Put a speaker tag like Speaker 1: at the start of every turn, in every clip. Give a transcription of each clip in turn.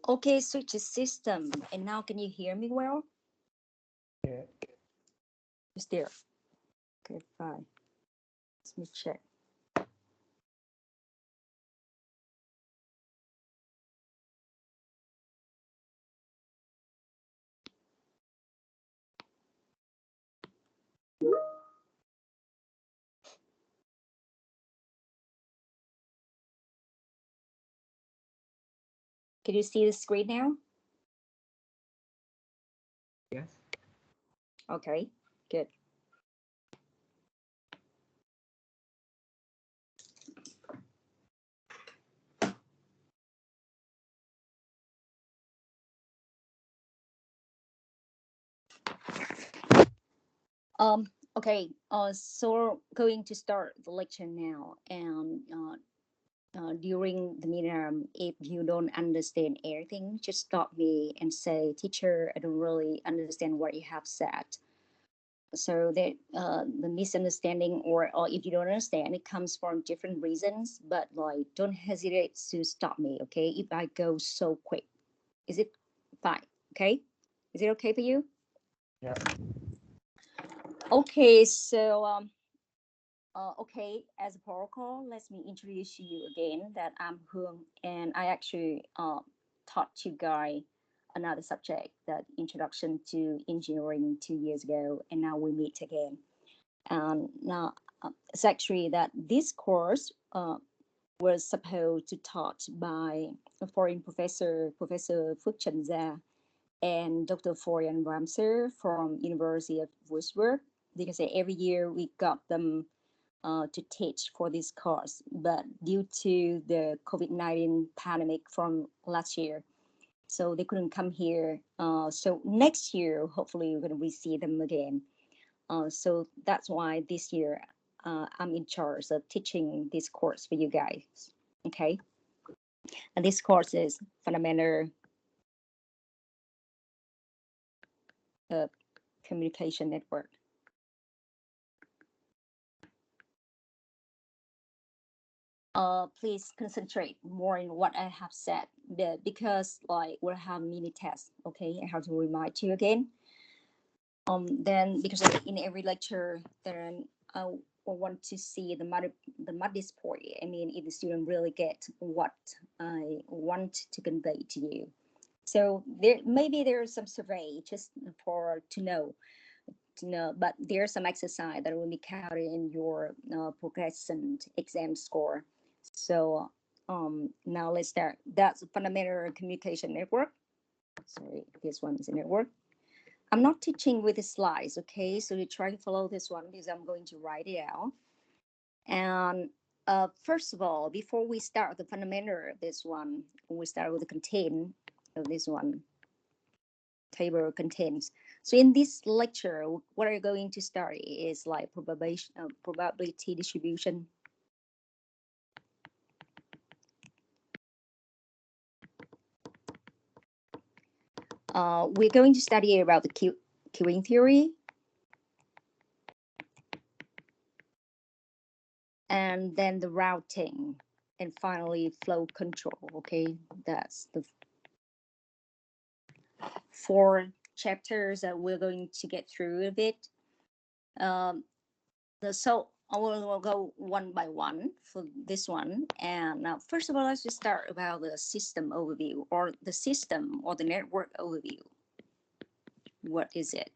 Speaker 1: Okay, switch the system. And now can you hear me well?
Speaker 2: Yeah.
Speaker 1: It's there. Okay, fine. Let me check. Can you see the screen now?
Speaker 2: Yes.
Speaker 1: Okay, good. Okay, so going to start the lecture now, and during the meeting, if you don't understand anything, just stop me and say, teacher, I don't really understand what you have said. So that the misunderstanding, or if you don't understand, it comes from different reasons, but like don't hesitate to stop me, okay, if I go so quick. Is it fine? Okay, is it okay for you?
Speaker 2: Yeah.
Speaker 1: Okay, so okay, as a protocol, let me introduce you again that I'm Hương, and I actually taught you guys another subject, that introduction to engineering 2 years ago, and now we meet again. And now it's actually that this course was supposed to taught by a foreign professor, Professor Phước Trần Gia, and Dr. Florian Ramser from University of Würzburg, because every year we got them to teach for this course, but due to the COVID-19 pandemic from last year, so they couldn't come here. So next year, hopefully, we're going to see them again. So that's why this year I'm in charge of teaching this course for you guys. Okay, and this course is fundamental communication network. Please concentrate more in what I have said, because like we'll have mini tests. Okay, I have to remind you again. Then because in every lecture, then I want to see the modest point. I mean, if the student really get what I want to convey to you. So maybe there's some survey just for to know, but there's some exercise that will be counted in your progression exam score. So now let's start. That's fundamental communication network. Sorry, this one is a network. I'm not teaching with the slides, okay? So you try to follow this one because I'm going to write it out. And first of all, before we start the fundamental of this one, we start with the content of this one. Table of contents. So in this lecture, what are you going to start is like probability distribution. We're going to study about the queuing theory. And then the routing. And finally, flow control. Okay, that's the 4 chapters that we're going to get through a bit. So I will go one by one for this one. And now, first of all, let's just start about the system overview, or the system or the network overview. What is it?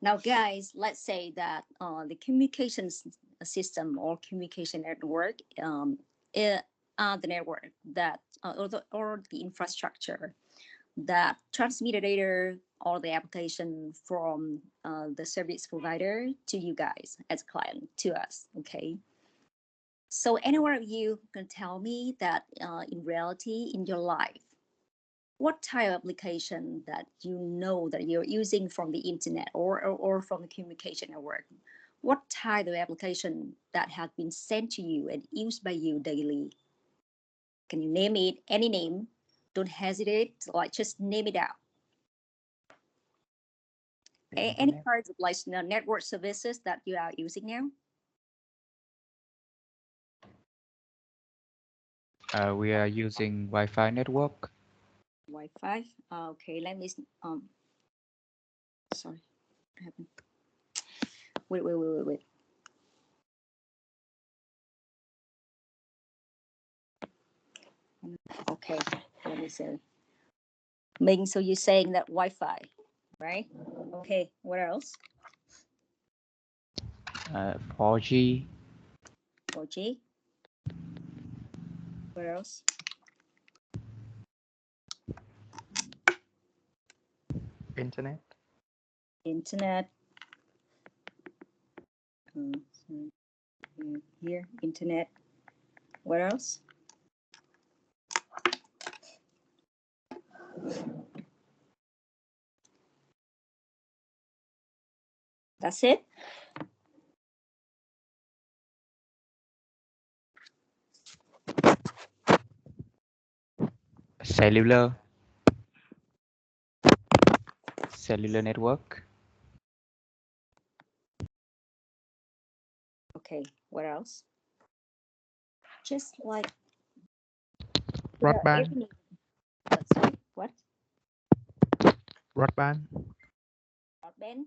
Speaker 1: Now, guys, let's say that the communications system or communication network is the network that, or the infrastructure that transmit the data or the application from the service provider to you guys as client, to us, okay? So any one of you can tell me that in reality, in your life, what type of application that you know that you're using from the internet or from the communication network? What type of application that has been sent to you and used by you daily? Can you name it? Any name? Don't hesitate. Like just name it out. Any kinds of like network services that you are using now?
Speaker 3: We are using Wi-Fi network.
Speaker 1: Wi-Fi. Okay, let me. Sorry, what happened? Wait. Okay, let me see. Ming, so you're saying that Wi-Fi, right? Okay, what else?
Speaker 3: 4G.
Speaker 1: 4G. What else?
Speaker 2: Internet.
Speaker 1: Internet. So here, internet. What else? That's it?
Speaker 3: Cellular network.
Speaker 1: Okay, what else? Just like
Speaker 2: Broadband.
Speaker 1: Sorry, what?
Speaker 2: Broadband.
Speaker 1: Broadband?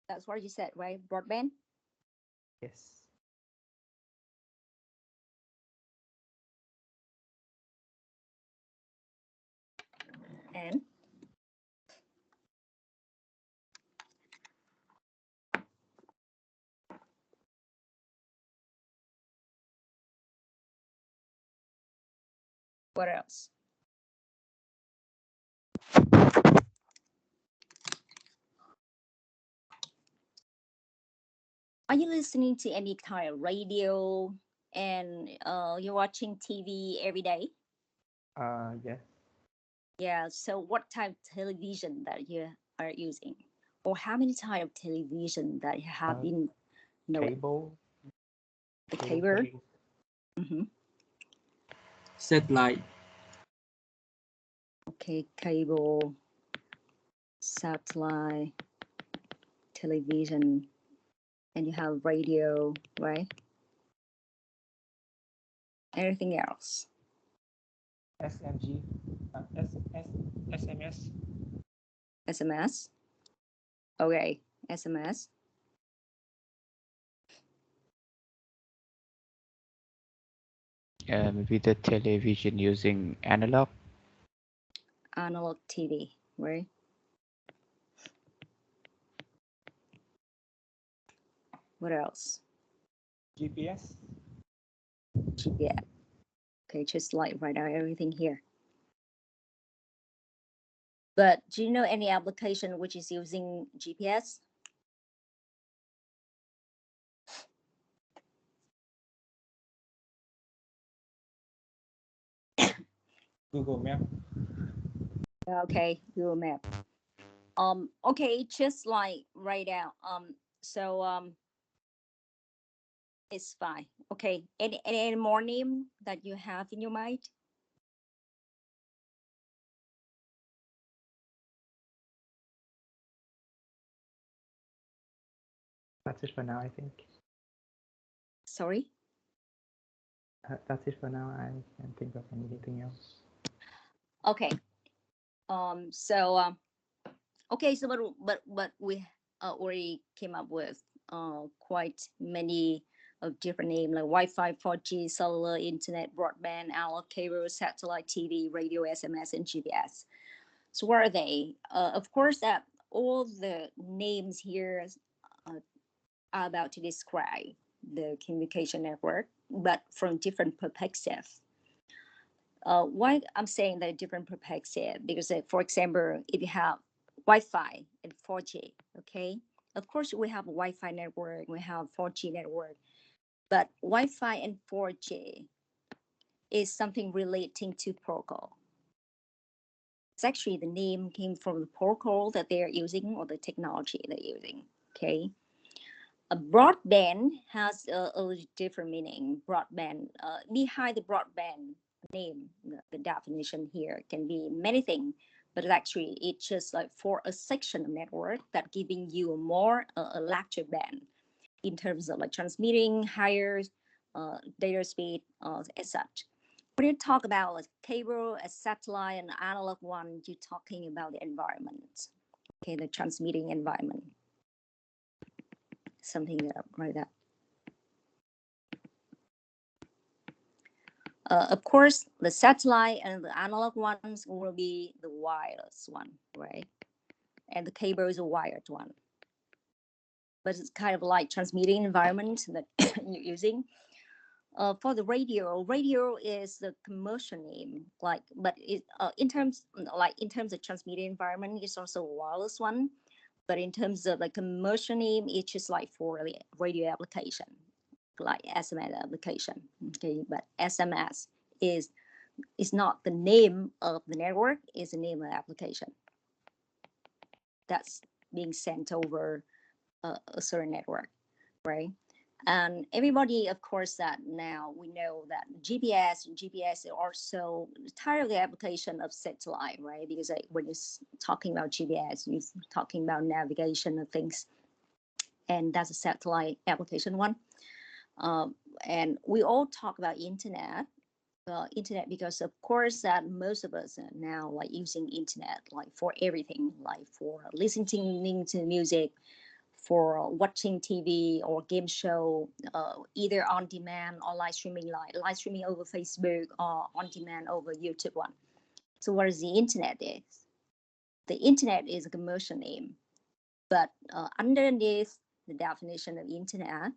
Speaker 1: That's what you said, right? Broadband?
Speaker 2: Yes.
Speaker 1: And what else? Are you listening to any kind of radio and you're watching TV every day?
Speaker 2: Yes.
Speaker 1: Yeah, so what type of television that you are using? Or how many type of television that you have been knowing?
Speaker 2: Cable.
Speaker 1: The cable?
Speaker 4: Satellite.
Speaker 1: Okay, cable, satellite, television, and you have radio, right? Anything else?
Speaker 2: SMG. SMS.
Speaker 1: SMS? Okay, SMS.
Speaker 3: Maybe the television using analog.
Speaker 1: Analog TV, right? What else?
Speaker 2: GPS.
Speaker 1: Yeah. Okay, just like write out everything here. But do you know any application which is using GPS?
Speaker 2: Google Map.
Speaker 1: Okay, Google Map. Okay, just like write out. It's fine. Okay. Any more name that you have in your mind?
Speaker 2: That's it for now, I think.
Speaker 1: Sorry?
Speaker 2: That's it for now. I can't think of anything else.
Speaker 1: Okay. Okay, so but we already came up with quite many of different names like Wi-Fi, 4G, cellular, internet, broadband, analog cable, satellite, TV, radio, SMS, and GPS. So what are they? Of course, that all the names here are about to describe the communication network, but from different perspectives. Why I'm saying that different perspective? Because, for example, if you have Wi-Fi and 4G, okay, of course we have a Wi-Fi network, we have 4G network, but Wi-Fi and 4G is something relating to protocol. It's actually the name came from the protocol that they're using or the technology they're using. Okay. A broadband has a different meaning. Broadband, behind the broadband name, the definition here can be many things, but actually it's just like for a section of network that giving you a more a larger band in terms of like transmitting higher data speed as such. When you talk about a cable, a satellite, and analog one, you're talking about the environment, okay, the transmitting environment. Something like that. Of course, the satellite and the analog ones will be the wireless one, right? And the cable is a wired one. But it's kind of like transmitting environment that you're using. For the radio is the commercial name, like, but it in terms of transmitting environment, it's also a wireless one. But in terms of like commercial name, it's just like for the radio application, like SMS application. Okay, but SMS is not the name of the network; it's the name of the application that's being sent over a certain network, right? And everybody, of course, that now we know that GPS is also tired of the application of satellite, right? Because when you're talking about GPS, you're talking about navigation of things, and that's a satellite application one. And we all talk about internet because of course that most of us are now like using internet like for everything, like for listening to music, for watching TV or game show, either on demand or live streaming over Facebook or on demand over YouTube one. So what is the internet is? The internet is a commercial name, but underneath the definition of internet,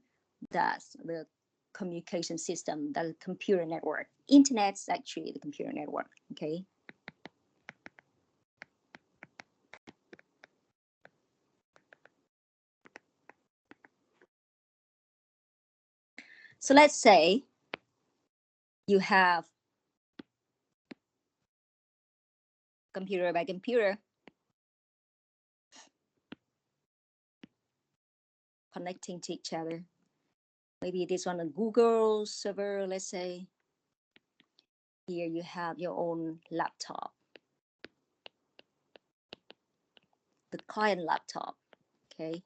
Speaker 1: that's the communication system, that's a computer network. Internet's actually the computer network, okay? So let's say you have computer by computer connecting to each other. Maybe this one a Google server, let's say. Here you have your own laptop, the client laptop, okay?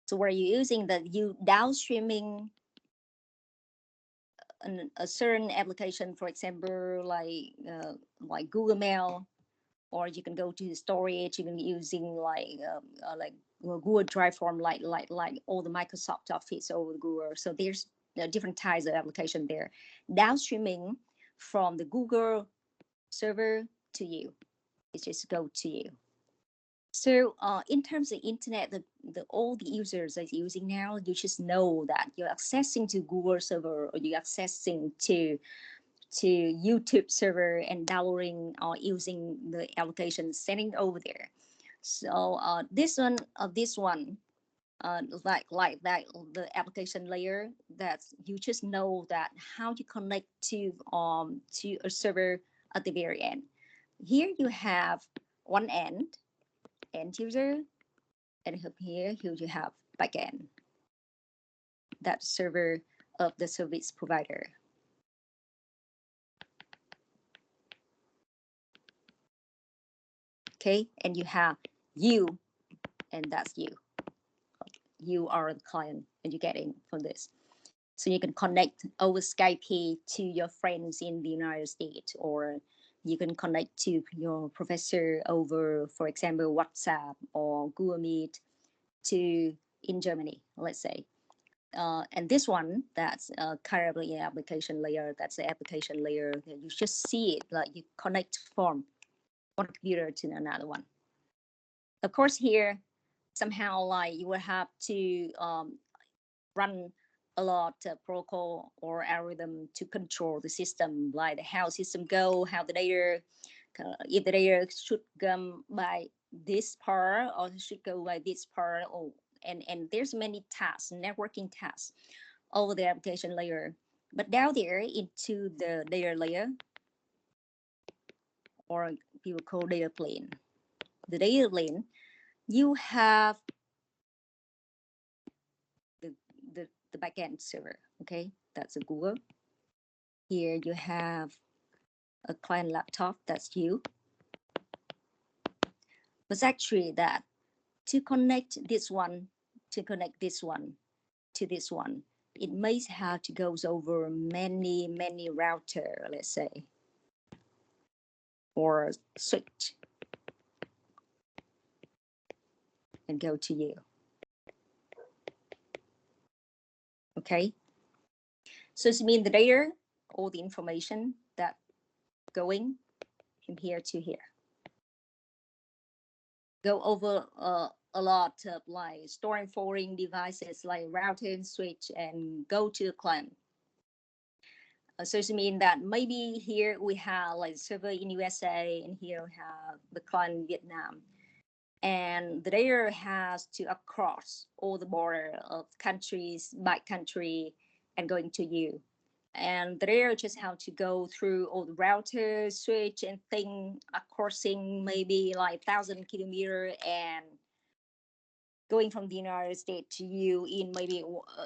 Speaker 1: So where you're using you downstreaming a certain application, for example, like Google Mail, or you can go to the storage. You can be using like Google Drive form, like all the Microsoft Office over Google. So there's different types of application there. Downstreaming from the Google server to you, it just go to you. So in terms of internet, all the users are using now, you just know that you're accessing to Google server or you're accessing to YouTube server and downloading or using the application, sending over there. So this one, like that, the application layer, that you just know that how you connect to a server at the very end. Here you have one end user, and here you have backend, that server of the service provider. Okay, and you have you, and that's you. You are the client, and you're getting from this. So you can connect over Skype to your friends in the United States, or you can connect to your professor over, for example, WhatsApp or Google Meet in Germany, let's say. And this one, that's currently an application layer. That's the application layer that you just see it, like you connect from one computer to another one. Of course, here somehow like you will have to run a lot of protocol or algorithm to control the system, like how system go, how the data, if the data should come by this part or should go by this part, or and there's many tasks, networking tasks over the application layer. But down there into the data layer, or people call data plane. The data plane, you have the backend server, okay? That's a Google. Here you have a client laptop, that's you. But actually that to connect this one to this one, it may have to go over many router, let's say, or switch, and go to you. Okay, so it means the data, all the information that going from here to here, go over a lot of like storing, forwarding devices like router and switch, and go to the client. So it means that maybe here we have like server in USA, and here we have the client in Vietnam, and the data has to across all the border of countries by country and going to you. And the data just have to go through all the routers, switch, and thing, crossing maybe like 1,000 kilometers, and going from the United States to you in maybe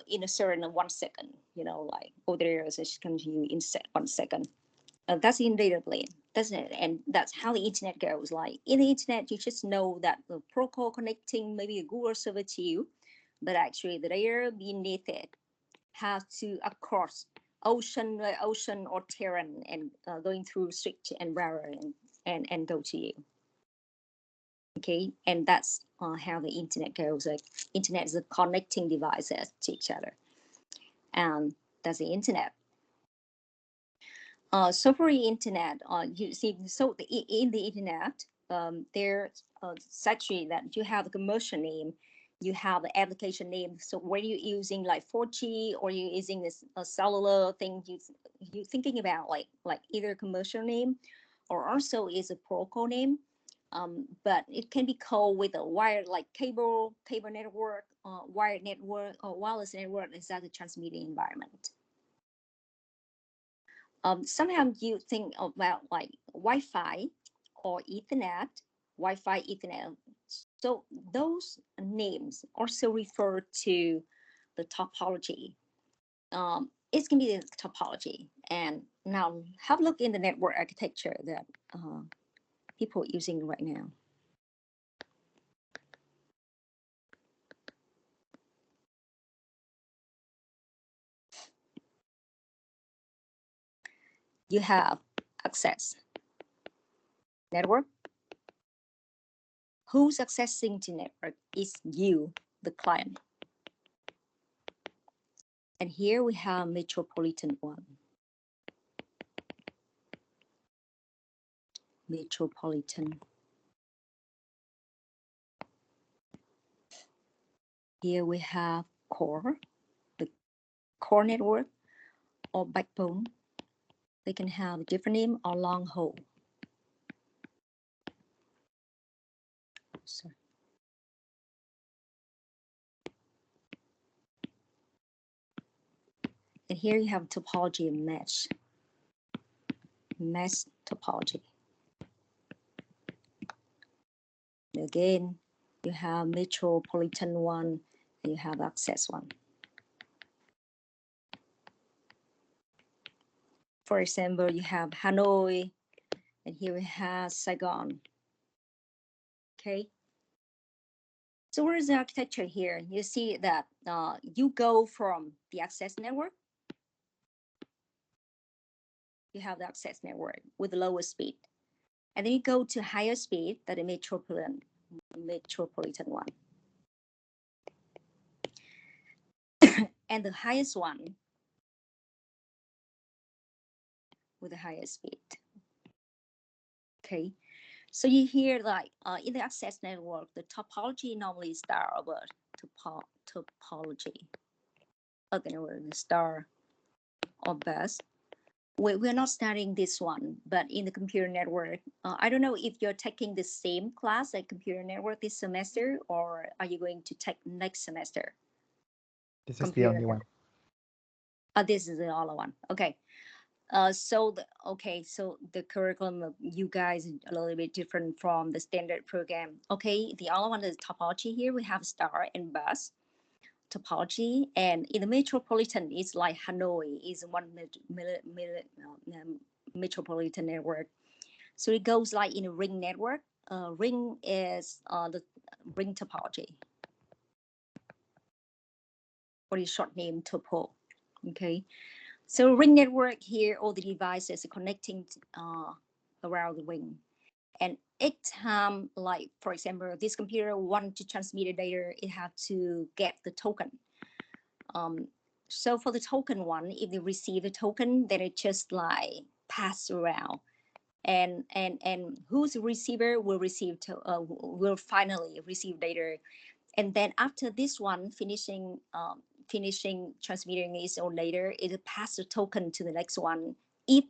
Speaker 1: in a certain 1 second, you know, like all the data just come to you in 1 second. That's in data plane, that's it. And that's how the internet goes. Like in the internet, you just know that the protocol connecting maybe a Google server to you, but actually the data beneath it has to across ocean or terrain, and going through switch and router and go to you. Okay, and that's how the internet goes. Like internet is connecting devices to each other, and that's the internet. So for the internet, you see, so in the internet, there's actually that you have a commercial name, you have the application name. So when you're using like 4G or you're using this cellular thing, you're thinking about like either commercial name or also is a protocol name. But it can be called with a wired, like cable network, wired network, or wireless network is that the transmitting environment. Sometimes you think about like Wi-Fi or Ethernet, Wi-Fi, Ethernet. So those names also refer to the topology. It's going to be the topology. And now have a look in the network architecture that people are using right now. You have access network. Who's accessing the network is you, the client. And here we have metropolitan one. Metropolitan. Here we have core, the core network or backbone. They can have a different name or long haul. Sorry. And here you have topology and mesh topology. And again, you have metropolitan one and you have access one. For example, you have Hanoi, and here we have Saigon. Okay. So where is the architecture here? You see that you go from the access network. You have the access network with the lower speed. And then you go to higher speed, that is metropolitan one. And the highest one with the highest speed. Okay, so you hear like in the access network, the topology normally start over topology. Again, the star or bus. We're not studying this one, but in the computer network, I don't know if you're taking the same class like computer network this semester, or are you going to take next semester?
Speaker 2: This is the only one.
Speaker 1: This is the only one. Okay. So the curriculum of you guys is a little bit different from the standard program. Okay, the other one is topology. Here we have star and bus topology, and in the metropolitan, it's like Hanoi is one metropolitan network. So it goes like in a ring network. Ring is the ring topology, or the short name topo. Okay. So ring network here, all the devices are connecting around the ring. And each time, like for example, this computer want to transmit the data, it have to get the token. So for the token one, if they receive the token, then it just like pass around, and whose receiver will receive will finally receive data, and then after this one finishing transmitting its own data, it'll pass the token to the next one if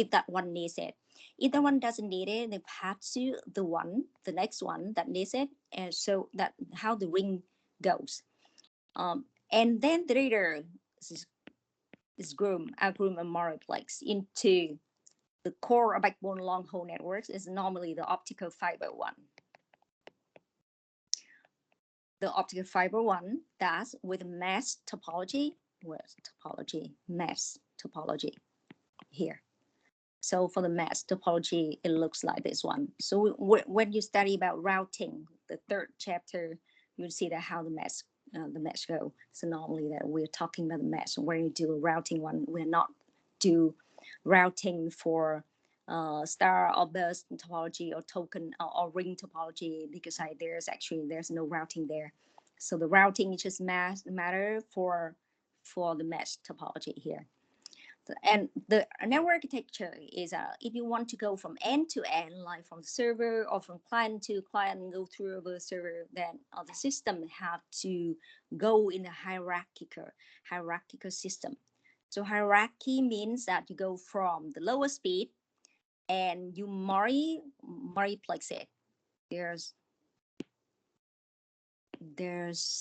Speaker 1: that one needs it. If that one doesn't need it, they pass to the next one that needs it, and so that how the ring goes. And then the data is groomed and multiplexed into the core backbone long haul networks is normally the optical fiber one. The optical fiber one, that's with mesh topology, mesh topology here. So for the mesh topology, it looks like this one. So when you study about routing, the third chapter, you'll see that how the mesh go. So normally that we're talking about the mesh. When you do a routing one, we're not do routing for star or burst topology or token or ring topology, because there's no routing there. So the routing is just matter for the mesh topology here. And the network architecture is if you want to go from end to end, like from server or from client to client and go through the server, then the system have to go in a hierarchical system. So hierarchy means that you go from the lower speed and you multiplex it. There's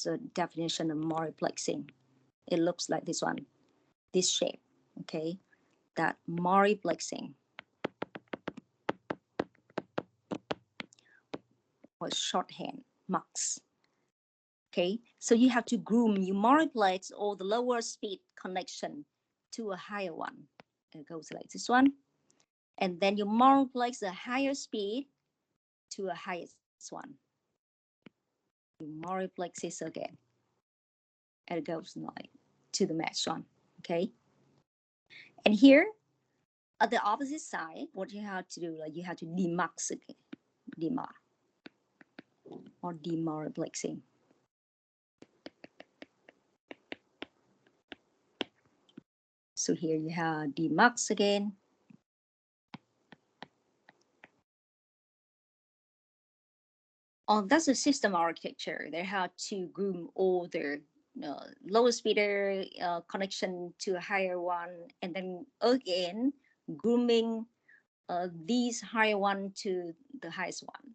Speaker 1: a definition of multiplexing. It looks like this one, this shape. Okay, that multiplexing or shorthand mux. Okay, so you have to groom, you multiplex all the lower speed connection to a higher one. It goes like this one, and then you multiplex the higher speed to a highest one. You multiplex this again, and it goes like to the next one. Okay, and here at the opposite side, what you have to do, like you have to demux again, or demultiplexing. So here you have demux again. That's a system architecture. They have to groom all the lower speeder connection to a higher one, and then again grooming these higher one to the highest one.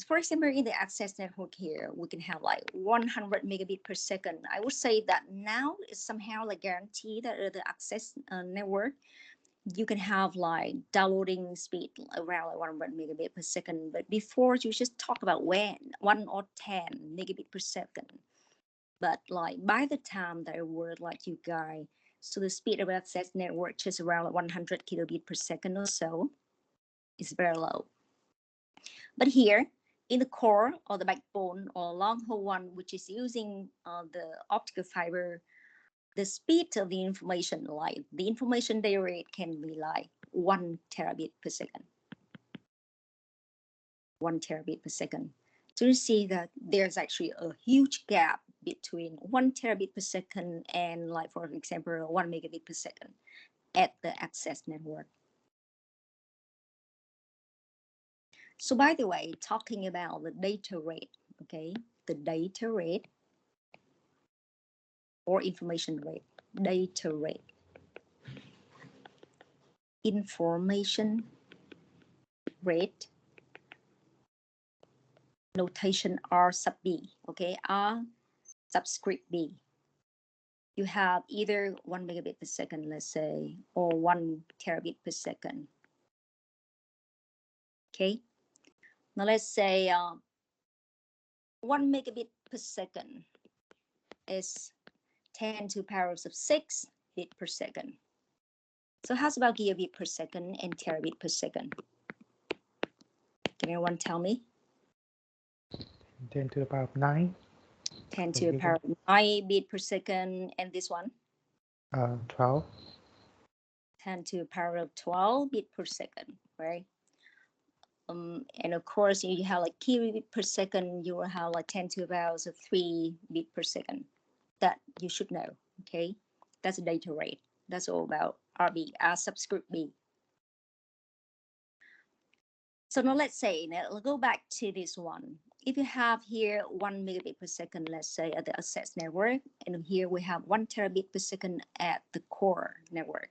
Speaker 1: For example, in the access network here, we can have like 100 megabit per second. I would say that now is somehow like guaranteed that the access network, you can have like downloading speed around like 100 megabit per second. But before, you just talk about 1 or 10 megabit per second. But like by the time that I work like you guys, so the speed of access network just around like 100 kilobit per second or so. It's very low. But here in the core or the backbone or long haul one, which is using the optical fiber, the speed of the information, like the information data rate can be like 1 terabit per second. 1 terabit per second. So you see that there's actually a huge gap between 1 terabit per second and, like for example, 1 megabit per second at the access network. So by the way, talking about the data rate, okay, the data rate or information rate, data rate, information rate, notation R sub B, okay, R subscript B. you have either 1 megabit per second, let's say, or 1 terabit per second. Okay. Now let's say 1 megabit per second is 10 to the power of 6 bit per second. So how's about gigabit per second and terabit per second? Can anyone tell me?
Speaker 2: 10 to the power of 9.
Speaker 1: 10 to the power of 9 bit per second, and this one?
Speaker 2: 12.
Speaker 1: 10 to the power of 12 bit per second, right? And of course, you have like kilobit per second, you will have like 10 to the power of 3 bit per second. That you should know, okay? That's the data rate. That's all about RB, subscript B. So now let's say, now we'll go back to this one. If you have here 1 megabit per second, let's say at the access network, and here we have 1 terabit per second at the core network.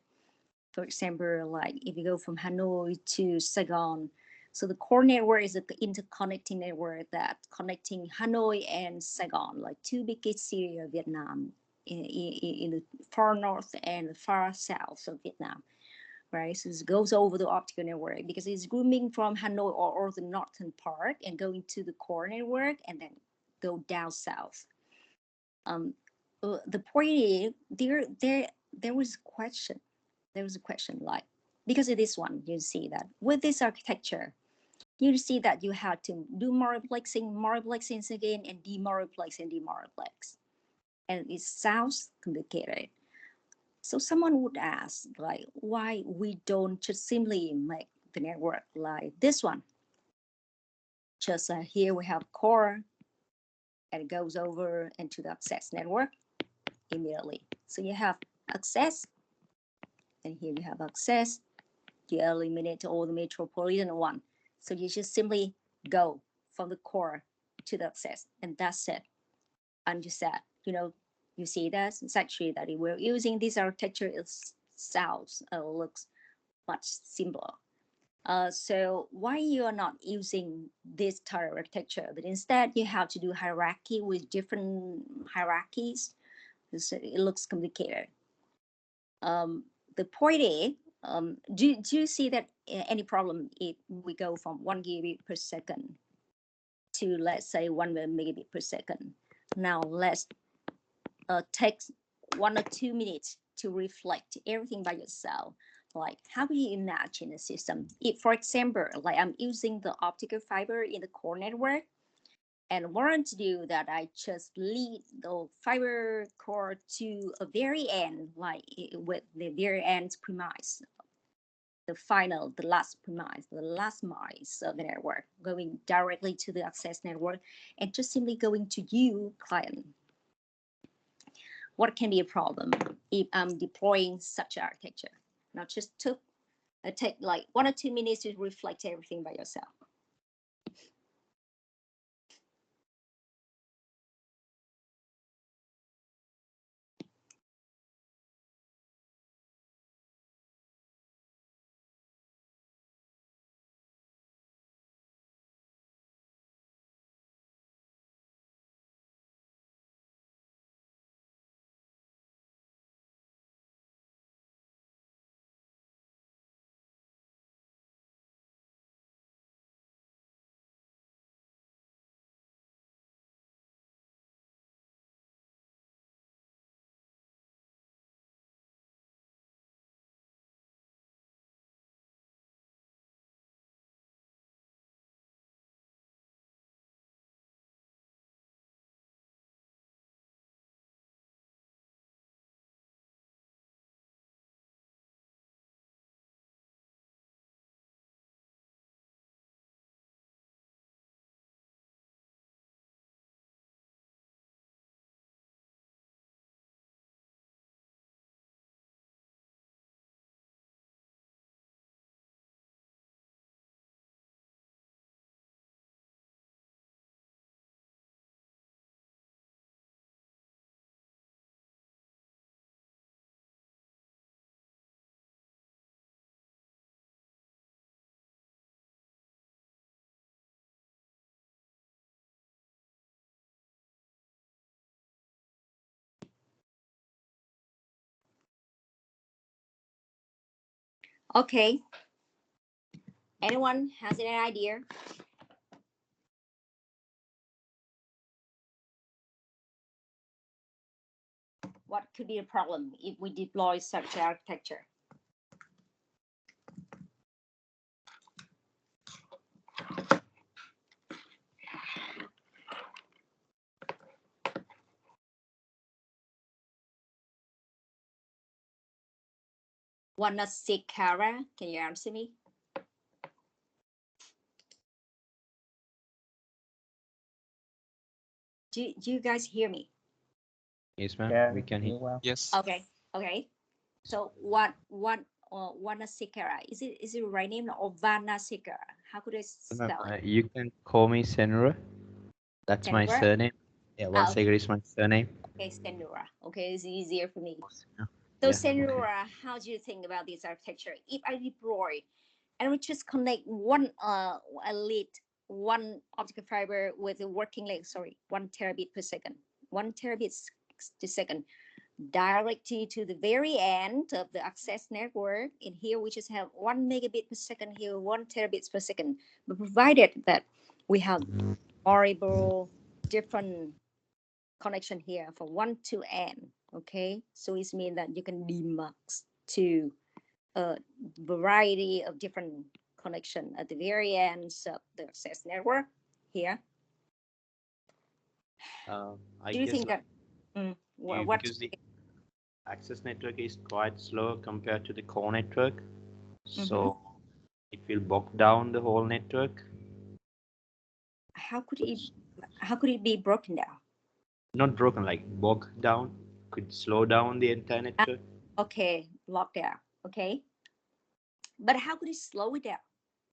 Speaker 1: For example, like if you go from Hanoi to Saigon, so the core network is an interconnecting network that connecting Hanoi and Saigon, like two biggest cities of Vietnam, in the far north and far south of Vietnam, right? So it goes over the optical network because it's grooming from Hanoi or the northern part and going to the core network and then go down south. The point is, there was a question. There was a question like, because of this one, you see that with this architecture, you see that you have to do multiplexing again, and demultiplex. And it sounds complicated. So someone would ask, like, why we don't just simply make the network like this one? Just here we have core, and it goes over into the access network immediately. So you have access, and here you have access. You eliminate all the metropolitan one. So you just simply go from the core to the access, and that's it. And you said, you see that it's actually that we're using this architecture, it sounds, looks much simpler. So why you are not using this type of architecture, but instead you have to do hierarchy with different hierarchies? It looks complicated. The point is, do you see that any problem if we go from 1 gigabit per second to, let's say, 1 megabit per second? Now let's take 1 or 2 minutes to reflect everything by yourself. Like, how do you imagine a system? If, for example, like I'm using the optical fiber in the core network, and want to do that, I just lead the fiber core to a very end, like with the very end premise, the last premise, the last miles of the network, going directly to the access network, and just simply going to you, client. What can be a problem if I'm deploying such architecture? Now just take like 1 or 2 minutes to reflect everything by yourself. Okay. Anyone has any idea? What could be a problem if we deploy such architecture? Wanasikara, can you answer me? Do you guys hear me?
Speaker 3: Yes, ma'am.
Speaker 2: Yeah,
Speaker 3: We can hear.
Speaker 2: well.
Speaker 4: Yes.
Speaker 1: Okay. So Wanasikara, is it the right name or Vanasikara? How could I spell it?
Speaker 3: You can call me Senra. That's my
Speaker 1: Senra?
Speaker 3: surname. Yeah, Vansegar is my surname.
Speaker 1: Okay, Senra. Okay, it's easier for me.
Speaker 3: Yeah.
Speaker 1: So
Speaker 3: Yeah.
Speaker 1: Senra, how do you think about this architecture? If I deploy and we just connect one lead, one optical fiber with a working length, 1 terabit per second, 1 terabit per second, directly to the very end of the access network. In here, we just have 1 megabit per second, here 1 terabits per second. But provided that we have variable different connection here from 1 to n, okay? So it means that you can demarc to a variety of different connection at the very ends of the access network here.
Speaker 5: I
Speaker 1: Do you
Speaker 5: guess
Speaker 1: think that what
Speaker 5: because the access network is quite slow compared to the core network, so it will bog down the whole network.
Speaker 1: how could it be broken down?
Speaker 5: Not broken, like bog down, could slow down the entire network.
Speaker 1: Okay, lock down. Okay, but how could it slow it down?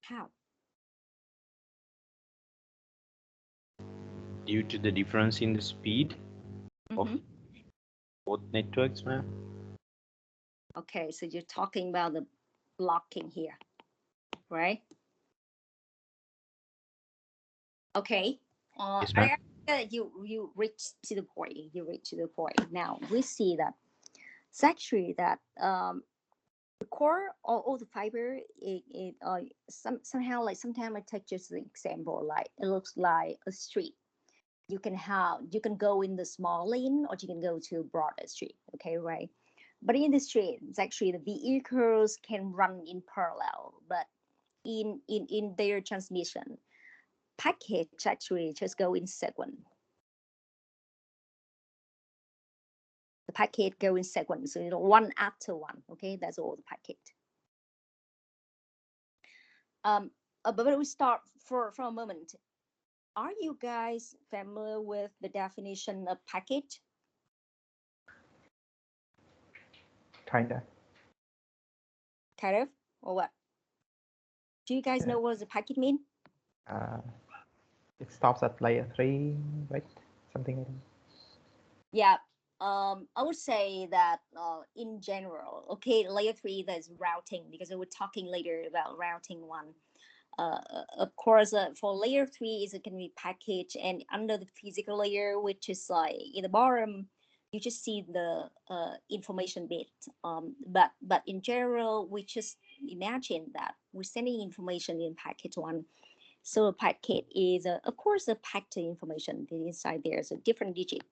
Speaker 1: How?
Speaker 5: Due to the difference in the speed of both networks, ma'am.
Speaker 1: Okay, so you're talking about the blocking here, right? Okay.
Speaker 5: Yes, ma'am.
Speaker 1: You reach to the point. You reach to the point. Now we see that it's actually that the core or all the fiber somehow, like sometimes I take just the example, like it looks like a street. You can go in the small lane or you can go to a broader street. Okay, right? But in the street, it's actually the vehicles can run in parallel, but in their transmission, package actually just go in sequence. The packet go in sequence, so one after one. Okay, that's all the packet. But we start for a moment. Are you guys familiar with the definition of packet?
Speaker 2: Kinda.
Speaker 1: Kind of, or what? Do you guys know what does a packet mean?
Speaker 2: It stops at layer 3, right? Something like that.
Speaker 1: Yeah. I would say that in general, okay, layer 3 that's routing, because we're talking later about routing one. Of course, for layer 3 is it can be package, and under the physical layer, which is like in the bottom, you just see the information bit. But in general, we just imagine that we're sending information in packet 1. So a packet is, of course, a packed information. Inside there's a different digit,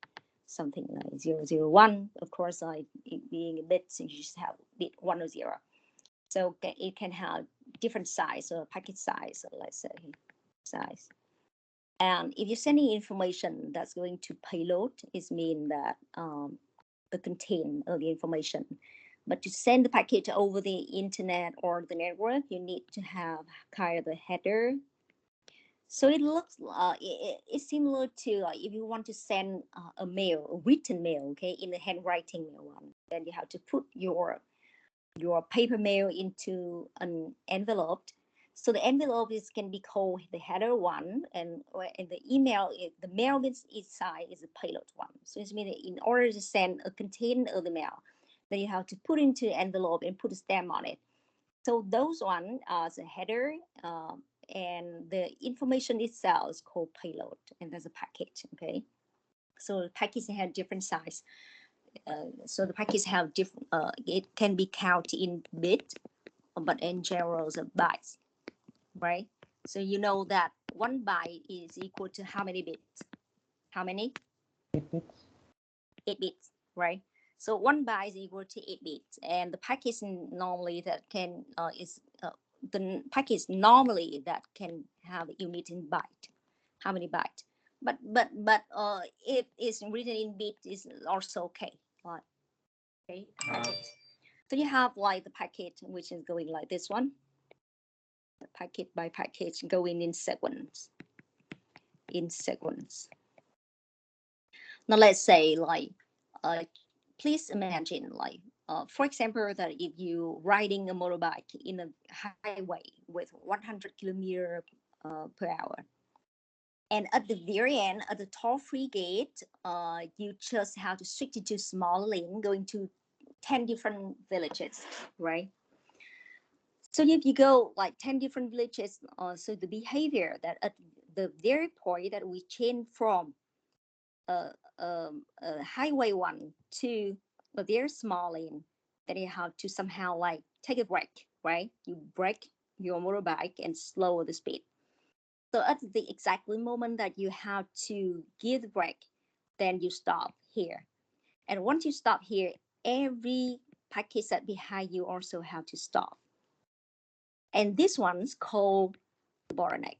Speaker 1: something like 001. Of course, like it being a bit, so you just have bit 1 or 0. So it can have different size or packet size, so let's say size. And if you're sending information that's going to payload, it means that the content of the information. But to send the packet over the internet or the network, you need to have kind of a header. So it looks it's similar to like if you want to send a mail, a written mail, okay, in the handwriting mail one, then you have to put your paper mail into an envelope. So the envelope can be called the header 1, and the email, the mail inside is the payload 1. So it means in order to send a content of the mail, then you have to put into the envelope and put a stamp on it. So those one are the header, and the information itself is called payload, and there's a packet. Okay, so the packets have different size. So the packets have different. It can be counted in bit, but in general, the bytes, right? So you know that 1 byte is equal to how many bits? How many?
Speaker 2: 8 bits.
Speaker 1: 8 bits, right? So 1 byte is equal to 8 bits, and the package normally that can the package normally that can have a unit in byte. How many bytes? But if it's written in bit is also okay. Right? Okay. Package. So you have like the package which is going like this one. The packet by package going in sequence. In sequence. Now let's say like please imagine like for example that if you riding a motorbike in a highway with 100 kilometers per hour, and at the very end at the toll-free gate you just have to switch it to small lane going to 10 different villages, right? So if you go like 10 different villages, so the behavior that at the very point that we change from highway 1 to a very small lane, then you have to somehow like take a break, right? You break your motorbike and slow the speed. So at the exact moment that you have to give the brake, then you stop here. And once you stop here, every package that behind you also have to stop. And this one's called bottleneck.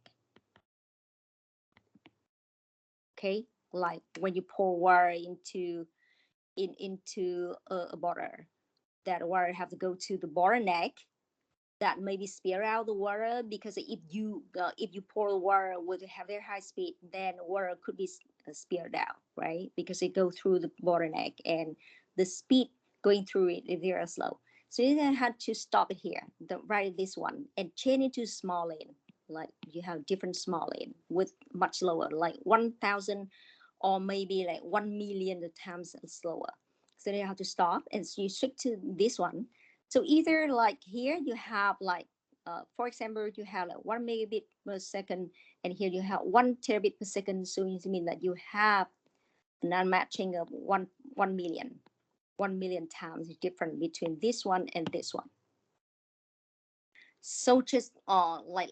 Speaker 1: Okay, like when you pour water into a bottle, that water have to go to the bottleneck that maybe spill out the water, because if you pour water with a very high speed, then water could be spilled out, right? Because it go through the bottleneck and the speed going through it is very slow. So you have to stop it here, right this one, and change it to small lane. Like you have different small lane with much slower, like 1,000 or maybe like 1 million times slower. So you have to stop and so you switch to this one. So either like here you have like, for example, you have like 1 megabit per second, and here you have 1 terabit per second. So it means that you have an unmatching of 1 million times different between this one and this one. So just like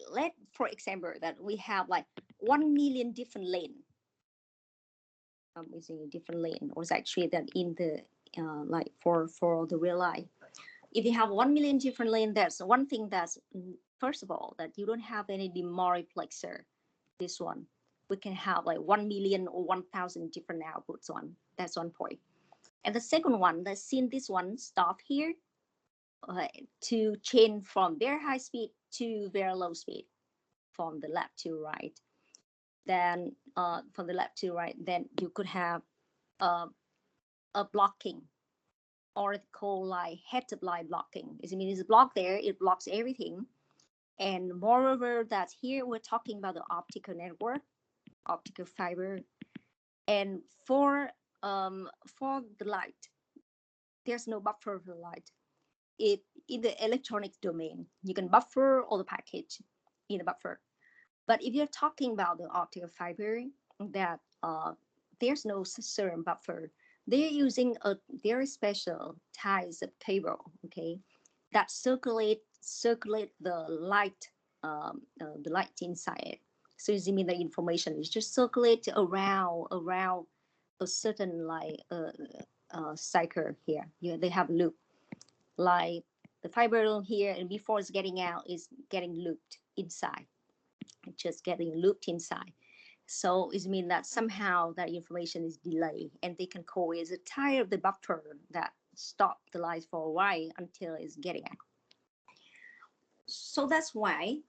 Speaker 1: for example that we have like 1 million different lane. I'm using a different lane, or it's actually that in the like for the real life. If you have 1 million different lanes, that's one thing. That's first of all that you don't have any demultiplexer. This one, we can have like 1 million or 1,000 different outputs on. That's one point. And the second one, let's see this one stop here to change from very high speed to very low speed, from the left to right. Then from the left to right, then you could have a blocking, or it's called like head-up line blocking. It means it's blocked there, it blocks everything. And moreover, that here we're talking about the optical network, optical fiber. And for the light, there's no buffer for the light. In the electronic domain, you can buffer all the package in the buffer. But if you're talking about the optical fiber, that there's no certain buffer. They're using a very special types of cable, okay, that circulate the light inside it. So you mean the information is just circulate around a certain like cycle here. They have loop, like the fiber here, and before it's getting out is getting looped inside. It's just getting looped inside. So it means that somehow that information is delayed, and they can call it a tire of the buffer that stop the light for a while until it's getting out. So that's why,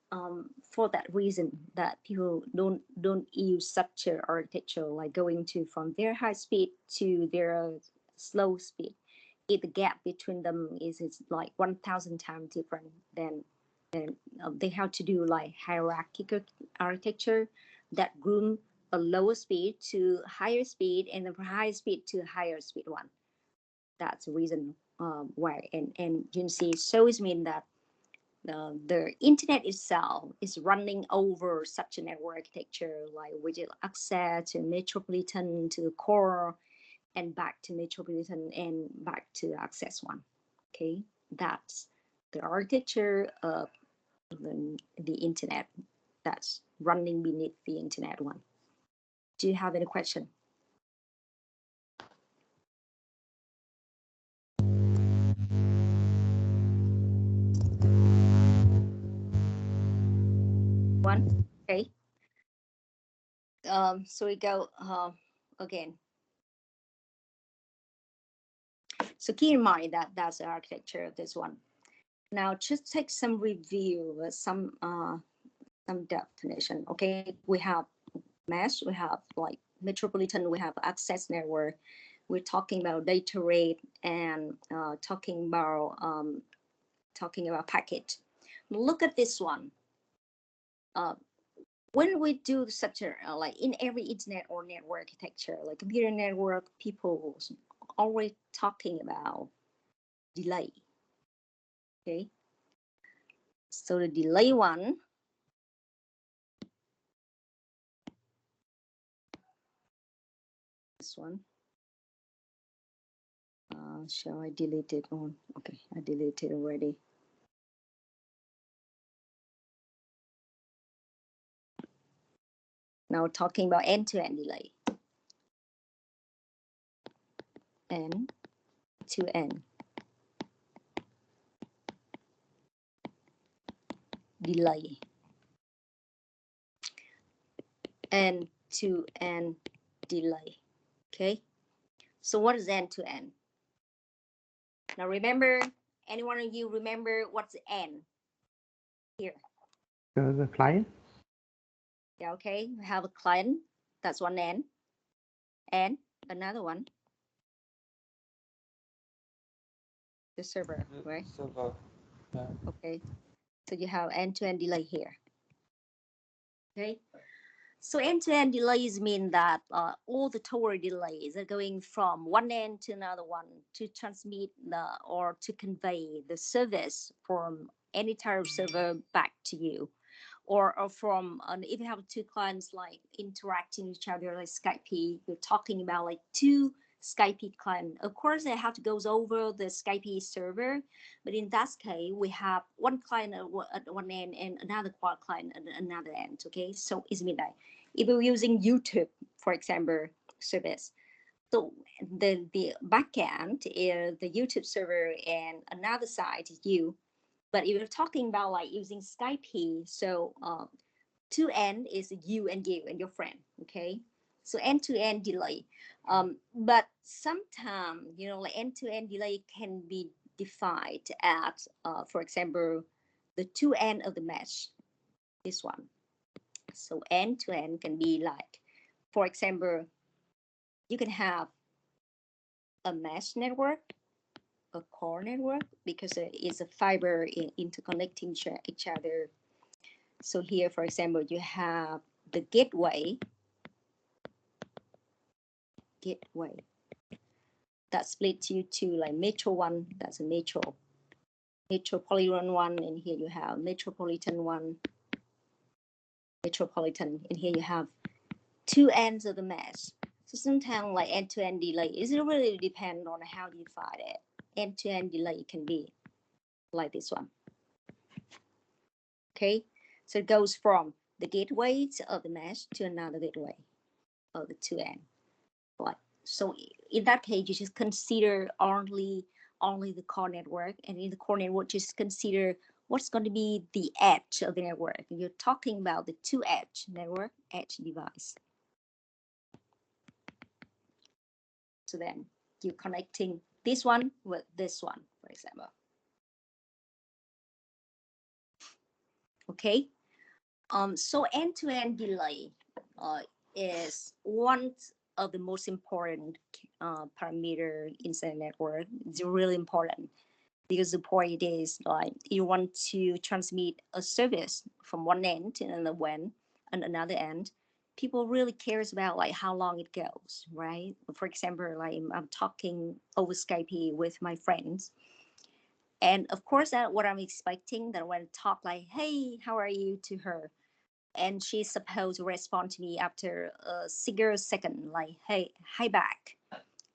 Speaker 1: for that reason, that people don't use such an architecture, like going to from their high speed to their slow speed. If the gap between them is like 1,000 times different, then they have to do like hierarchical architecture that groom a lower speed to higher speed, and then from higher speed to higher speed one. That's the reason why. And you can see, so it means that the internet itself is running over such a network architecture, like with access to metropolitan to the core, and back to metropolitan, and back to access one. Okay, that's the architecture of the internet that's running beneath the internet one. Do you have any question? One, okay. So we go again. So keep in mind that that's the architecture of this one. Now just take some review, some definition. Okay, we have mesh, we have like metropolitan, we have access network. We're talking about data rate and talking about packet. Look at this one. When we do such a like in every internet or network architecture, like computer network, people always talking about delay. Okay, so the delay one, this one. Shall I delete it on? Okay, I deleted already. Now talking about end-to-end delay. End-to-end delay. End-to-end delay. Okay. So what is end-to-end? Now remember, any one of you remember what's the end here?
Speaker 2: The client.
Speaker 1: Yeah, okay. We have a client. That's one end. And another one. The server, right?
Speaker 2: Server. Yeah.
Speaker 1: Okay. So you have end-to-end delay here. Okay. So end-to-end delays mean that all the tower delays are going from one end to another one to transmit or to convey the service from any type of server back to you, or from if you have two clients like interacting with each other like Skype, we're talking about like two Skype client. Of course, they have to go over the Skype server, but in that case, we have one client at one end and another client at another end. Okay, so it's midnight. If we're using YouTube, for example, service, so the backend is the YouTube server and another side is you. But if you're talking about like using Skype, so two end is you and your friend. Okay. So end-to-end delay, but sometimes like end-to-end delay can be defined at, for example, the two end of the mesh. This one. So end-to-end can be like, for example, you can have a mesh network, a core network, because it's a fiber interconnecting each other. So here, for example, you have the gateway that split you to like metro one, that's a metropolitan one, and here you have metropolitan one, metropolitan, and here you have two ends of the mesh. So sometimes like end-to-end delay, it really depends on how you define it. End-to-end delay can be like this one. Okay, so it goes from the gateways of the mesh to another gateway of the two end. Right. So in that case, you just consider only the core network, and in the core network, just consider what's going to be the edge of the network. You're talking about the two edge network, edge device. So then you're connecting this one with this one, for example. Okay. So end-to-end delay is one of the most important parameter in the network. It's really important because the point is like you want to transmit a service from one end to another end. People really cares about like how long it goes, right? For example, like I'm talking over Skype with my friends, and of course that what I'm expecting that when I talk like, hey, how are you, to her, and she's supposed to respond to me after a single second, like, hey, hi back.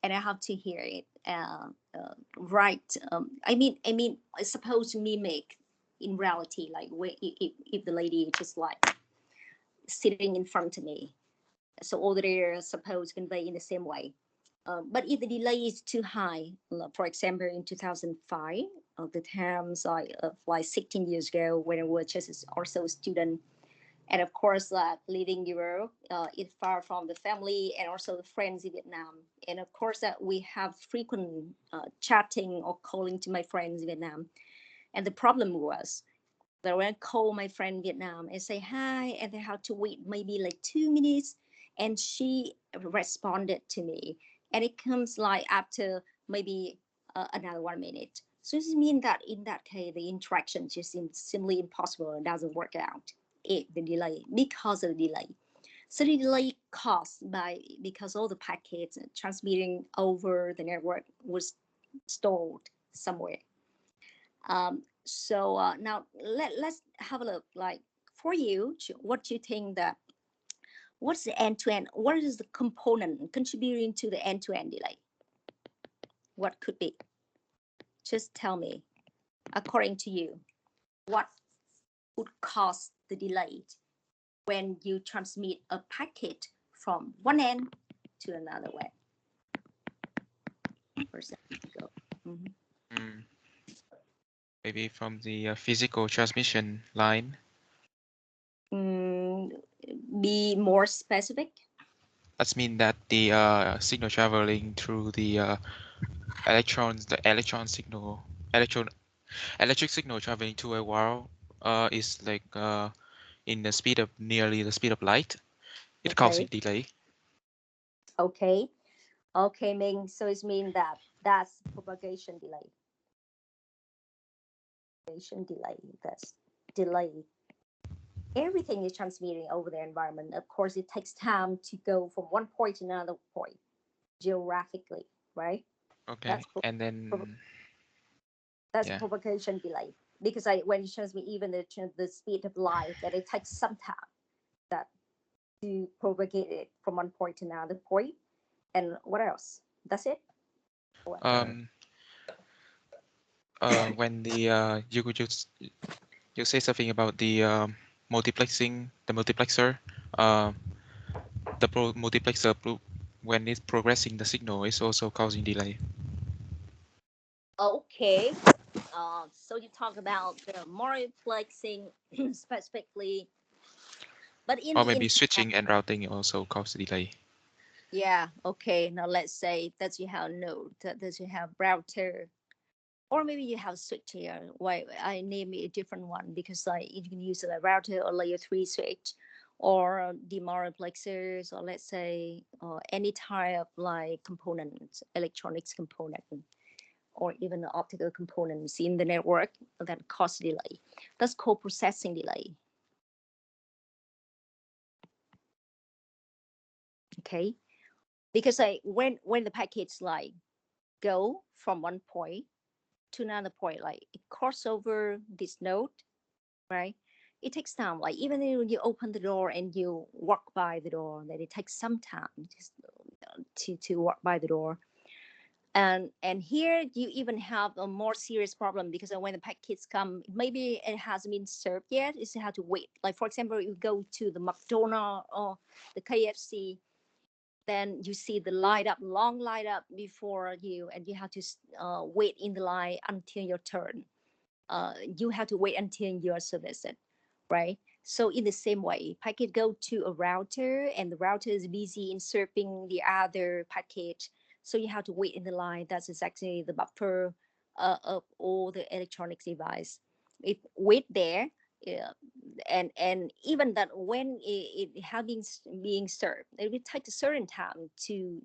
Speaker 1: and I have to hear it right. I mean, it's supposed to mimic in reality, like if the lady just like sitting in front of me, so all that are supposed to convey in the same way. But if the delay is too high, for example, in 2005, the times like 16 years ago when I was just also a student, and of course, living Europe, it's far from the family and also the friends in Vietnam. And of course, that we have frequent chatting or calling to my friends in Vietnam. And the problem was that when I call my friend in Vietnam and say hi, and they have to wait maybe like 2 minutes, and she responded to me, and it comes like after maybe another 1 minute. So this means that in that case, the interaction just seems simply impossible and doesn't work out. The delay, because of the delay. So the delay caused because all the packets transmitting over the network was stored somewhere. So now let's have a look. Like for you, what do you think that? What's the end-to-end? What is the component contributing to the end-to-end delay? What could be? Just tell me, according to you, what would cause the delay when you transmit a packet from one end to another way?
Speaker 4: Maybe from the physical transmission line.
Speaker 1: Be more specific.
Speaker 4: That means that the signal traveling through the electrons, the electric signal traveling to a wire is like in the speed of nearly the speed of light. It causes delay.
Speaker 1: Okay, Ming. So it means that's propagation delay. That's delay. Everything is transmitting over the environment. Of course, it takes time to go from one point to another point geographically, right?
Speaker 4: Okay, and then
Speaker 1: that's propagation delay, because when you transmit even the speed of light, that it takes some time that to propagate it from one point to another point. And what else? That's it.
Speaker 4: When the you could just you say something about the multiplexing, the multiplexer. The multiplexer when it's progressing the signal is also causing delay.
Speaker 1: Okay. So you talk about the multiplexing specifically, but
Speaker 4: or maybe switching and routing also cause delay.
Speaker 1: Yeah. Okay. Now let's say that you have node, that you have router, or maybe you have switch here. Why I name it a different one, because you can use a router or layer 3 switch, or demultiplexers, or let's say any type of like component, electronics component, or even the optical components in the network that cause delay. That's called processing delay. Okay, because when the packets like go from one point to another point, like it crosses over this node, right? It takes time. Like even when you open the door and you walk by the door, that it takes some time just to walk by the door. And here you even have a more serious problem, because when the packets come, maybe it hasn't been served yet. It's have to wait. Like for example, you go to the McDonald's or the KFC, then you see the long light up before you, and you have to wait in the line until your turn. You have to wait until you are serviced, right? So in the same way, packet go to a router, and the router is busy in serving the other packet. So you have to wait in the line. That's exactly the buffer of all the electronics device. It wait there, and even that when it has been being served, it will take a certain time to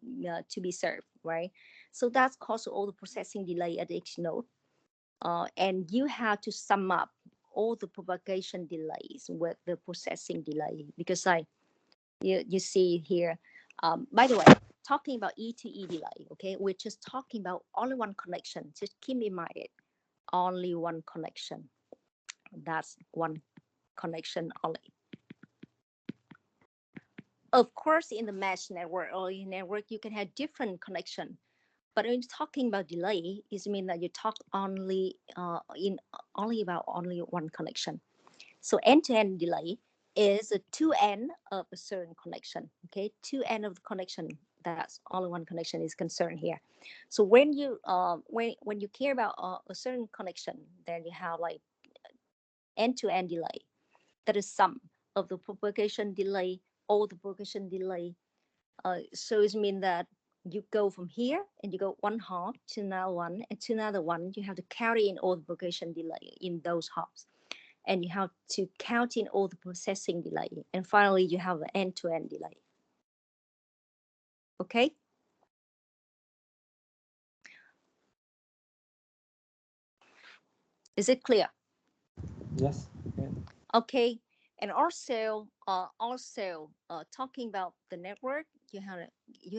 Speaker 1: be served, right? So that's caused all the processing delay at each node, and you have to sum up all the propagation delays with the processing delay, because you see here. By the way, talking about E2E delay, okay, we're just talking about only one connection. Just keep in mind it, only one connection. That's one connection only. Of course, in the mesh network or in network, you can have different connection. But when you're talking about delay, it means that you talk only about one connection. So end-to-end delay is a two end of a certain connection. Okay, two end of the connection. That's only one connection is concerned here. So when you when you care about a certain connection, then you have like end-to-end delay. That is sum of the propagation delay or the propagation delay. So it means that you go from here and you go one hop to another one and to another one. You have to carry in all the propagation delay in those hops, and you have to count in all the processing delay, and finally you have an end-to-end delay. Okay. Is it clear?
Speaker 2: Yes.
Speaker 1: Okay. And also talking about the network, you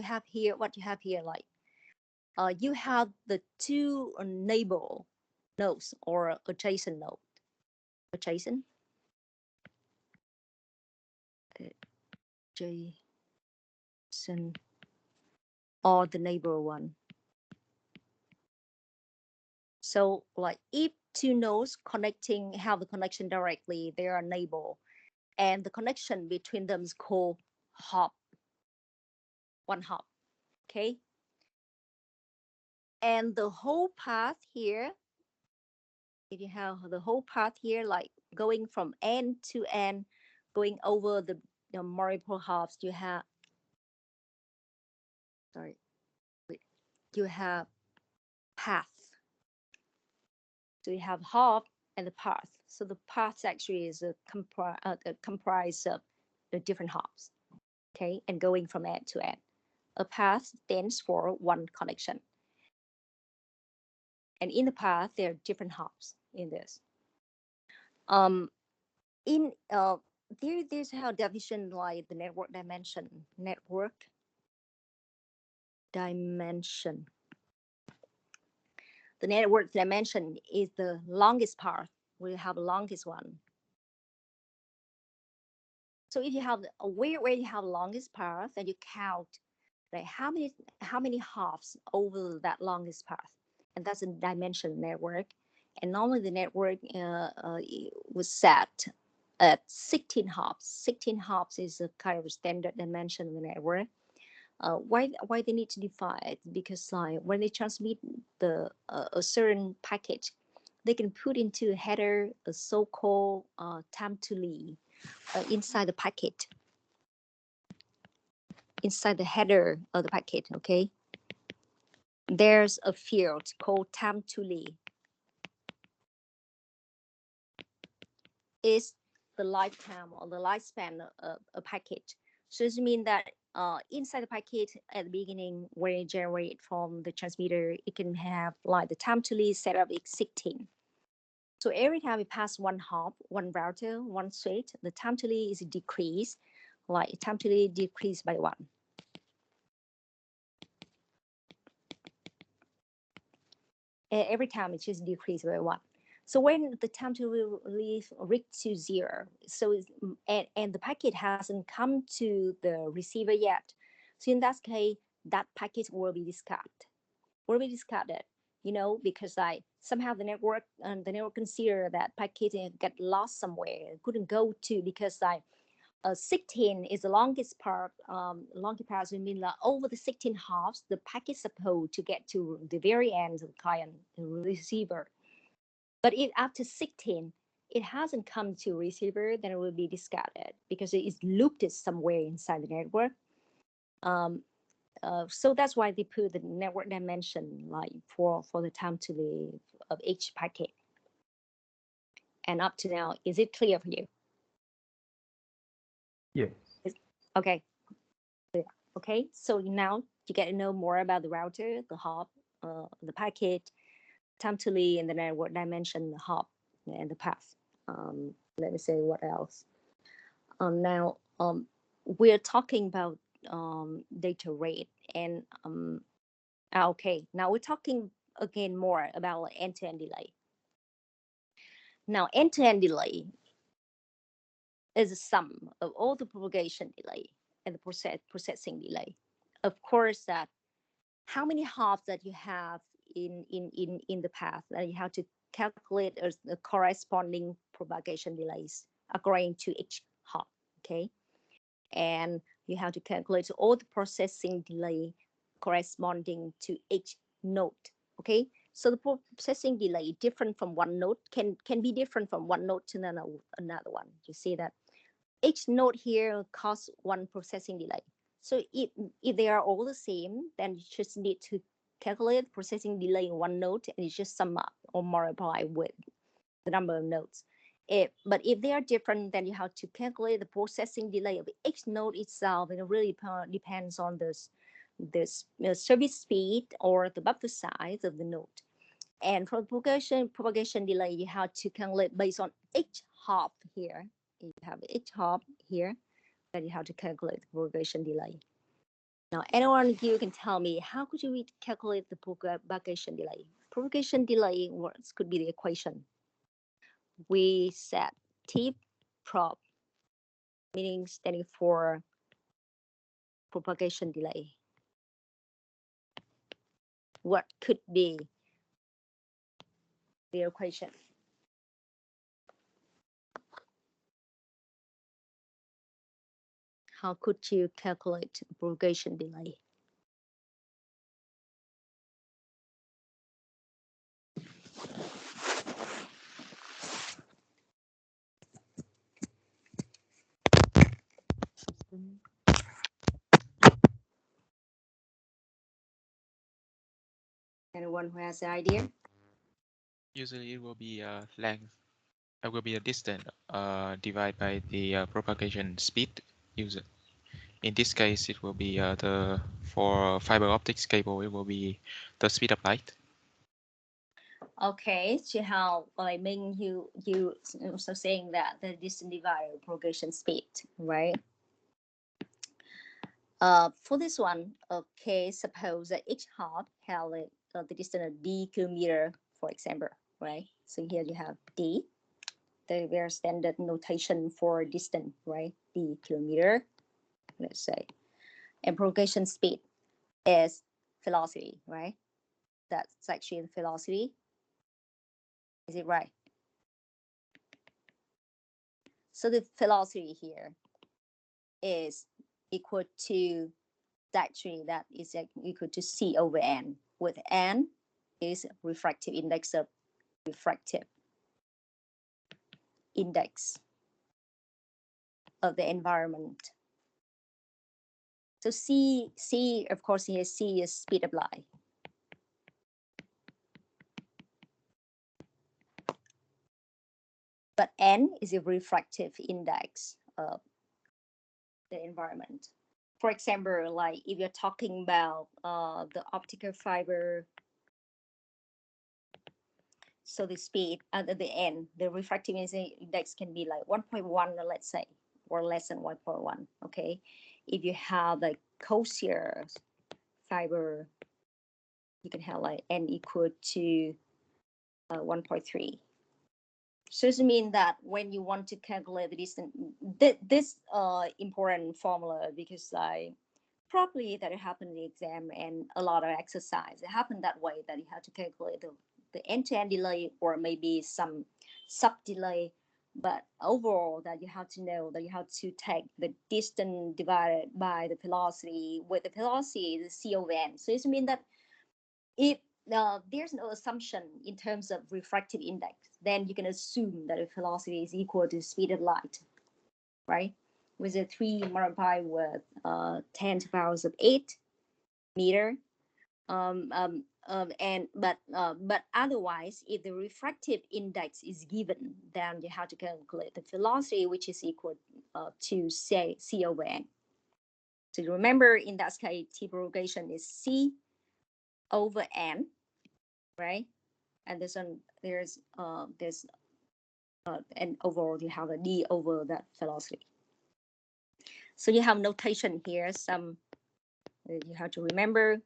Speaker 1: have here what you have here, like you have the two neighbor nodes or adjacent node. Adjacent or the neighbor one. So like if two nodes connecting have the connection directly, they are neighbor, and the connection between them is called hop. One hop. Okay. And the whole path here, if you have the whole path here, like going from end to end, going over the multiple hops, you have path. So you have hop and the path. So the path actually is comprised of the different hops. Okay, and going from end to end. A path stands for one connection. And in the path, there are different hops in this. There's how definition like the network dimension. Network dimension. The network dimension is the longest path. We have the longest one. So if you have where you have the longest path, and you count like how many hops over that longest path, and that's a dimension network. And normally the network was set at 16 hops. 16 hops is a kind of standard dimension of the network. Why they need to define it? Because like when they transmit a certain package, they can put into a header a so-called time to leave inside the packet. Inside the header of the packet, okay, there's a field called time to leave. Is the lifetime or the lifespan of a packet. So it means that inside the packet at the beginning, when it generates from the transmitter, it can have like the time to leave set up is 16. So every time we pass one hop, one router, one switch, the time to leave is decreased, like time to leave decreased by 1. Every time it just decreased by 1. So when the time to leave reached to 0, so and the packet hasn't come to the receiver yet, so in that case, that packet will be discarded. You know, because somehow the network consider that packet got lost somewhere, couldn't go to, because 16 is the longest part. Longest part means that over the 16 hops, the packet is supposed to get to the very end of the client receiver. But if after 16, it hasn't come to receiver, then it will be discarded because it is looped somewhere inside the network. So that's why they put the network dimension like for the time to leave of each packet. And up to now, is it clear for you?
Speaker 2: Yes.
Speaker 1: Okay. Okay. So now you get to know more about the router, the hop, the packet, time to leave, and the network dimension, the hop, and the path. Let me say what else. Now we're talking about data rate, and okay, now we're talking again more about like end-to-end delay. Now end-to-end delay is a sum of all the propagation delay and the processing delay. Of course that how many hops that you have in the path, that you have to calculate as the corresponding propagation delays according to each hop. Okay, and you have to calculate all the processing delay corresponding to each node. Okay, so the processing delay different from one node can be different from one node to another one. You see that each node here causes one processing delay. So if they are all the same, then you just need to calculate processing delay in one node and you just sum up or multiply with the number of nodes. But if they are different, then you have to calculate the processing delay of each node itself, and it really depends on this service speed or the buffer size of the node. And for propagation delay, you have to calculate based on each hop here. You have each hop here, then you have to calculate the propagation delay. Now, anyone of you can tell me, how could you calculate the propagation delay? Propagation delay words could be the equation. We set T prop, meaning standing for propagation delay. What could be the equation? How could you calculate propagation delay? Anyone who has an idea?
Speaker 4: Usually it will be length. It will be a distance divided by the propagation speed used. In this case, it will be for fiber optics cable, it will be the speed of light.
Speaker 1: Okay, so how I mean you also saying that the distance divided propagation speed, right? For this one, okay, suppose that each hop has the distance of d kilometer, for example, right? So here you have d, the very standard notation for distance, right? D kilometer, let's say, and propagation speed is velocity, right? That's actually the velocity. Is it right? So the velocity here is equal to actually that is equal to c over n, with n is refractive index of the environment. So c of course here c is speed of light. But n is a refractive index of the environment. For example, like if you're talking about the optical fiber, so the speed at the end, the refractive index can be like 1.1, let's say, or less than 1.1. Okay, if you have like coaxial fiber, you can have like n equal to 1.3. So it means that when you want to calculate the distance, this important formula, because probably that it happened in the exam and a lot of exercise, it happened that way, that you have to calculate the end-to-end delay or maybe some sub-delay. But overall, that you have to know that you have to take the distance divided by the velocity, with the velocity the c over n. So it means that if there's no assumption in terms of refractive index, then you can assume that the velocity is equal to speed of light, right? With a 3 multiplied with 10 to the power of 8 meter. But otherwise, if the refractive index is given, then you have to calculate the velocity, which is equal to say c over n. So remember, in that case, T propagation is c over n, right? And and overall you have a d over that velocity. So you have notation here, some you have to remember,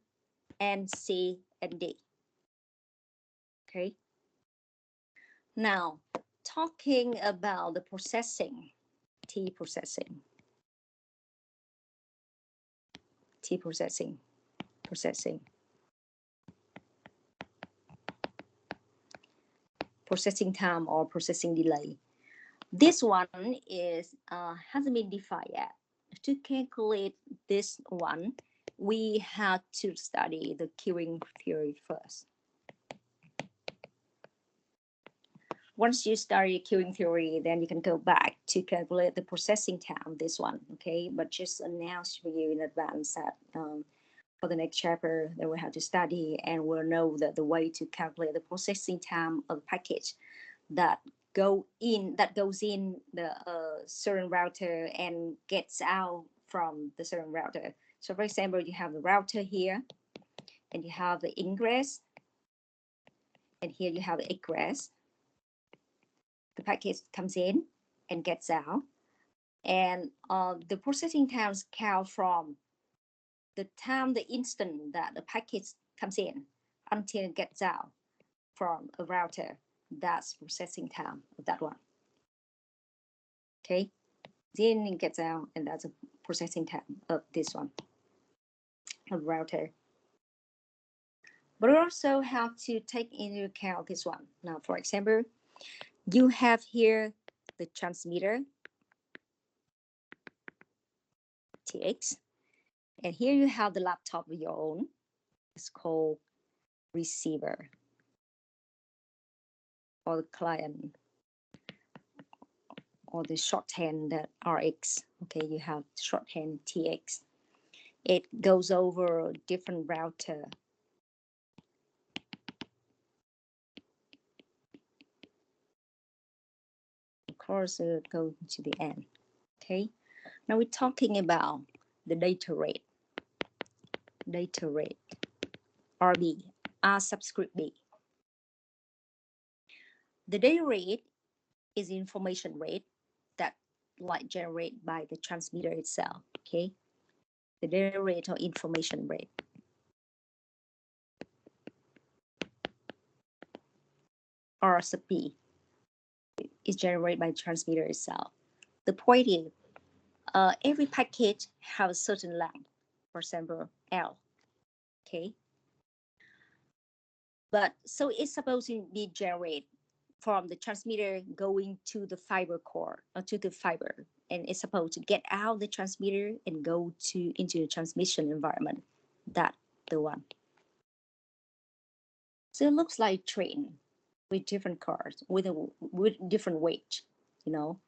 Speaker 1: n, c, and d. Okay. Now, talking about the processing, T processing. processing time or processing delay. This one is hasn't been defined yet. To calculate this one, we have to study the queuing theory first. Once you study queuing theory, then you can go back to calculate the processing time, this one, okay? But just announce for you in advance that for the next chapter that we have to study, and we'll know that the way to calculate the processing time of the package that goes in the certain router and gets out from the certain router. So for example, you have the router here, and you have the ingress, and here you have the egress. The package comes in and gets out, and the processing times count from the time, the instant that the package comes in until it gets out from a router. That's processing time of that one. Okay, then it gets out, and that's a processing time of this one, of router. But we also have to take into account this one. Now, for example, you have here the transmitter, TX, and here you have the laptop of your own. It's called receiver, or the client, or the shorthand that RX. Okay, you have shorthand TX. It goes over a different router. Of course, it goes to the end. Okay, now we're talking about the data rate. Data rate, RB, R subscript B. The data rate is information rate that generated by the transmitter itself. Okay, the data rate or information rate. R sub B is generated by the transmitter itself. The point is, every package has a certain length, for example, L. Okay, but so it's supposed to be generated from the transmitter going to the fiber core, or to the fiber, and it's supposed to get out the transmitter and go into the transmission environment. That's the one. So it looks like a train with different cars, with different weight, you know.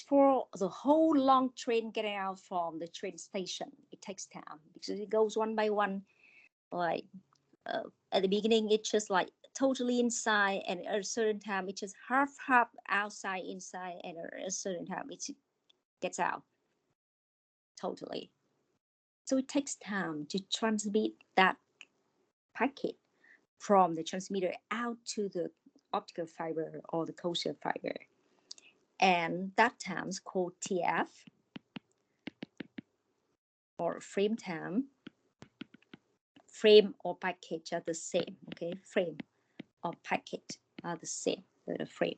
Speaker 1: For the whole long train getting out from the train station, it takes time because it goes one by one. Like at the beginning, it's just like totally inside, and at a certain time, it's just half outside, inside, and at a certain time, it gets out totally. So it takes time to transmit that packet from the transmitter out to the optical fiber or the coaxial fiber. And that time is called TF, or frame time. Frame or package are the same, okay? Frame or packet are the same, the frame.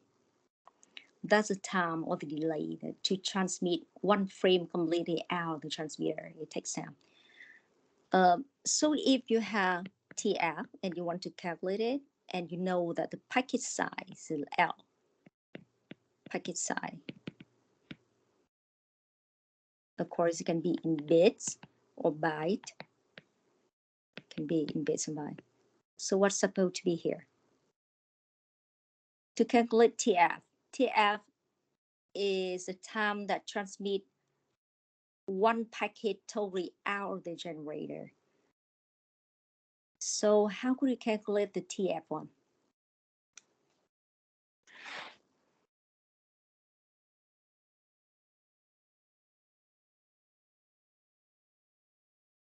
Speaker 1: That's the time or the delay to transmit one frame completely out the transmitter. It takes time. So if you have TF and you want to calculate it, and you know that the packet size is L, packet size, of course, it can be in bits or byte. It can be in bits and bytes. So what's supposed to be here? To calculate TF, TF is the time that transmit one packet totally out of the generator. So how could we calculate the TF one?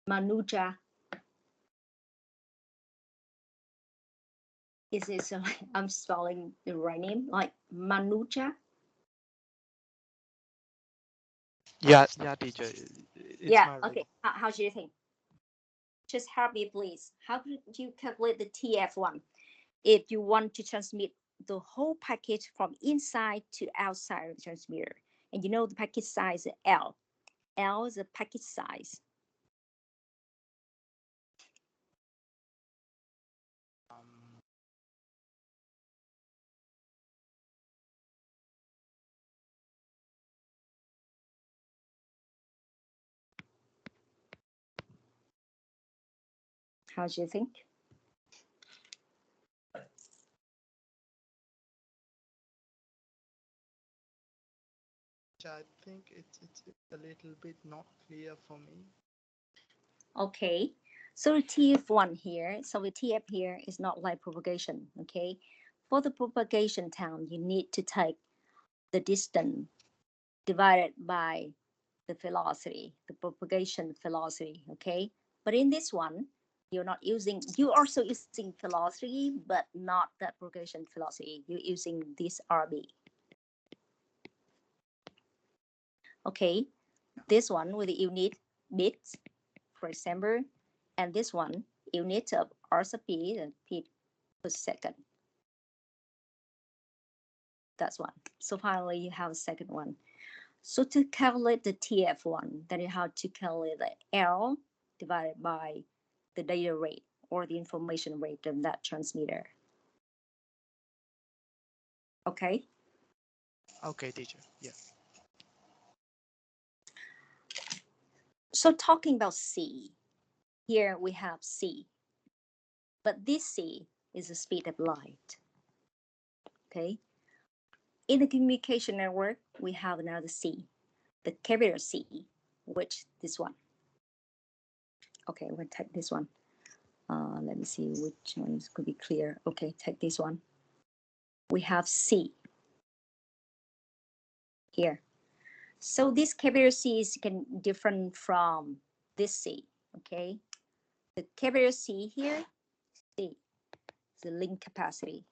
Speaker 1: Manuja. Is it so? I'm spelling the right name, like Manuja?
Speaker 2: Yeah, teacher.
Speaker 1: Yeah, okay. How do you think? Just help me, please. How could you calculate the TF one if you want to transmit the whole packet from inside to outside of the transmitter? And you know the packet size is L. L is the packet size. How do you think?
Speaker 6: I think it's a little bit not clear for me.
Speaker 1: Okay, so the TF1 here, so the TF here is not like propagation, okay? For the propagation term, you need to take the distance divided by the velocity, the propagation velocity, okay? But in this one, you're also using velocity, but not that propagation velocity. You're using this RB. Okay, this one with the unit bits, for example, and this one unit of R sub P and P per second. That's one. So finally, you have a second one. So to calculate the TF1, then you have to calculate the L divided by the data rate or the information rate of that transmitter. Okay?
Speaker 6: Okay, teacher. Yeah.
Speaker 1: So talking about C, here we have C, but this C is the speed of light. Okay? In the communication network, we have another C, the capital C, which this one. Okay, we'll take this one. Let me see which ones could be clear. Okay, take this one. We have C here. So this capital C is different from this C, okay? The capital C here, C, is the link capacity.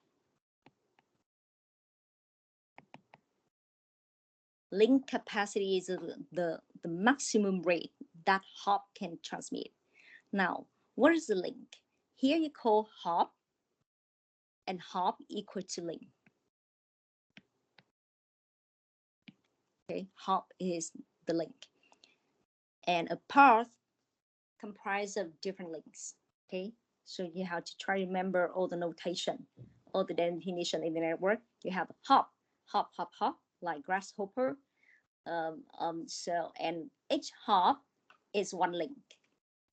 Speaker 1: Link capacity is the maximum rate that hop can transmit. Now, what is the link? Here you call hop, and hop equal to link. Okay, hop is the link. And a path comprised of different links. Okay, so you have to try to remember all the notation, all the definition in the network. You have hop, hop, hop, hop, like grasshopper. So, and each hop is one link.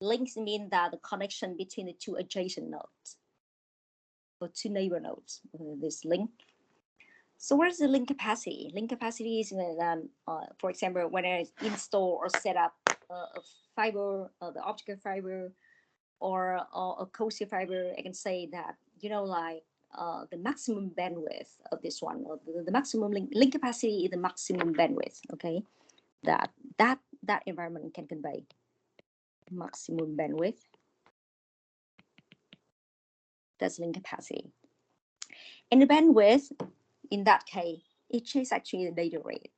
Speaker 1: Links mean that the connection between the two adjacent nodes or two neighbor nodes. This link. So where's the link capacity? Link capacity is, for example, when I install or set up a fiber, the optical fiber, or a coaxial fiber, I can say that, like the maximum bandwidth of this one, or the maximum link capacity is the maximum bandwidth, okay? That environment can convey maximum bandwidth. That's link capacity. And the bandwidth, in that case, it is actually the data rate.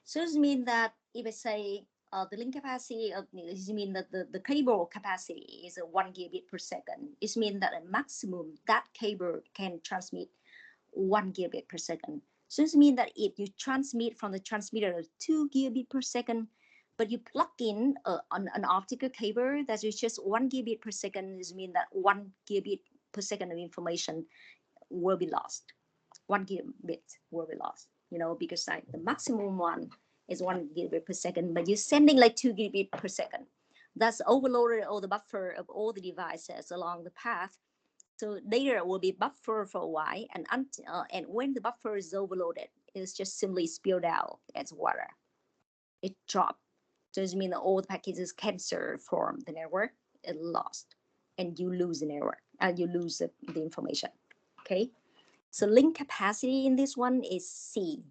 Speaker 1: So this means that if I say the link capacity of this means that the cable capacity is 1 gigabit per second. It means that a maximum that cable can transmit 1 gigabit per second. So this means that if you transmit from the transmitter 2 gigabit per second, but you plug in an optical cable that is just 1 gigabit per second, this means that 1 gigabit per second of information will be lost. 1 gigabit will be lost, because like the maximum one is 1 gigabit per second, but you're sending like 2 gigabit per second. That's overloaded all the buffer of all the devices along the path. So data will be buffered for a while, and when the buffer is overloaded, it's just simply spilled out as water. It dropped. So it means that all the packages cancelled from the network, it lost, and you lose the network, and you lose the information. Okay. So link capacity in this one is C.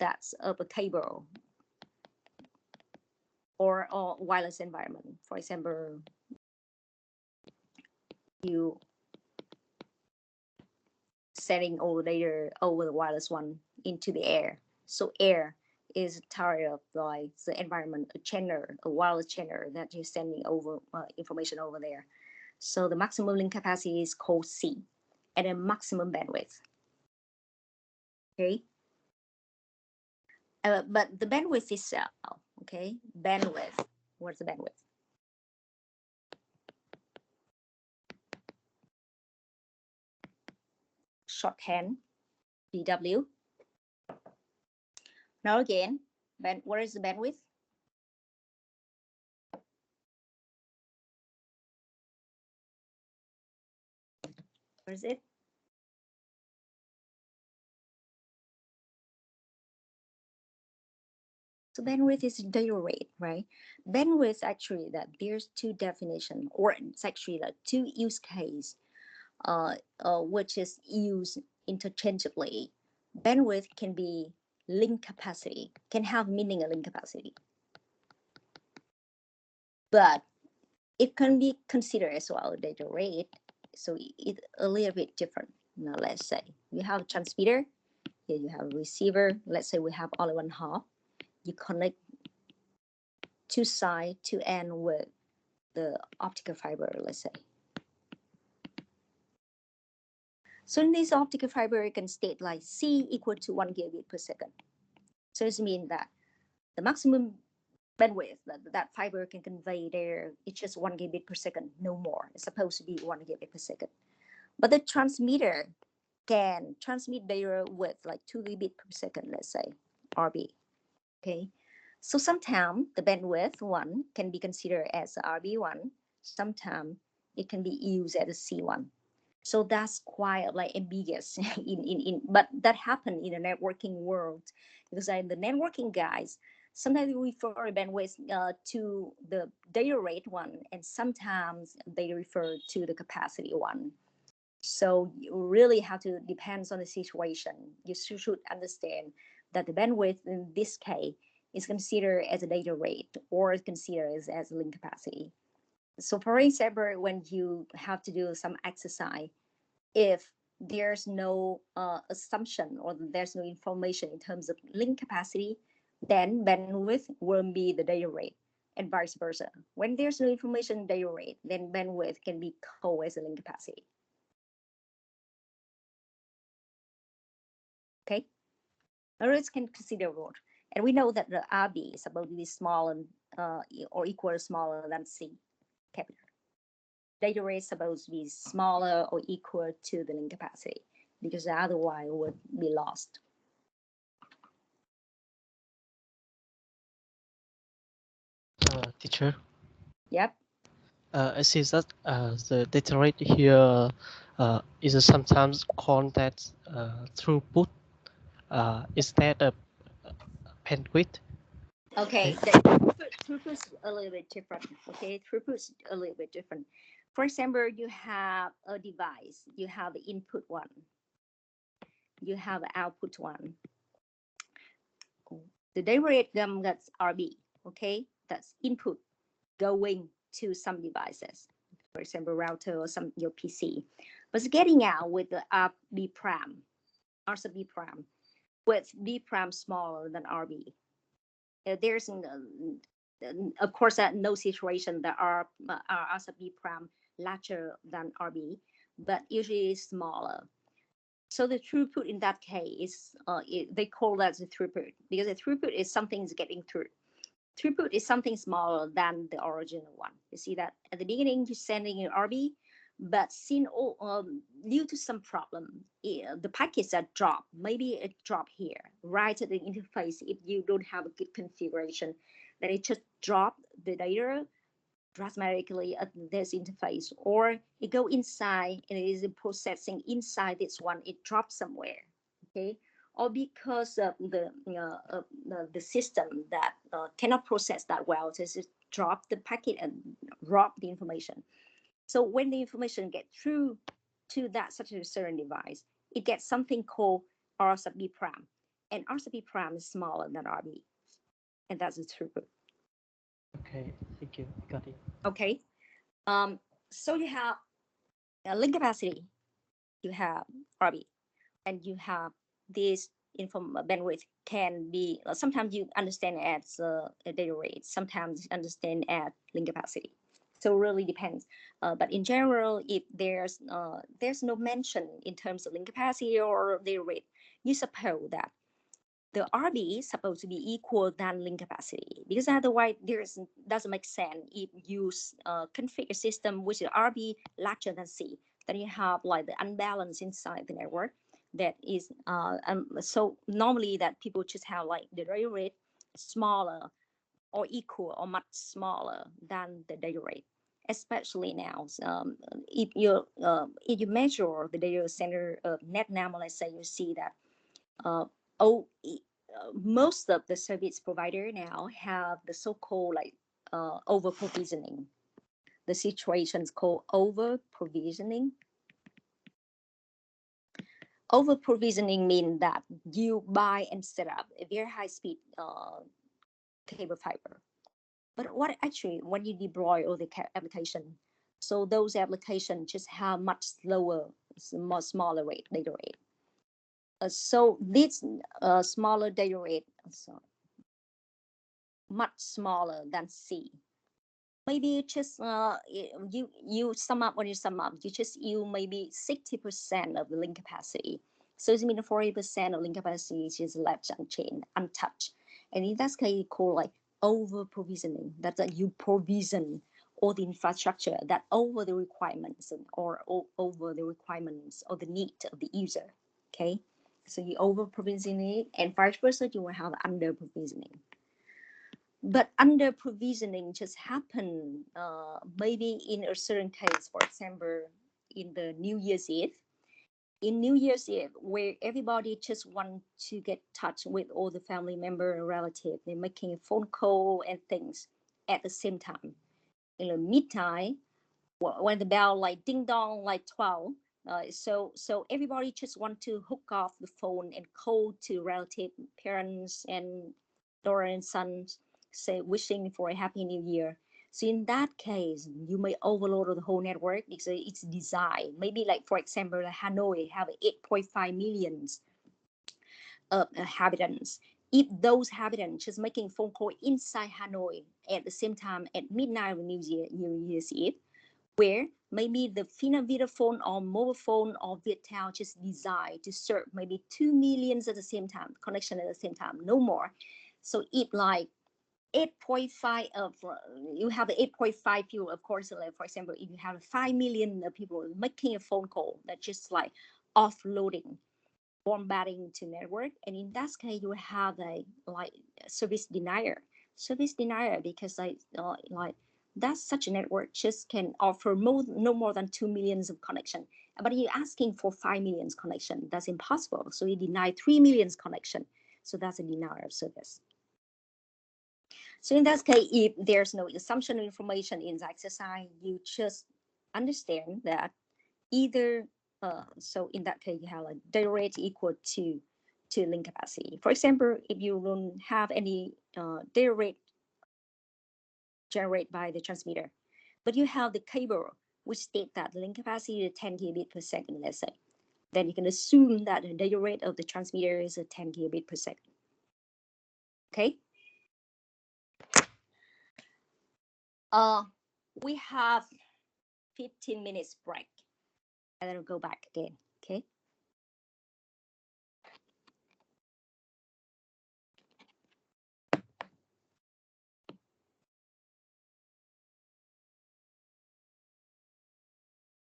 Speaker 1: That's of a cable or wireless environment. For example, you sending all the data over the wireless one into the air. So air is part of like the environment, a channel, a wireless channel that you're sending over information over there. So the maximum link capacity is called C, and a maximum bandwidth. Okay. But the bandwidth itself, okay, bandwidth, what's the bandwidth? Shorthand, BW. Now again, what is the bandwidth? Where is it? So bandwidth is data rate, right? Bandwidth, actually, that there's two definitions, or it's actually like two use case, which is used interchangeably. Bandwidth can be link capacity, can have meaning of link capacity, but it can be considered as well data rate. So it's a little bit different. Now let's say you have a transmitter, here you have a receiver. Let's say we have only one hop. You connect two side to end with the optical fiber, let's say. So in this optical fiber, it can state like C equal to 1 gigabit per second. So it means that the maximum bandwidth that fiber can convey there is just 1 gigabit per second, no more. It's supposed to be 1 gigabit per second. But the transmitter can transmit data with like 2 gigabit per second, let's say, RB. Okay. So sometimes the bandwidth one can be considered as RB1. Sometimes it can be used as a C1. So that's quite like ambiguous but that happened in the networking world, because in the networking guys, sometimes they refer bandwidth to the data rate one, and sometimes they refer to the capacity one. So you really have to, depends on the situation. You should understand that the bandwidth in this case is considered as a data rate or is considered as a link capacity. So for example, when you have to do some exercise, if there's no assumption or there's no information in terms of link capacity, then bandwidth will be the data rate, and vice versa. When there's no information in data rate, then bandwidth can be called as a link capacity. Okay, others can consider root, and we know that the RB is supposed to be smaller or equal or smaller than C capital. Data rate is supposed to be smaller or equal to the link capacity, because otherwise it would be lost.
Speaker 7: Teacher.
Speaker 1: Yep.
Speaker 7: I see that the data rate here is sometimes called that throughput instead of bandwidth.
Speaker 1: Okay, throughput is a little bit different. Okay, throughput is a little bit different. For example, you have a device, you have the input one, you have the output one. The data rate that's RB, okay, that's input going to some devices, for example, router or some your PC. But it's getting out with the RB pram, RB pram, with B pram smaller than RB. There's of course no situation that are RB pram larger than RB, but usually it's smaller. So the throughput in that case is they call that the throughput, because the throughput is something's getting through. Throughput is something smaller than the original one. You see that at the beginning you're sending an RB, but since due to some problem, the packets are dropped. Maybe it dropped here, right at the interface. If you don't have a good configuration, then it just drop the data dramatically at this interface, or it go inside and it is processing inside this one. It drops somewhere, okay? Or because of the system that cannot process that well, so just drop the packet and drop the information. So when the information gets through to that such a certain device, it gets something called RB pram, and RB pram is smaller than RB, and that's the throughput.
Speaker 7: Okay, thank you. Got it.
Speaker 1: Okay. So you have link capacity, you have RB, and you have this bandwidth can be sometimes you understand as a data rate, sometimes you understand as link capacity. So it really depends. But in general, if there's no mention in terms of link capacity or data rate, you suppose that the RB is supposed to be equal than link capacity, because otherwise doesn't make sense. If you configure a system which is RB larger than C, then you have like the unbalance inside the network. That is so normally that people just have like the data rate smaller or equal or much smaller than the data rate. especially now. If you measure the data center net number, let's say, you see that most of the service provider now have the so-called like over provisioning. The situation is called over provisioning. Over provisioning means that you buy and set up a very high speed cable fiber. But what actually, when you deploy all the application, so those applications just have much slower, more smaller rate, data rate. So this smaller data rate, much smaller than C. Maybe you just you sum up, when you sum up, you just use maybe 60% of the link capacity. So it means 40% of link capacity is just left unchanged, untouched. And in that case, you call like over provisioning. That's that you provision all the infrastructure that over the requirements or over the requirements or the need of the user. Okay, so you over provisioning, and vice versa, you will have under provisioning. But under provisioning just happen maybe in a certain case, for example, in the New Year's Eve. In New Year's Eve, where everybody just want to get touch with all the family member and relative, they're making a phone call and things at the same time. In the midnight, when the bell like ding dong like 12, so everybody just want to hook off the phone and call to relative, parents, and daughter and sons, say wishing for a happy new year. So in that case, you may overload the whole network because it's designed. Maybe like, for example, like Hanoi have 8.5 million inhabitants. If those inhabitants just making phone call inside Hanoi at the same time at midnight of New Year's Eve, where maybe the Finavita phone or mobile phone or Viettel just designed to serve maybe 2 million at the same time, connection at the same time, no more. So if like 8.5 of you have 8.5 people, of course, like for example, if you have 5 million people making a phone call, that's just like offloading, bombarding to network, and in that case you have a like service denier, because like that's such a network just can offer no more than 2 millions of connection, but you're asking for 5 millions connection, that's impossible. So you deny 3 millions connection, so that's a denier of service. So in that case, if there's no assumption of information in the exercise, you just understand that either, so in that case, you have a data rate equal to link capacity. For example, if you don't have any data rate generated by the transmitter, but you have the cable which state that the link capacity is 10 gigabit per second, let's say, then you can assume that the data rate of the transmitter is a 10 gigabit per second. Okay. We have 15 minutes break, and then we'll go back again. Okay.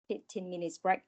Speaker 1: Fifteen minutes break.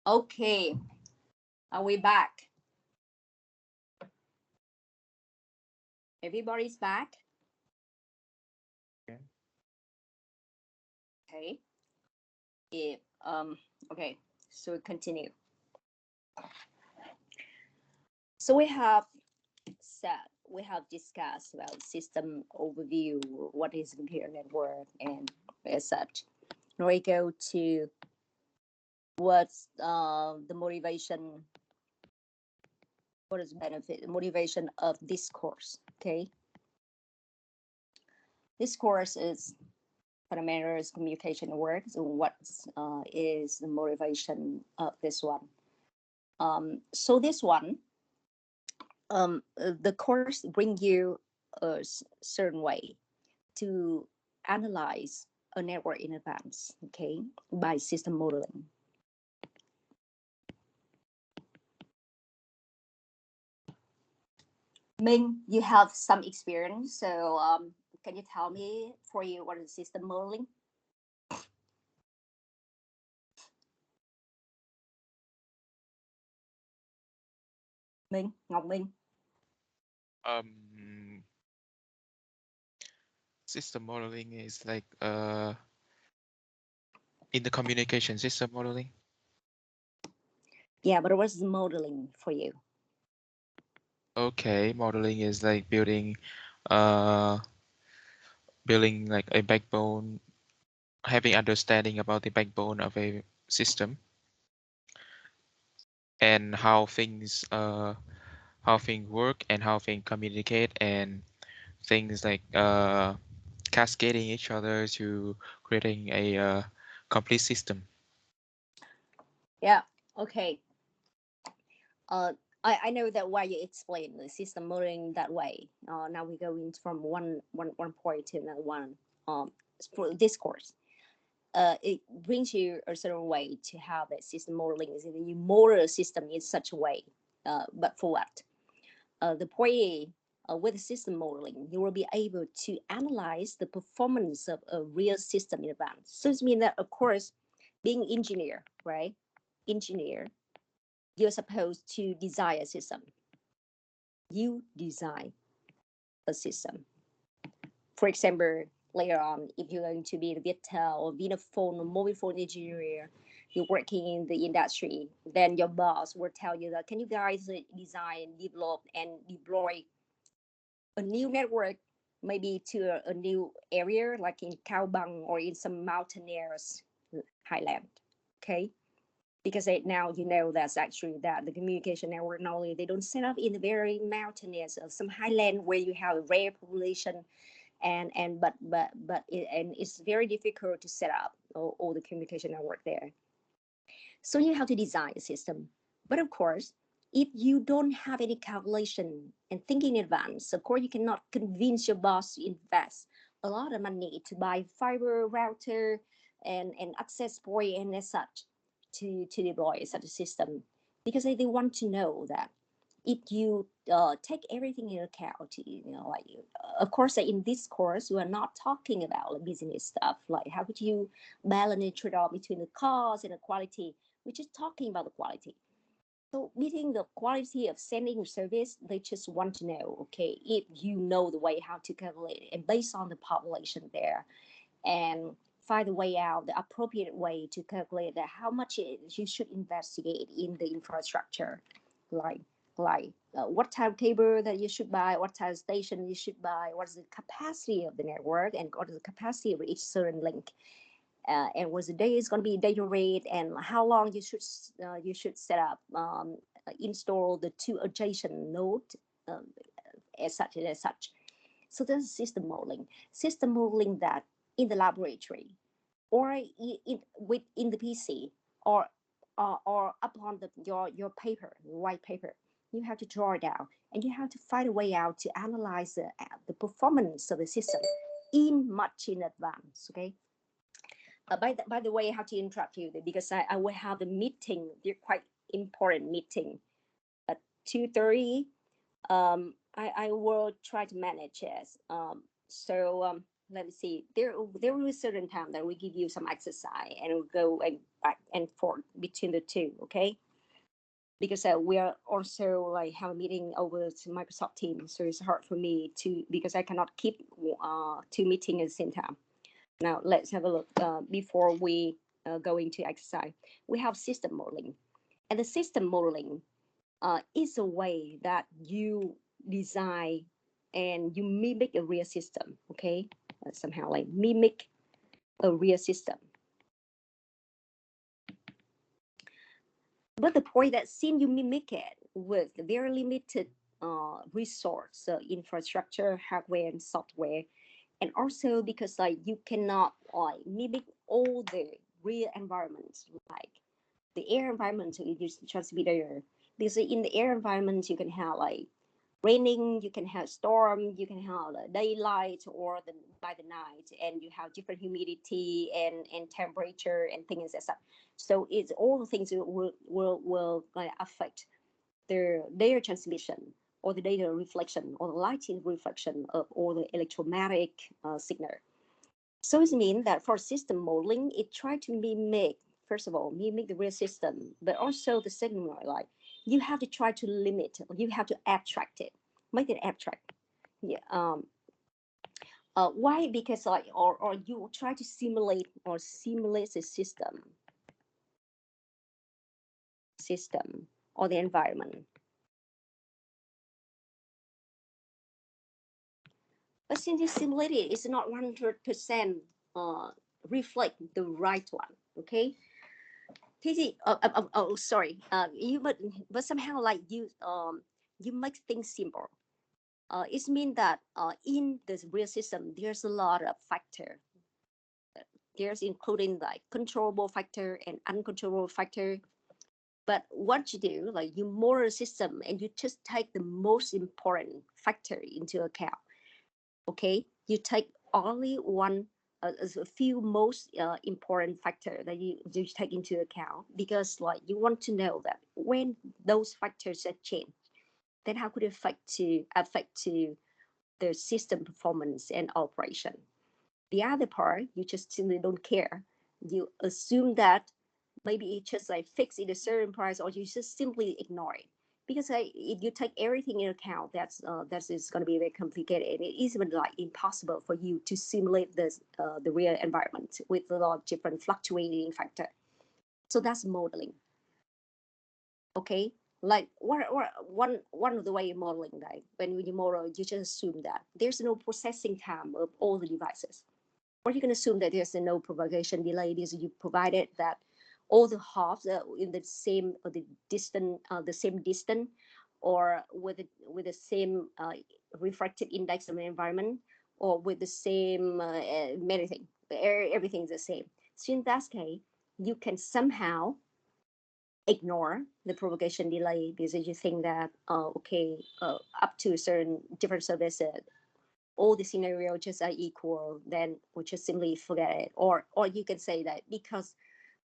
Speaker 1: Okay, are we back? Everybody's back?
Speaker 2: Yeah.
Speaker 1: Okay. Okay, so continue. So we have discussed about system overview, what is computer network, and as such. Now we go to what's the motivation, what is the benefit, the motivation of this course, okay? This course is fundamentals communication work. So what is the motivation of this one? So this one, the course bring you a certain way to analyze a network in advance, okay, by system modeling. Ming, you have some experience, so can you tell me for you what is system modeling? Minh, Ngọc Minh.
Speaker 4: System modeling is like in the communication system modeling.
Speaker 1: Yeah, but what's modeling for you?
Speaker 4: Okay, modeling is like building like a backbone, having understanding about the backbone of a system and how things work and how things communicate and things like cascading each other to creating a complete system.
Speaker 1: Yeah, okay. I know that why you explain the system modeling that way. Now we go into from one point to another one. For this course, it brings you a certain way to have that system modeling. Is that you model a system in such a way, but for what? The point with system modeling, you will be able to analyze the performance of a real system in advance. So it means that, of course, being engineer, right? Engineer, you're supposed to design a system. You design a system. For example, later on, if you're going to be the Viettel or Vinaphone or mobile phone engineer, you're working in the industry, then your boss will tell you that, can you guys design, develop, and deploy a new network, maybe to a new area, like in Cao Bằng or in some mountainous highland, okay? Because now you know that's actually that the communication network normally they don't set up in the very mountainous or some highland where you have a rare population, and it's very difficult to set up all the communication network there. So you have to design a system, but of course, if you don't have any calculation and thinking in advance, of course you cannot convince your boss to invest a lot of money to buy fiber router and access point and as such to deploy such a system, because they want to know that if you take everything into account, like of course in this course we are not talking about business stuff like how could you balance the trade-off between the cost and the quality. We're just talking about the quality. So meeting the quality of sending service, they just want to know, okay, if you know the way how to calculate it, and based on the population there, and find the way out, the appropriate way to calculate that how much you should investigate in the infrastructure, like what type of cable that you should buy, what type of station you should buy, what is the capacity of the network, and what is the capacity of each certain link. And was the day is going to be data rate, and how long you should set up, install the two adjacent nodes, as such and as such. So this is system modeling. System modeling that in the laboratory, or in the PC, or upon your paper, white paper, you have to draw it out, and you have to find a way out to analyze the performance of the system much in advance. Okay. By the way, I have to interrupt you because I will have a meeting. They're quite important meeting at 2:30. I will try to manage it. So let me see. There will be a certain time that we give you some exercise and we'll go and back and forth between the two. Okay. Because we are also like have a meeting over Microsoft Teams, so it's hard for me to, because I cannot keep two meetings at the same time. Now let's have a look before we go into exercise. We have system modeling, and the system modeling is a way that you design and you mimic a real system. Okay, somehow like mimic a real system. But the point that since you mimic it with very limited resource, infrastructure, hardware, and software, and also because like you cannot like mimic all the real environments, like the air environment, you just transmit air. Because in the air environment, you can have like raining, you can have storm, you can have daylight or by the night, and you have different humidity and temperature and things like that. So it's all the things that will affect their data transmission or the data reflection or the lighting reflection of all the electromagnetic signal. So it means that for system modeling, it tries to mimic, first of all, mimic the real system, but also the second one, like you have to try to limit, you have to abstract it, make it abstract. Yeah. Why? Because like, or you try to simulate the system or the environment. But since you simulate it, it's not 100% reflect the right one. Okay. Sorry. But somehow like you make things simple. It means that in the real system, there's a lot of factor. There's including like controllable factor and uncontrollable factor. But what you do, like you model a system and you just take the most important factor into account. Okay, you take only one, a few most important factor that you take into account, because like you want to know that when those factors are changed, then how could it affect to the system performance and operation. The other part, you just simply don't care. You assume that maybe it's just like fixed in a certain price, or you just simply ignore it. Because if you take everything into account, that's is going to be very complicated, and it is even like impossible for you to simulate the real environment with a lot of different fluctuating factor. So that's modeling. Okay, like one of the way of modeling, like when you model, you just assume that there's no processing time of all the devices, or you can assume that there's no propagation delay. Because you provided that all the hops in the same same distance, or with the same refractive index of the environment, or with the same everything. Everything's the same. So in that case, you can somehow ignore the propagation delay, because you think that up to a certain different services, all the scenarios just are equal, then we just simply forget it. Or you can say that because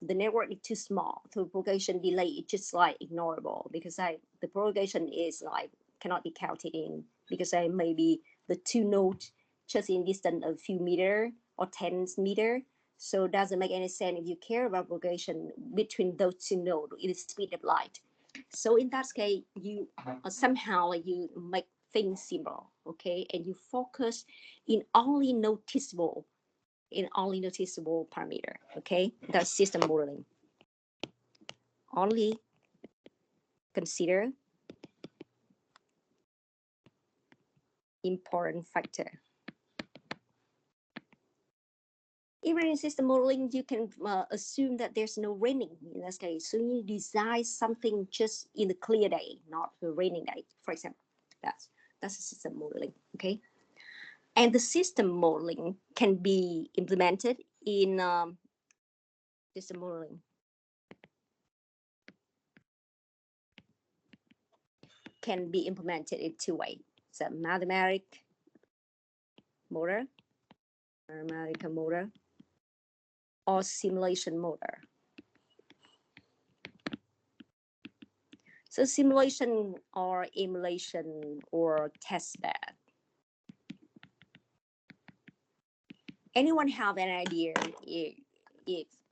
Speaker 1: the network is too small, so propagation delay is just like ignorable, because the propagation is like cannot be counted in, because maybe the two nodes just in distance a few meter or tens meter. So it doesn't make any sense if you care about propagation between those two nodes in the speed of light. So in that case, you somehow you make things simple, okay, and you focus in only noticeable parameter. Okay, that's system modeling. Only consider important factor. Even in system modeling, you can assume that there's no raining in that case. So you design something just in the clear day, not the raining day, for example. That's a system modeling. Okay, and the system modeling can be implemented in system modeling. Can be implemented in two ways. So mathematical model, or simulation model. So simulation or emulation or test bed. Anyone have an idea if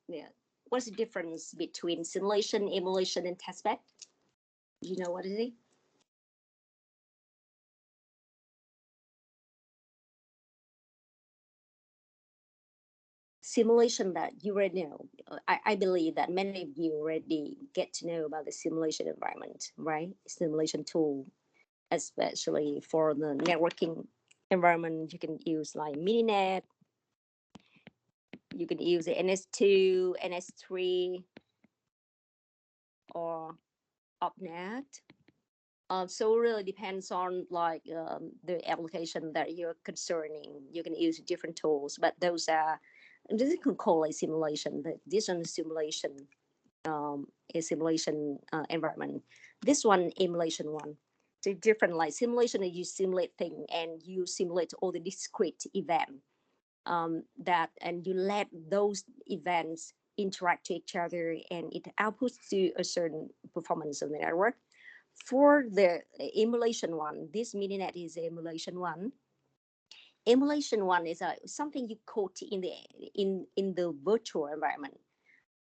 Speaker 1: yeah, what's the difference between simulation, emulation, and testbed? You know what is it? Simulation that you already know. I believe that many of you already get to know about the simulation environment, right? Simulation tool, especially for the networking environment, you can use like Mininet, you can use the NS2, NS3, or OpNet. So it really depends on like the application that you're concerning. You can use different tools, but those are, this you can call a simulation. This one is simulation, a simulation environment. This one emulation one. So different, like simulation is you simulate thing and you simulate all the discrete event that, and you let those events interact to each other, and it outputs to a certain performance of the network. For the emulation one, this Mininet is emulation one. Emulation one is something you code in the virtual environment.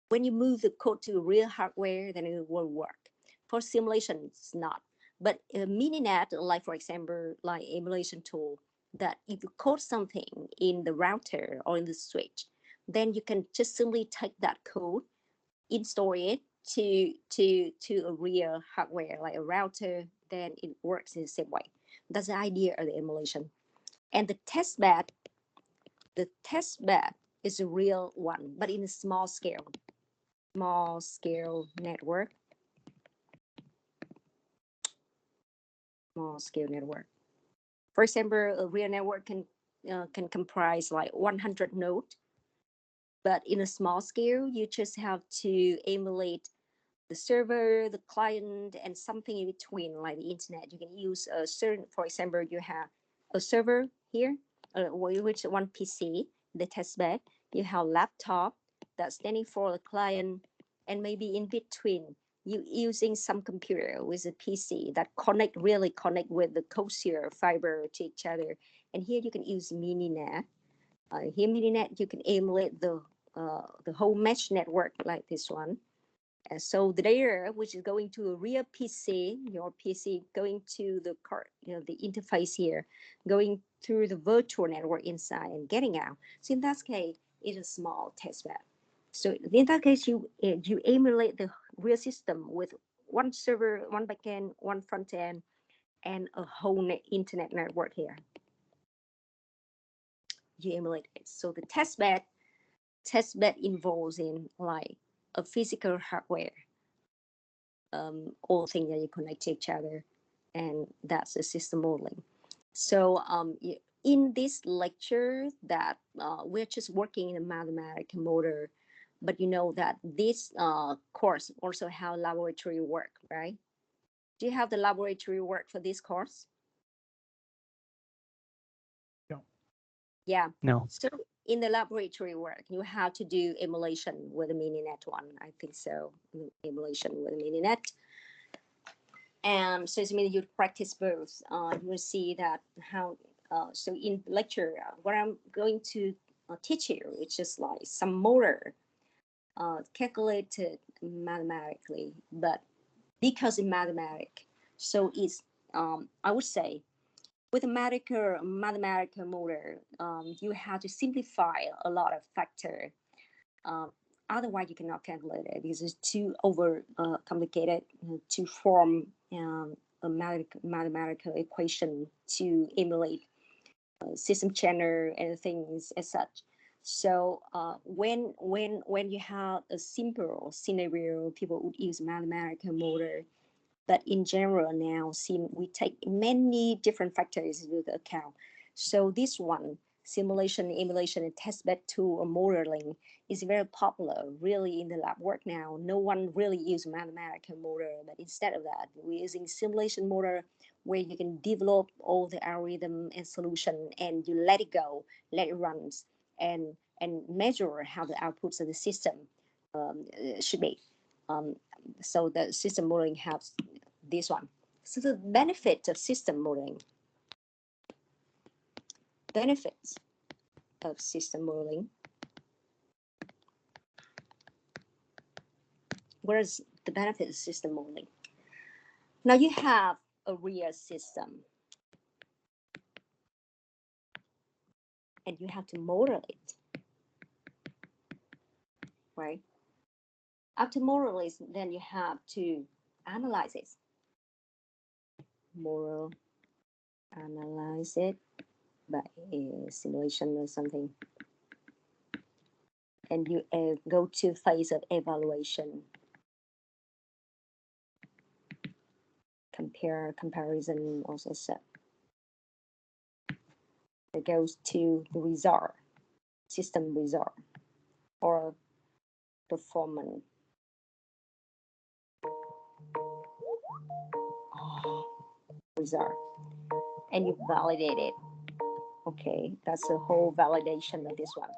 Speaker 1: When you move the code to real hardware, then it will work. For simulation, it's not. But Mininet, like for example, like emulation tool, that if you code something in the router or in the switch, then you can just simply take that code, install it to a real hardware like a router, then it works in the same way. That's the idea of the emulation. And the testbed is a real one, but in a small scale network. Small scale network. For example, a real network can comprise like 100 nodes, but in a small scale, you just have to emulate the server, the client, and something in between, like the internet. You can use a certain, for example, you have a server here, which one PC, the testbed. You have laptop that's standing for the client, and maybe in between, you using some computer with a PC that connect with the coaxial fiber to each other. And here you can use Mininet. Here Mininet, you can emulate the whole mesh network like this one. So the data, which is going to a real PC, your PC going to the card, the interface here, going through the virtual network inside and getting out. So in that case, it's a small testbed. So in that case, you emulate the real system with one server, one backend, one front end, and a whole internet network here. You emulate it. So the testbed involves in like a physical hardware, all things that you connect to each other, and that's the system modeling. So in this lecture that we're just working in a mathematical model, but you know that this course also have laboratory work, right? Do you have the laboratory work for this course?
Speaker 2: No.
Speaker 1: Yeah.
Speaker 2: No.
Speaker 1: So in the laboratory work, you have to do emulation with a Mininet one. I think so. Emulation with a Mininet. And so it means you practice both. You will see that how. So in lecture, what I'm going to teach you, it's just like some motor calculated mathematically, but because in mathematics, so it's I would say with a mathematical motor, you have to simplify a lot of factor. Otherwise, you cannot calculate it because it's too over complicated to form a mathematical equation to emulate system channel and things as such. So when you have a simple scenario, people would use mathematical motor. But in general now, we take many different factors into account. So this one, simulation, emulation, and testbed tool or modeling is very popular really in the lab work now. No one really uses mathematical model, but instead of that, we're using simulation model where you can develop all the algorithm and solution and you let it go, let it run, and measure how the outputs of the system should be. So the system modeling helps this one. So the benefit of system modeling. Benefits. of system modeling. What is the benefit of system modeling? Now you have a real system and you have to model it, right? After model it, then you have to analyze it. Model, analyze it by a simulation or something. And you go to phase of evaluation. Comparison also set. It goes to the result, system result, or performance. Result. And you validate it. Okay, that's the whole validation of this one.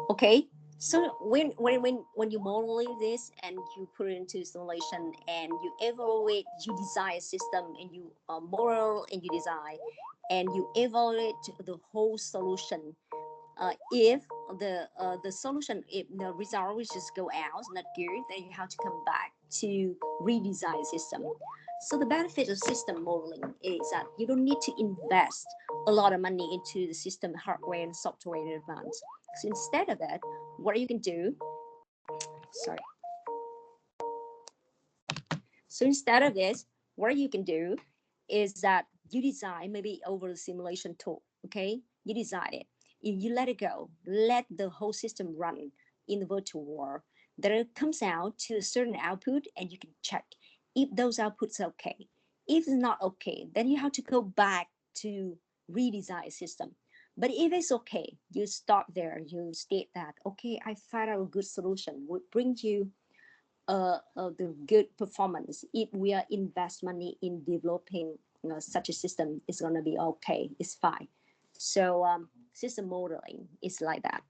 Speaker 1: Okay, so when you model this and you put it into simulation and you evaluate, you design a system and you model and you design and you evaluate the whole solution. If the solution, if the result which just go out not good, then you have to come back to redesign the system. So the benefit of system modeling is that you don't need to invest a lot of money into the system hardware and software in advance. So instead of it, what you can do, So instead of this, what you can do is that you design maybe over the simulation tool, okay? You design it, you let it go, let the whole system run in the virtual world. Then it comes out to a certain output and you can check if those outputs are okay. If it's not okay, then you have to go back to redesign the system. But if it's okay, you stop there, you state that, okay, I found out a good solution, would bring you the good performance. If we are invest money in developing such a system, it's going to be okay, it's fine. So system modeling is like that.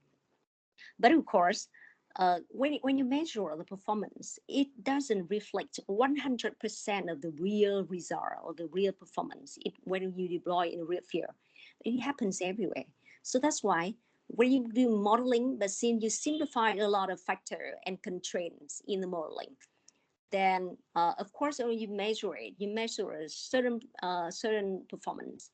Speaker 1: But of course, when you measure the performance, it doesn't reflect 100% of the real result or the real performance when you deploy in real field. It happens everywhere. So that's why when you do modeling, but since you simplify a lot of factors and constraints in the modeling, then of course when you measure it, you measure a certain performance,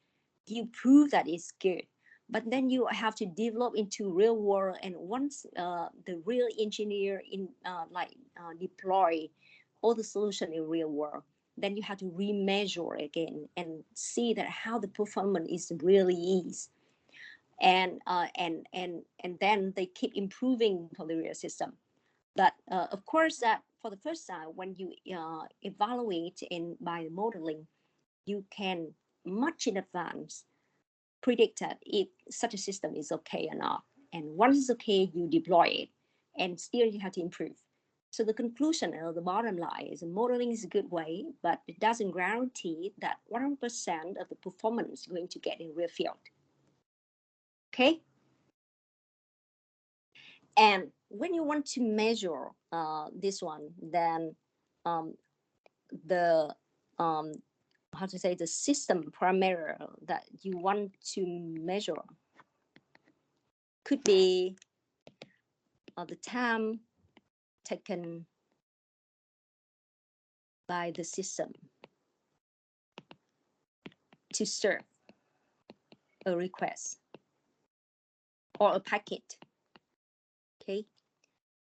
Speaker 1: you prove that it's good. But then you have to develop into real world, and once the real engineer deploy all the solution in real world, then you have to remeasure again and see that how the performance is really is. And then they keep improving for the real system. But of course, that for the first time, when you evaluate by modeling, you can much in advance predict that if such a system is okay or not. And once it's okay, you deploy it, and still you have to improve. So the conclusion or the bottom line is modeling is a good way, but it doesn't guarantee that 100% of the performance is going to get in real field. Okay. And when you want to measure this one, then the the system parameter that you want to measure could be the time taken by the system to serve a request or a packet. Okay,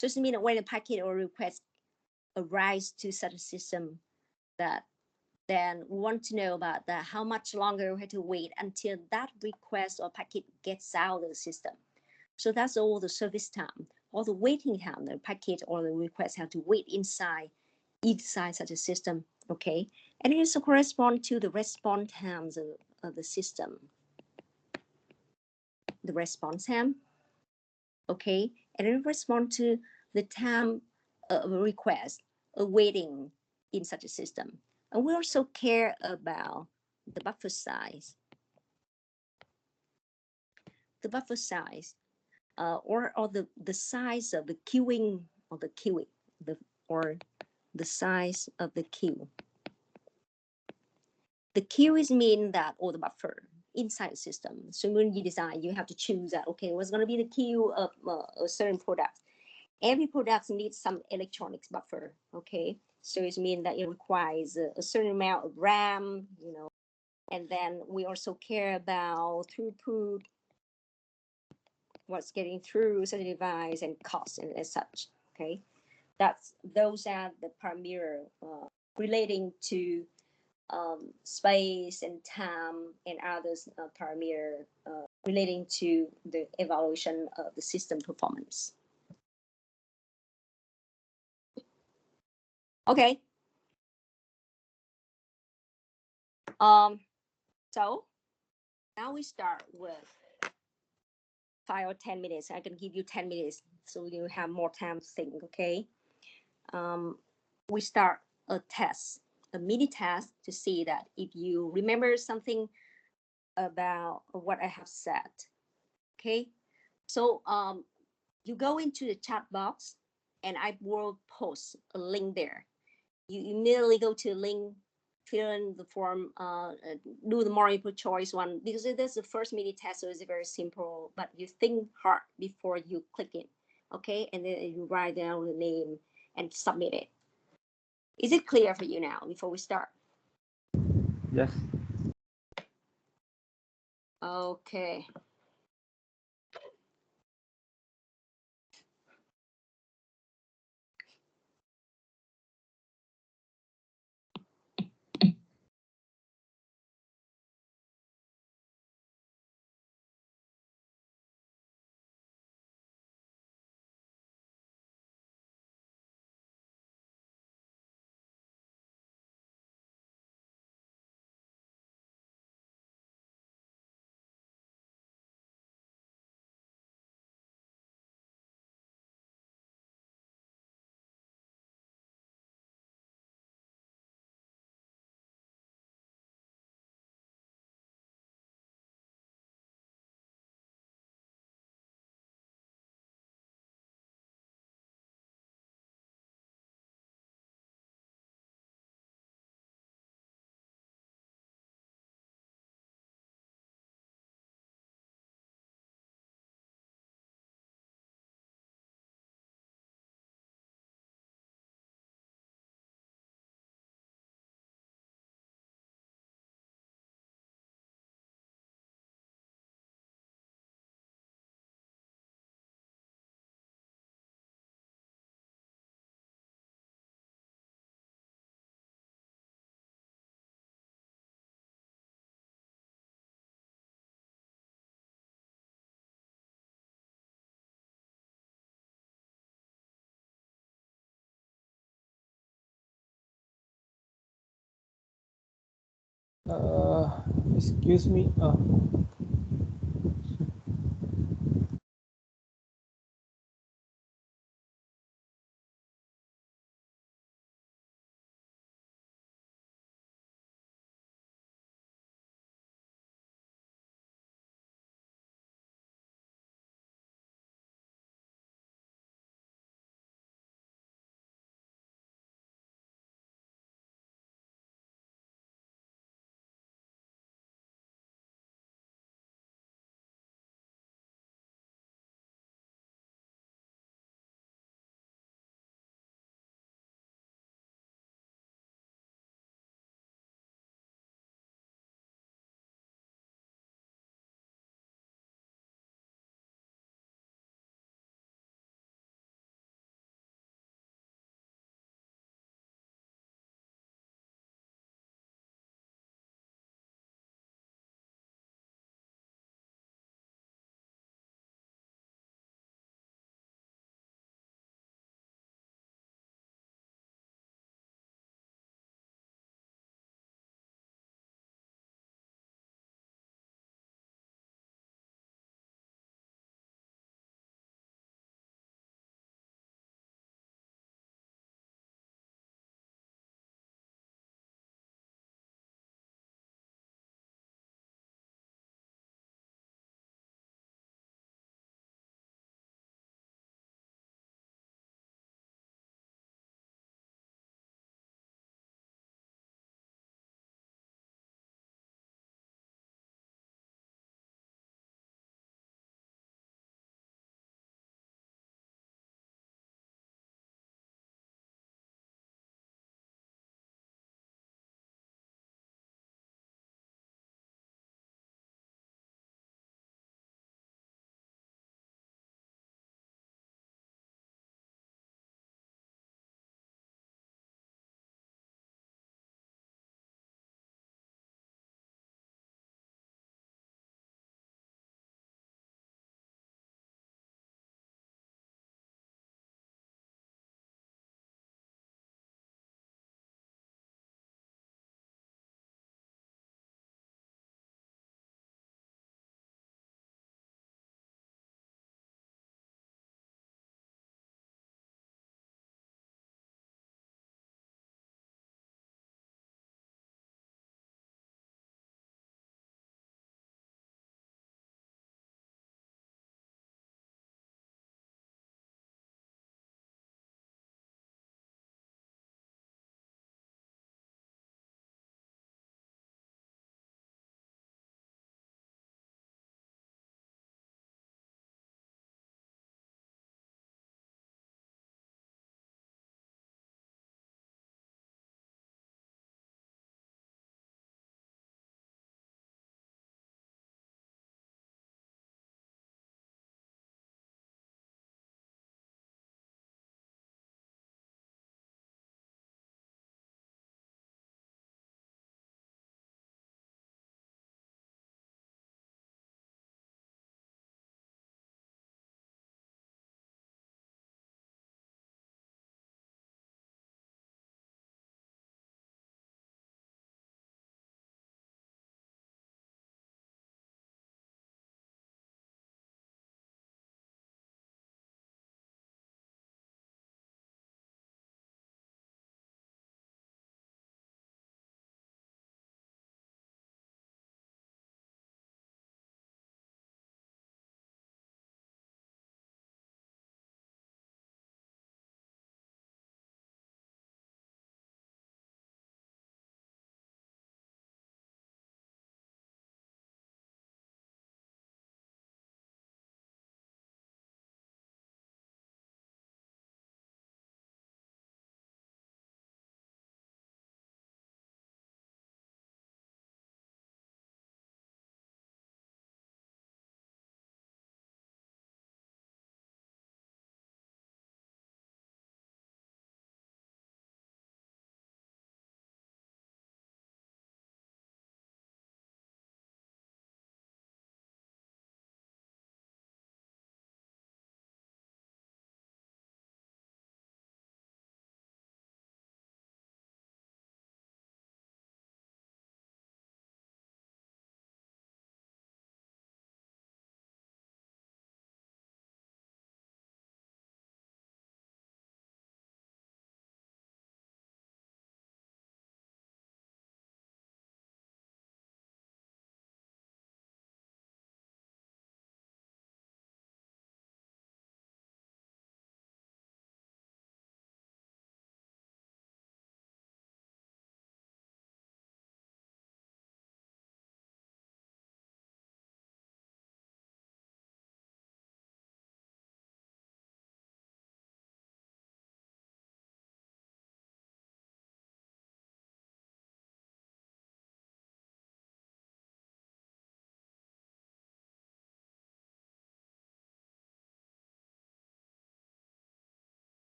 Speaker 1: just mean that when a packet or request arrives to such a system, that then we want to know about that, how much longer we have to wait until that request or packet gets out of the system. So that's all the service time, or the waiting time, the packet or the request have to wait inside such a system, okay? And it also corresponds to the response times of the system. The response time, okay? And it responds to the time of a request, waiting in such a system. And we also care about the buffer size. The buffer size, or the size of the queuing, or the queuing, or the size of the queue. The queue is mean that, or the buffer inside the system. So when you design, you have to choose that, okay, what's going to be the queue of a certain product. Every product needs some electronics buffer, okay? So it means that it requires a certain amount of RAM, you know, and then we also care about throughput, what's getting through such a device, and cost and as such, okay? Those are the parameter relating to space and time, and others parameter relating to the evaluation of the system performance. Okay. So now we start with 5 or 10 minutes. I can give you 10 minutes so you have more time to think, okay? We start a test, a mini test, to see that if you remember something about what I have said, okay? So you go into the chat box and I will post a link there. You immediately go to the link, fill in the form, do the multiple choice one, because that's the first mini test, so it's very simple, but you think hard before you click it, okay? And then you write down the name and submit it. Is it clear for you now before we start?
Speaker 2: Yes.
Speaker 1: Okay.
Speaker 2: Excuse me.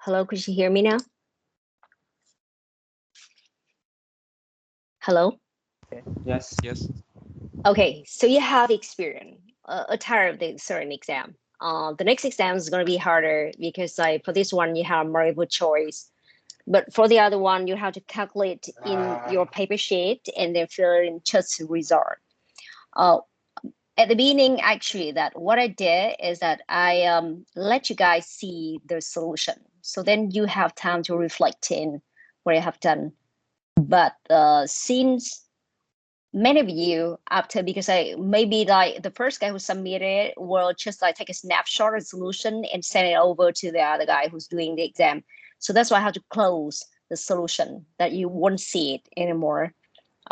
Speaker 1: Hello, could you hear me now? Hello?
Speaker 2: Yes.
Speaker 4: Yes.
Speaker 1: Okay, so you have experience, a tired of the certain exam. The next exam is going to be harder because like for this one you have multiple choice, but for the other one you have to calculate in your paper sheet and then fill in just result. At the beginning, actually, that what I did is that I let you guys see the solution, so then you have time to reflect in what I have done. But since many of you after, because I maybe like the first guy who submitted will just like take a snapshot of the solution and send it over to the other guy who's doing the exam. So that's why I have to close the solution that you won't see it anymore.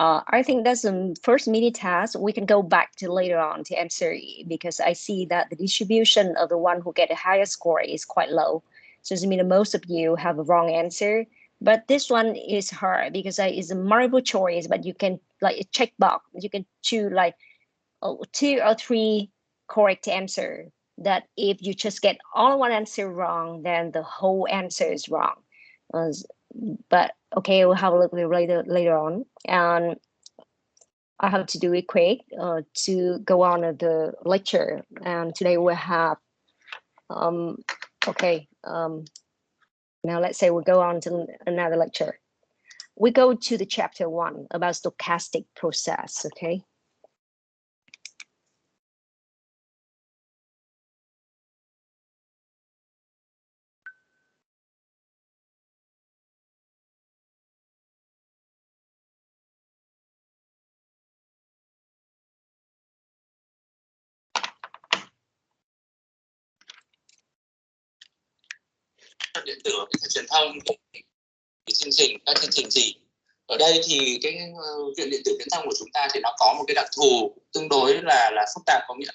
Speaker 1: I think that's the first mini task. We can go back to later on to answer because I see that the distribution of the one who get the highest score is quite low. So it means most of you have a wrong answer. But this one is hard because it's a multiple choice, but you can like a check box. You can choose like 2 or 3 correct answer. That if you just get all one answer wrong, then the whole answer is wrong. But okay, we'll have a look later on. And I have to do it quick to go on the lecture. And today we'll have now let's say we'll go on to another lecture. We go to the chapter 1 about stochastic process, okay?
Speaker 8: Điện tử truyền thông thì chương trình các chương trình gì. Ở đây thì cái viện điện tử truyền thông của chúng ta thì nó có một cái đặc thù tương đối là phức tạp, có nghĩa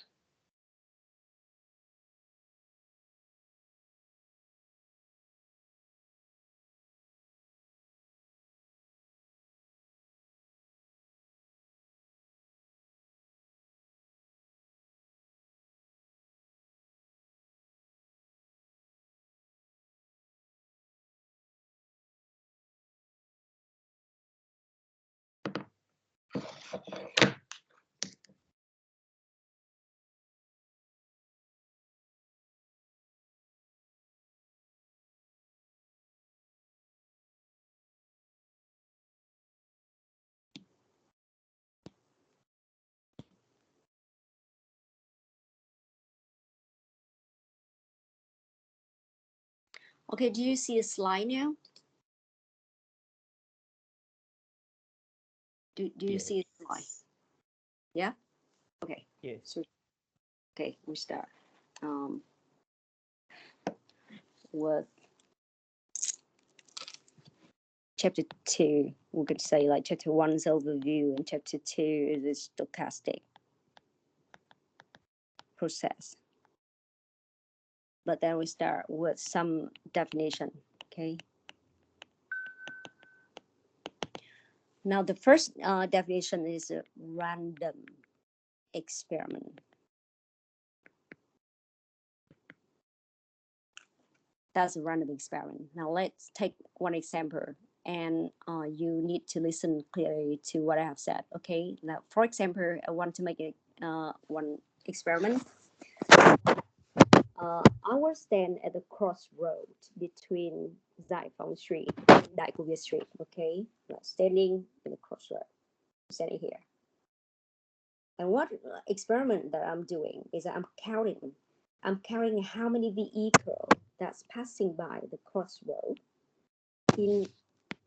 Speaker 1: Okay, do you see a slide now? Do you see a slide? Yeah? Okay.
Speaker 2: Yes.
Speaker 1: So, okay, we start. With chapter 2, we could say like chapter 1 is overview and chapter 2 is a stochastic process. But then we start with some definition, okay? Now the first definition is a random experiment. That's a random experiment. Now let's take one example, and you need to listen clearly to what I have said, okay? Now, for example, I want to make one experiment. I will stand at the crossroad between Giải Phóng Street and Đại Cô Việt Street, okay? Now, standing in the crossroad, standing here. And what experiment that I'm doing is I'm counting how many vehicles that's passing by the crossroad. In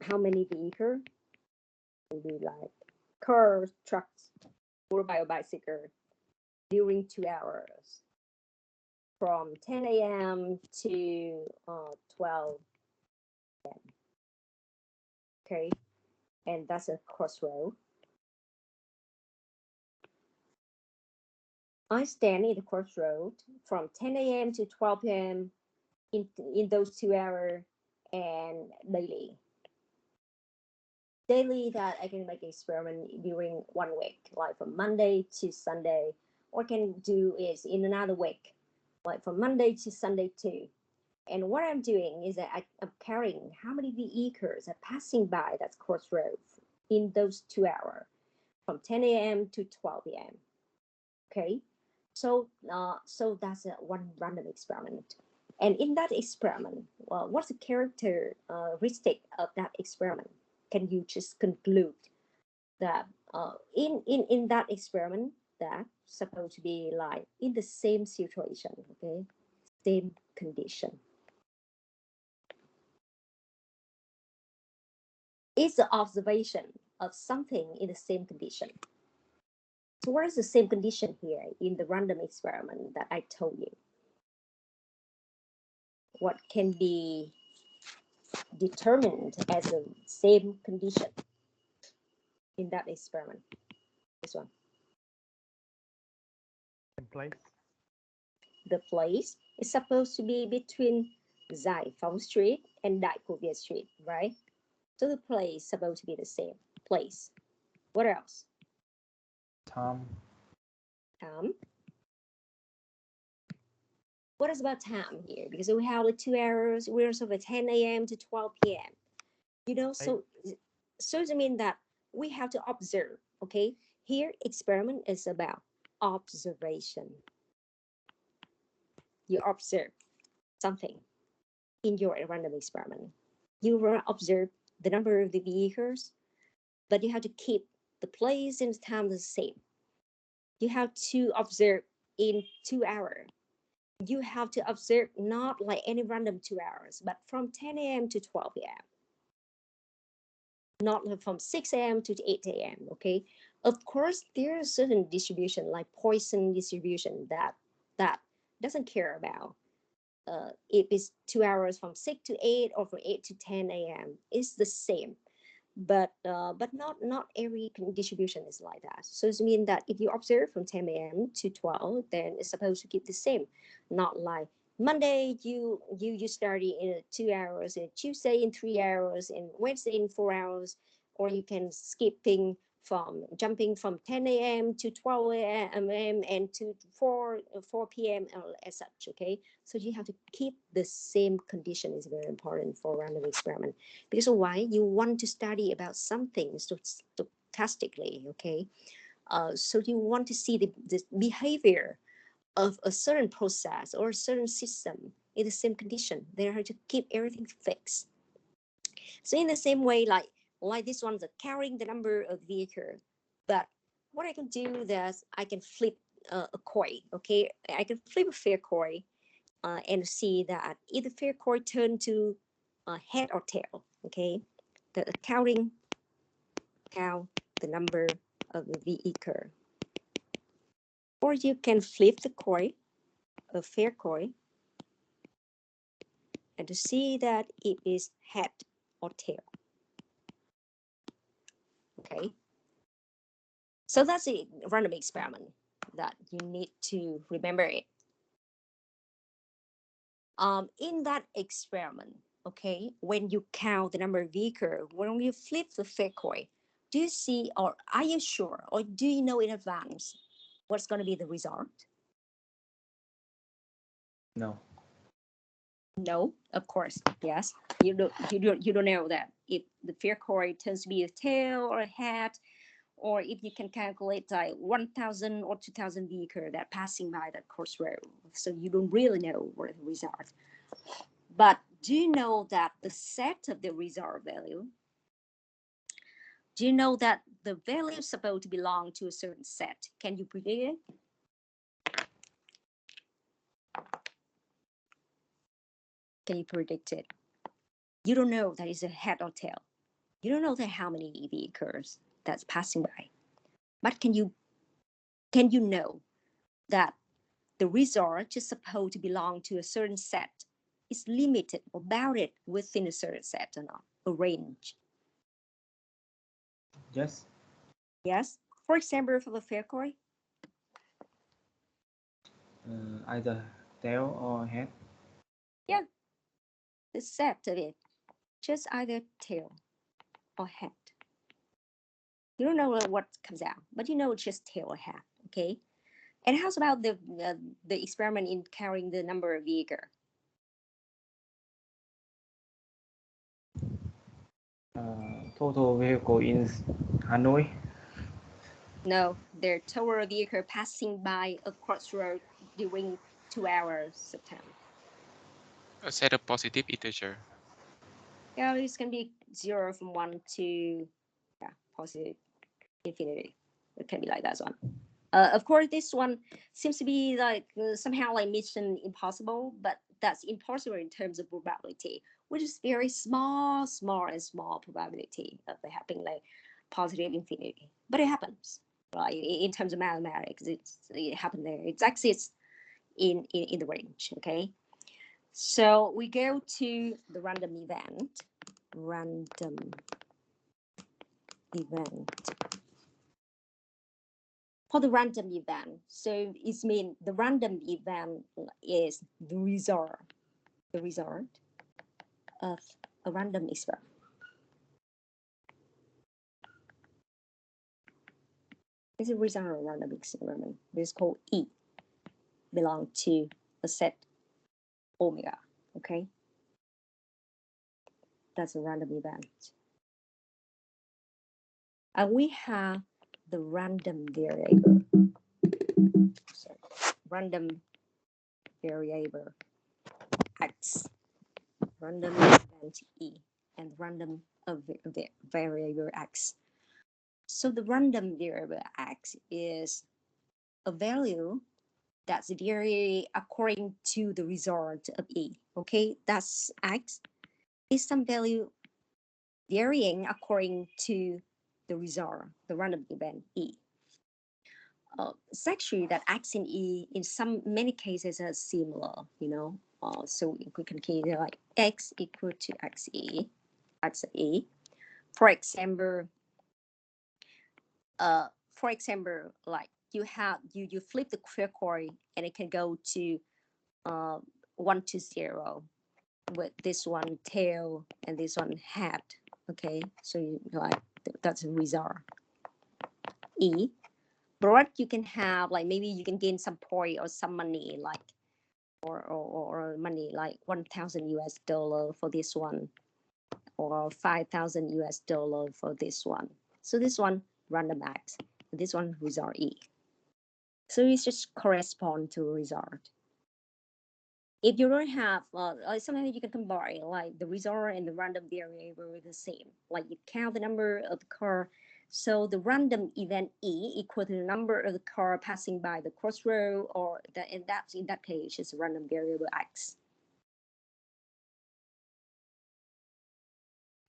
Speaker 1: how many vehicles? Will be like cars, trucks, or bicycle during 2 hours. From 10 a.m. to 12 a.m. Okay, and that's a crossroad. I stand in the crossroad from 10 a.m. to 12 p.m. in those 2 hours and daily. Daily that I can make experiment during 1 week, like from Monday to Sunday, or can do is in another week, like from Monday to Sunday too. And what I'm doing is that I'm counting how many vehicles are passing by that crossroad in those 2 hours, from 10 a.m. to 12 a.m. Okay, so that's one random experiment. And in that experiment, well, what's the characteristic of that experiment? Can you just conclude that in that experiment, that's supposed to be like in the same situation, okay, same condition? It's the observation of something in the same condition. So what is the same condition here in the random experiment that I told you? What can be determined as the same condition in that experiment? This one.
Speaker 2: Place.
Speaker 1: The place is supposed to be between Giải Phóng Street and Đại Cổ Việt Street, right? So the place is supposed to be the same place. What else?
Speaker 2: Time.
Speaker 1: Time. What is about time here? Because we have like 2 hours, we're sort of 10 a.m. to 12 p.m. You know, so it means that we have to observe, okay? Here, experiment is about observation. You observe something in your random experiment. You will observe the number of the vehicles, but you have to keep the place and the time the same. You have to observe in 2 hours. You have to observe not like any random 2 hours, but from 10 a.m. to 12 a.m. Not from 6 a.m. to 8 a.m. Okay. Of course, there is certain distribution like Poisson distribution that doesn't care about if it's 2 hours from 6 to 8 or from 8 to 10 a.m. It's the same. But not every distribution is like that. So it means that if you observe from 10 a.m. to 12, then it's supposed to keep the same. Not like Monday you study in 2 hours, and Tuesday in 3 hours, and Wednesday in 4 hours, or you can jumping from 10 a.m. to 12 a.m. and to 4 p.m. as such. Okay, so you have to keep the same condition. Is very important for random experiment, because why you want to study about something stochastically. Okay, so you want to see the behavior of a certain process or a certain system in the same condition. They have to keep everything fixed. So in the same way, like this one's carrying the number of vehicle, but what I can do is I can flip a coin. Okay, I can flip a fair coin and see that if the fair coin turn to head or tail. Okay, the count the number of the vehicle. Or you can flip the coin, a fair coin, and to see that it is head or tail. Okay, so that's a random experiment that you need to remember it. In that experiment, okay, when you count the number of vehicles, when you flip the fair coin, do you see, or are you sure, or do you know in advance what's going to be the result?
Speaker 2: No.
Speaker 1: No, of course, yes. You don't know that if the fair coin turns to be a tail or a head, or if you can calculate like 1,000 or 2,000 vehicles that passing by that crossroad. So you don't really know what the result. But do you know that the set of the result value? Do you know that the value is supposed to belong to a certain set? Can you predict it? Can you predict it? You don't know that it's a head or tail. You don't know that how many vehicles that's passing by. But can you know that the result is supposed to belong to a certain set? It's limited or bounded within a certain set or not, a range.
Speaker 2: Yes.
Speaker 1: Yes. For example, for the fair coin.
Speaker 2: Either tail or head.
Speaker 1: Yeah. The set of it, just either tail or head. You don't know what comes out, but you know it's just tail or head. Okay. And how's about the experiment in counting the number of vehicles?
Speaker 2: Total vehicle in Hanoi.
Speaker 1: No, their total vehicle passing by a crossroad during 2 hours of time.
Speaker 4: A set of positive integer.
Speaker 1: Yeah, this can be 0 from 1 to positive infinity. It can be like that one. Of course, this one seems to be like somehow like mission impossible, but that's impossible in terms of probability, which is very small probability of it happening like positive infinity. But it happens. Right? In terms of mathematics, it happened there. It exists in the range. Okay. So we go to the random event. For the random event, so it means the random event is the result of a random experiment. It's a result of a random experiment. This is called E, belong to a set omega. Okay, that's a random event. And we have the random variable. So random variable X, random event E, and random variable X. So the random variable X is a value that's vary according to the result of E. Okay, that's X is some value varying according to the result, the random event E. It's actually that X and E in many cases are similar, you know. So we can consider like X equal to XE. For example, like you flip the coin and it can go to 1 to 0 with this one tail and this one head. Okay, so you like that's a result E. But you can have like maybe you can gain some point or some money like or money like $1,000 for this one or $5,000 for this one. So this one random X, this one result E. So it just correspond to a result. If you don't have sometimes you can combine like the result and the random variable are the same. Like you count the number of the car. So the random event E equal to the number of the car passing by the crossroad, or in that case is a random variable X.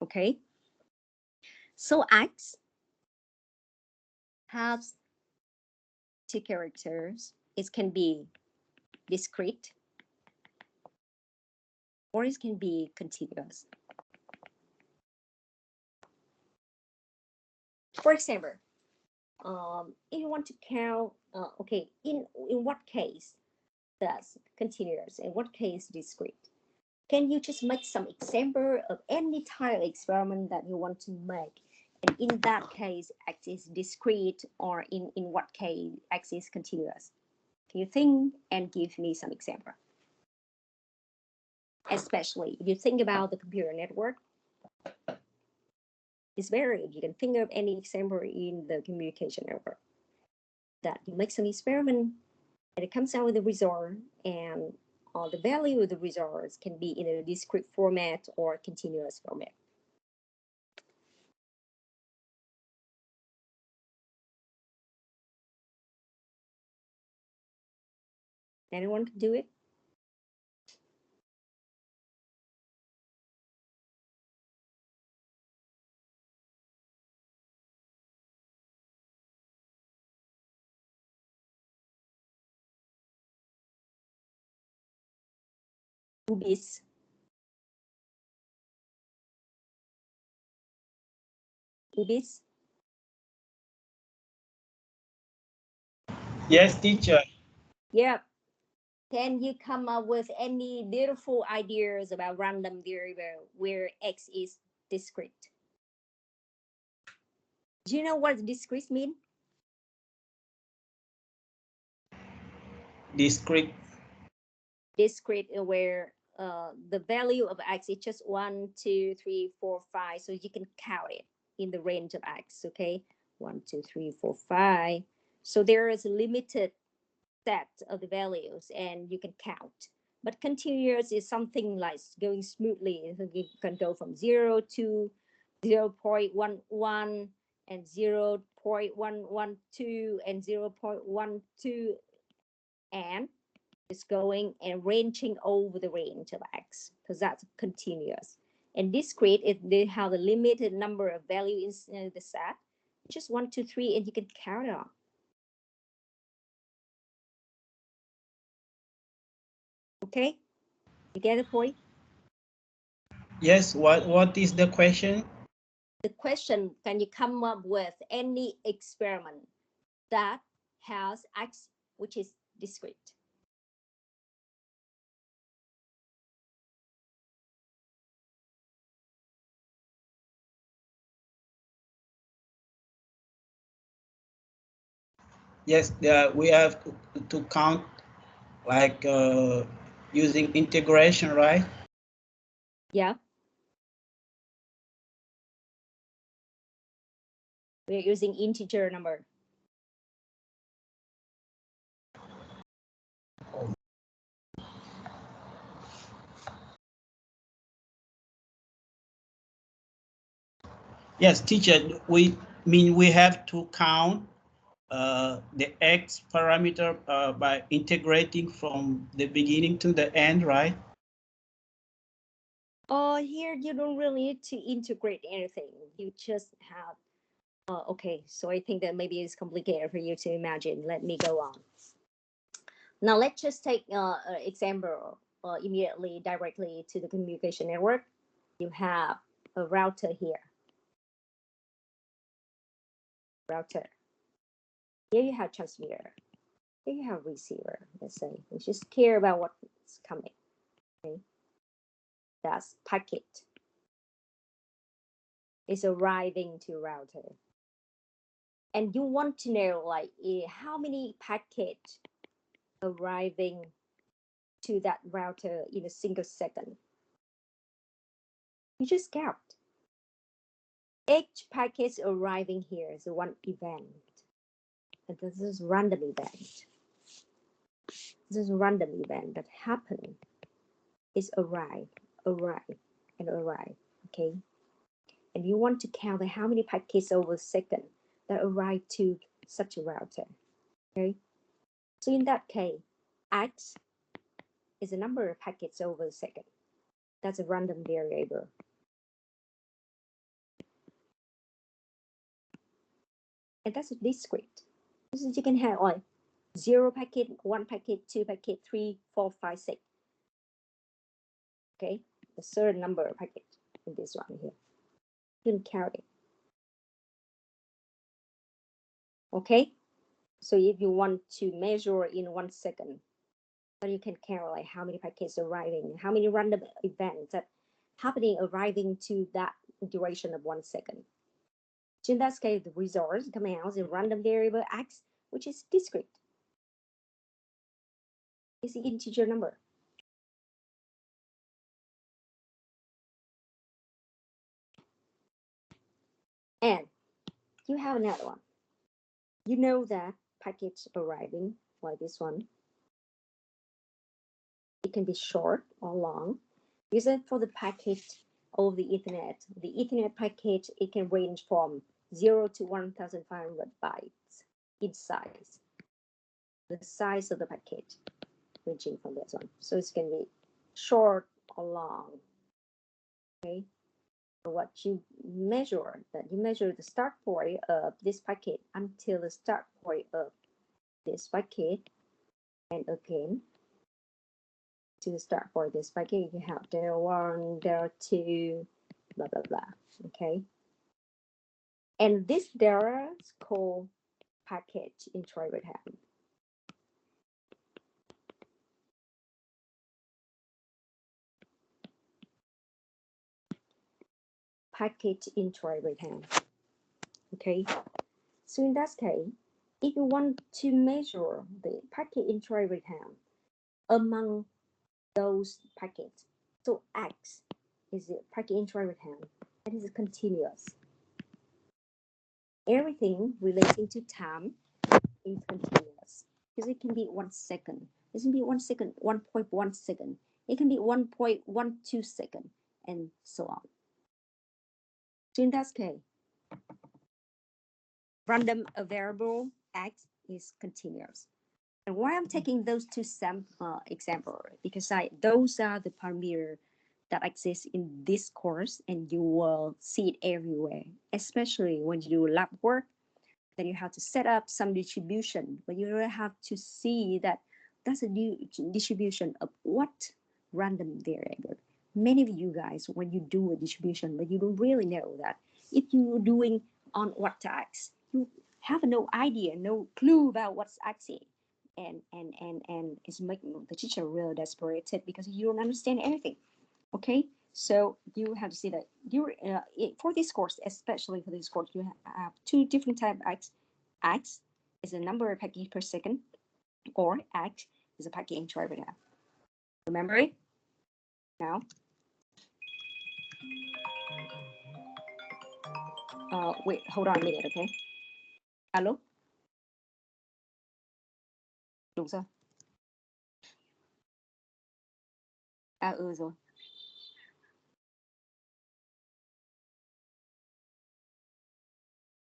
Speaker 1: Okay. So X has 2 characters. It can be discrete or it can be continuous. For example, if you want to count, okay, in what case that's continuous and what case discrete? Can you just make some example of any type of experiment that you want to make? And in that case, X is discrete, or in what case X is continuous? Can you think and give me some example? Especially if you think about the computer network, it's very good. You can think of any example in the communication network that you make some experiment and it comes out with a result, and the value of the results can be in a discrete format or continuous format. Anyone can do it? Ubis. Ubis.
Speaker 9: Yes, teacher.
Speaker 1: Yep. Can you come up with any beautiful ideas about random variable where X is discrete? Do you know what discrete mean?
Speaker 9: Discrete.
Speaker 1: Discrete where the value of x is just 1, 2, 3, 4, 5. So you can count it in the range of x. Okay, 1, 2, 3, 4, 5. So there is a limited set of the values, and you can count. But continuous is something like going smoothly. You can go from 0 to 0.11 and 0.112 and 0.12, and it's going and ranging over the range of x, because that's continuous. And discrete is they have a limited number of values in the set, just 1, 2, 3, and you can count it on. Okay, you get the point?
Speaker 9: Yes, what is the question?
Speaker 1: The question, can you come up with any experiment that has x which is discrete?
Speaker 9: Yes, we have to count like using integration, right?
Speaker 1: Yeah. We're using integer number.
Speaker 9: Yes, teacher, we have to count the x parameter by integrating from the beginning to the end, right?
Speaker 1: Here you don't really need to integrate anything. You just have, okay, so I think that maybe it's complicated for you to imagine. Let me go on. Now let's just take an example immediately, directly to the communication network. You have a router here. Router. Here you have transmitter. Here you have receiver, let's say. You just care about what's coming. Okay. That's packet. It's arriving to router. And you want to know like how many packets arriving to that router in a single second. You just count. Each packet arriving here is one event. And this is random event. This is random event that happen. Is arrive, and arrive. Okay. And you want to count how many packets over a second that arrive to such a router. Okay. So in that case, x is the number of packets over a second. That's a random variable. And that's discrete. So you can have like 0 packet, 1 packet, 2 packet, 3, 4, 5, 6. Okay, a certain number of packets in this one here. You can count it. Okay, so if you want to measure in 1 second, then you can count like how many packets arriving, how many random events that happening arriving to that duration of 1 second. So in that case, the results coming out is a random variable x, which is discrete. It's the integer number. And you have another one. You know that packets arriving like this one. It can be short or long. Because for the packet over the Ethernet packet, it can range from 0 to 1,500 bytes in size. The size of the packet ranging from this one. So it's going to be short or long. Okay. So what you measure, that you measure the start point of this packet until the start point of this packet, and again to the start point of this packet you have delta 1, delta 2, blah blah blah. Okay, and this delta is called packet intra-rate time. Packet intra-rate time. Okay, so in that case, if you want to measure the packet intra-rate time among those packets, So X is a parking interval time. That is continuous. Everything relating to time is continuous because it can be 1 second. It can be 1 second, 1.1 second. It can be 1.12 second, and so on. So in that case, random variable X is continuous. And why I'm taking those two examples, because those are the parameters that exist in this course, and you will see it everywhere, especially when you do lab work. Then you have to set up some distribution, but you really have to see that that's a new distribution of what random variable. Many of you guys, when you do a distribution, but you don't really know that if you're doing on what X, you have no idea, no clue about what's X is. And it's making the teacher really desperate because you don't understand anything. Okay, so you have to see that you for this course, especially for this course, you have two different types of X. X is a number of packets per second, or X is a packet interval. Remember it? Now, wait, hold on a minute, okay? Alo? Đúng rồi. Rồi.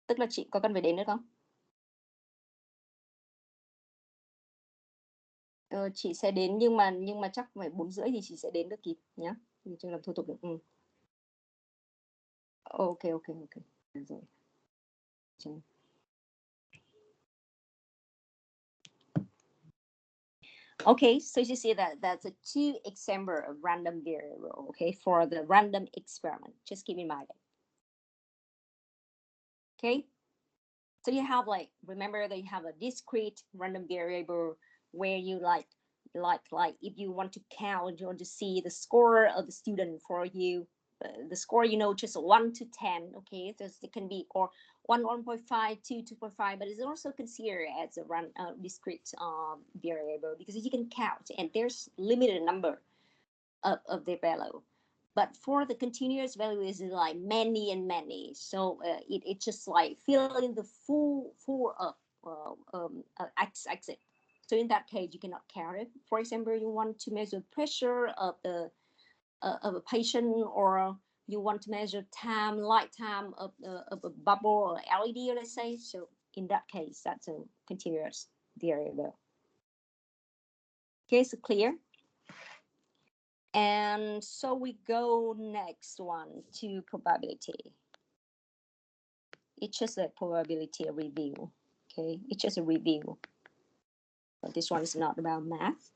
Speaker 1: Tức là chị có cần phải đến nữa không? Chị sẽ đến nhưng mà chắc phải 4:30 thì chị sẽ đến được kịp nhá. Thì chưa làm thủ tục được. Ok. Rồi. Okay, so you see that that's a 2 example of random variable, okay, for the random experiment. Just keep in mind it. Okay, so you have remember that you have a discrete random variable where you like if you want to count, you want to see the score of the student for you, the score, just 1 to 10, okay, so it can be or 1.5, 2, 2.5, but it's also considered as a discrete variable because you can count and there's limited number of the value. But for the continuous value is like many and many, so it's just like filling the full x-axis. So in that case, you cannot count it. For example, you want to measure pressure of a patient, or you want to measure light time of a bubble or LED, let's say. So in that case, that's a continuous variable. Okay, so clear? And so we go next one to probability. It's just a probability review. Okay, it's just a review. But this one is not about math.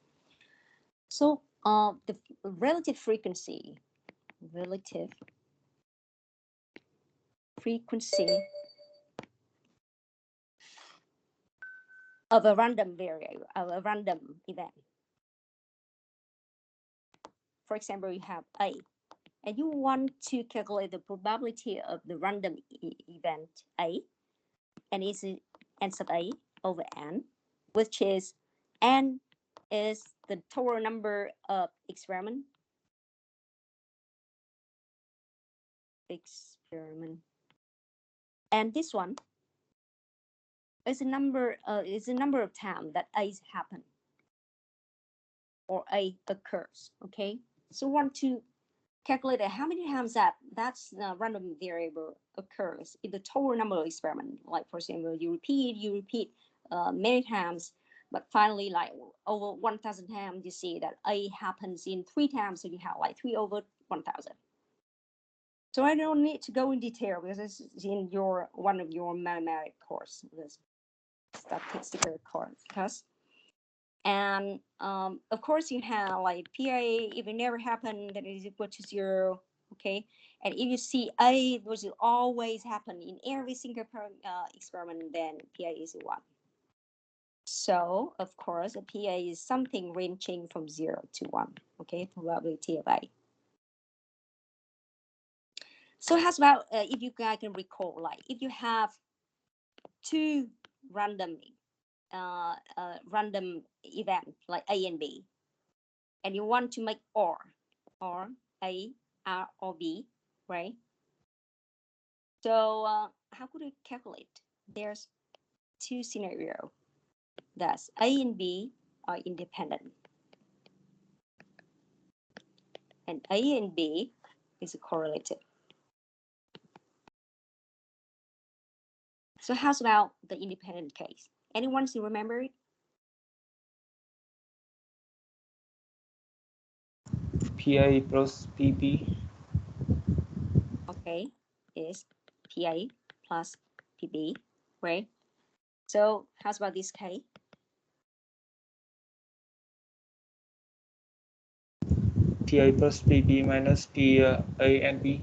Speaker 1: So the relative frequency of a random variable, of a random event. For example, you have A, and you want to calculate the probability of the random event A, and it's n sub A over n, which is n is the total number of experiment, and this one is a number of times that A happen or A occurs. Okay, so want to calculate how many times that's the random variable occurs in the total number of experiment. Like for example, you repeat many times, but finally like over 1,000 times, you see that A happens in 3 times, so you have like 3 over 1,000. So I don't need to go in detail because this is in one of your mathematics course, this statistical course. And of course you have like PA, if it never happened, then it is equal to 0. Okay, and if you see A which will always happen in every single experiment, then PA is 1. So of course a PA is something ranging from 0 to 1. Okay, probability of A. So how about if you guys can recall, like if you have 2 random event like A and B, and you want to make OR, or A, R, or B, right? So how could we calculate? There's two scenarios. That's A and B are independent. And A and B is correlated. So how's about the independent case? Anyone still remember it?
Speaker 2: PA plus PB.
Speaker 1: Okay, is PA plus PB, right? So how's about this case?
Speaker 2: PA plus PB minus PA and B.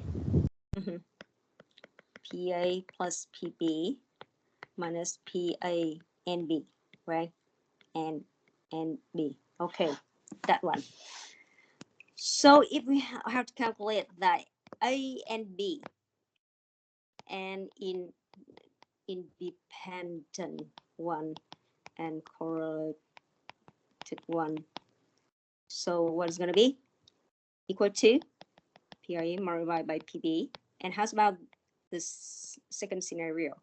Speaker 1: PA plus PB minus PA and B, right? And B. Okay, that one. So if we have to calculate that A and B and in independent one and correlated one, so what's going to be? Equal to PA multiplied by PB. And how's about this second scenario?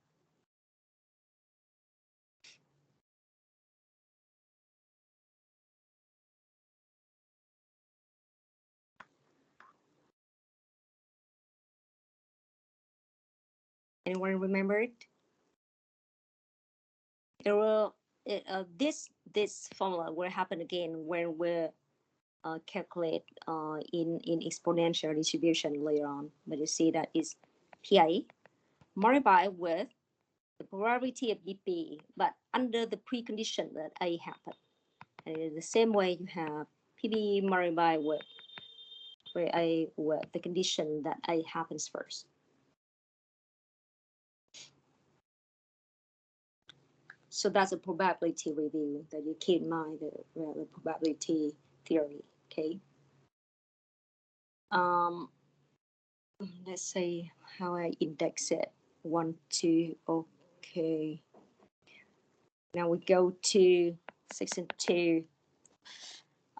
Speaker 1: Anyone remember it? It will. This formula will happen again when we calculate in exponential distribution later on. But you see that is PA multiplied with the probability of BP, but under the precondition that A happened. And in the same way, you have PB multiplied with A with the condition that A happens first. So that's a probability review that you keep in mind, the probability theory, okay? Let's say how I index it. 1, 2, okay. Now we go to section 2.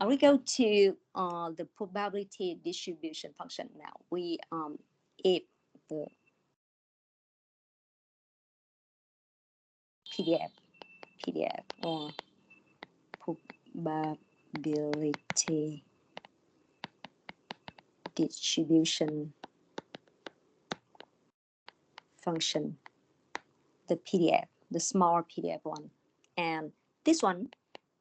Speaker 1: We go to the probability distribution function now. We if the PDF or probability distribution function, the PDF, the smaller PDF one. And this one,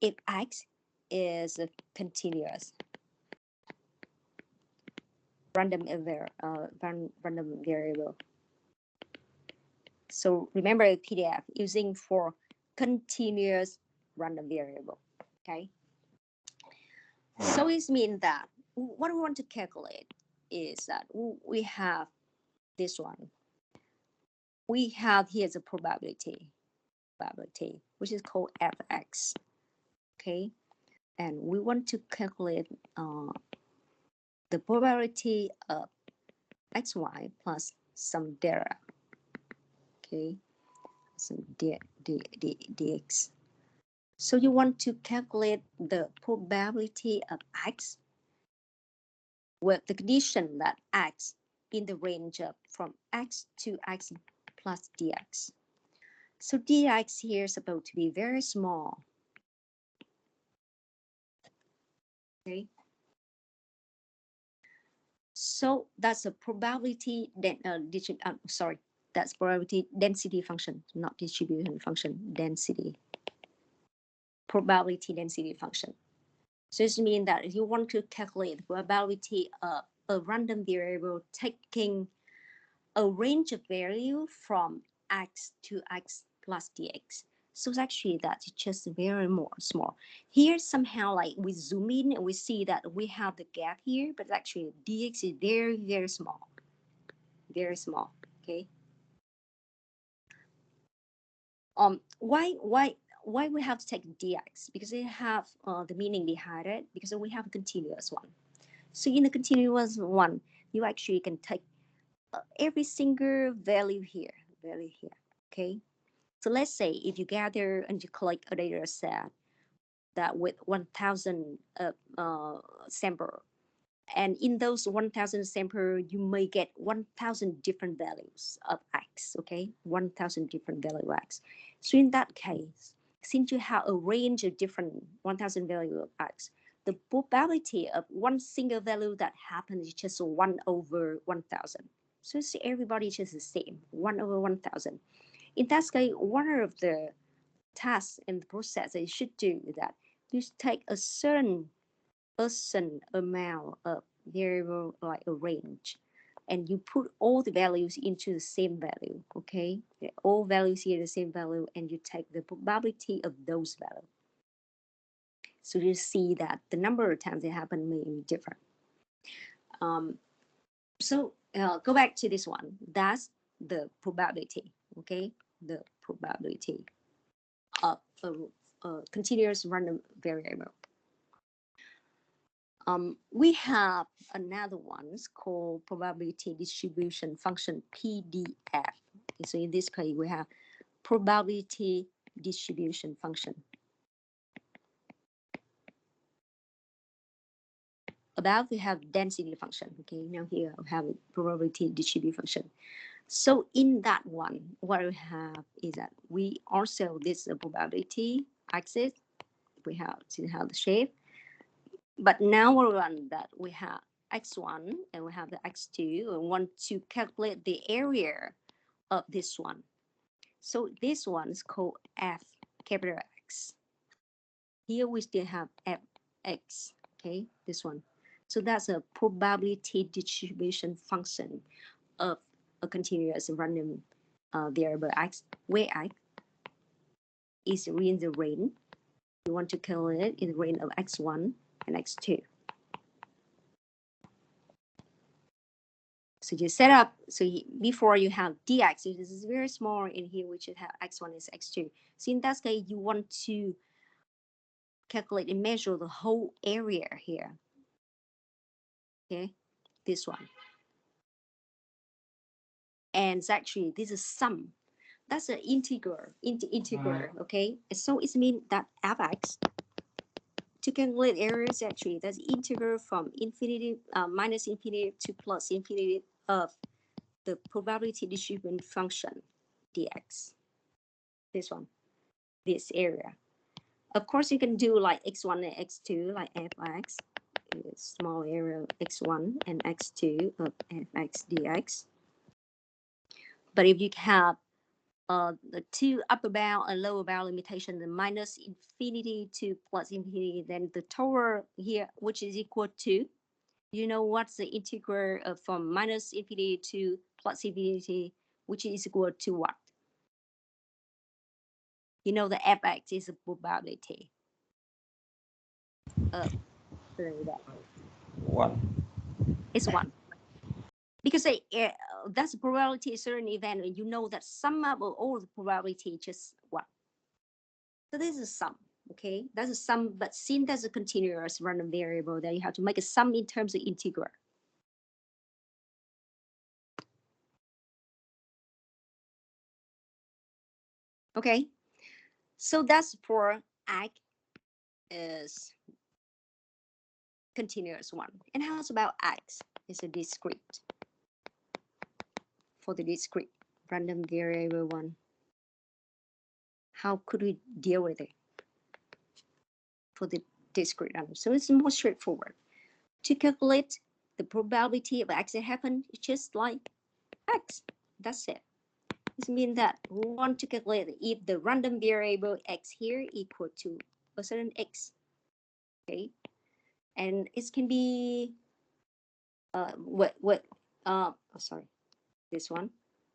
Speaker 1: if X is a continuous random variable. So remember PDF using for continuous random variable, okay? So it means that what we want to calculate is that we have this one. We have here's a probability, which is called fx, okay? And we want to calculate the probability of xy plus some data, okay? Some dx. So you want to calculate the probability of x with the condition that x in the range of from x to x plus dx. So dx here is supposed to be very small. Okay. So that's a probability that's probability density function, not distribution function, density. Probability density function. So this means that if you want to calculate the probability of a random variable taking a range of value from x to x plus dx. So it's actually that's just very small. Here somehow like we zoom in and we see that we have the gap here, but actually dx is very, very small. Very small, okay? Why we have to take dx? Because they have the meaning behind it, because we have a continuous one. So in the continuous one, you actually can take every single value here, okay? So let's say if you gather and you collect a data set that with 1,000 sample, And in those 1,000 sample, you may get 1,000 different values of x, okay? 1,000 different value of x. So in that case, since you have a range of different 1,000 value of x, the probability of one single value that happens is just 1 over 1,000. So see, everybody is just the same, 1 over 1,000. In that case, one of the tasks and the process that you should do is that you take a certain amount of variable, like a range, and you put all the values into the same value, okay? All values here the same value, and you take the probability of those values. So you see that the number of times it happened may be different. Go back to this one. That's the probability, okay? The probability of a continuous random variable. We have another one called probability distribution function, PDF. So in this case, we have probability distribution function. Above we have density function. Okay, now here we have a probability distribution function. So in that one, what we have is that we also, this is a probability axis. We have to have the shape. But now we're on that we have x1 and we have the x2 and want to calculate the area of this one. So this one is called f capital X. Here we still have fx, okay, this one. So that's a probability distribution function of a continuous random variable x, where x is in the range. You want to calculate in the range of x1 and x2. So you set up, so before you have dx, this is very small, in here we should have x1 is x2. So in that case, you want to calculate and measure the whole area here. Okay, this one. And it's actually, this is sum. That's an integer, okay? So it means that fx, to calculate areas, actually, that's integral from infinity, minus infinity to plus infinity of the probability distribution function, dx. This one, this area. Of course, you can do like x1 and x2, like fx, small area of x1 and x2 of fx dx. But if you have the two upper bound and lower bound limitation, the minus infinity to plus infinity, then the total here, which is equal to, you know what's the integral from minus infinity to plus infinity, which is equal to what? You know the fx is a probability of that.
Speaker 10: 1.
Speaker 1: It's 1. Because that's a probability of certain event, and you know that sum up of all the probability just 1. So this is sum, okay? That's a sum, but since that's a continuous random variable, then you have to make a sum in terms of integral. Okay, so that's for I is continuous one. And how about X is a discrete? For the discrete random variable one, how could we deal with it for the discrete random? So it's more straightforward. To calculate the probability of X that happened, it's just like X. That's it. This means that we want to calculate if the random variable X here equal to a certain X. Okay, and it can be sorry, this one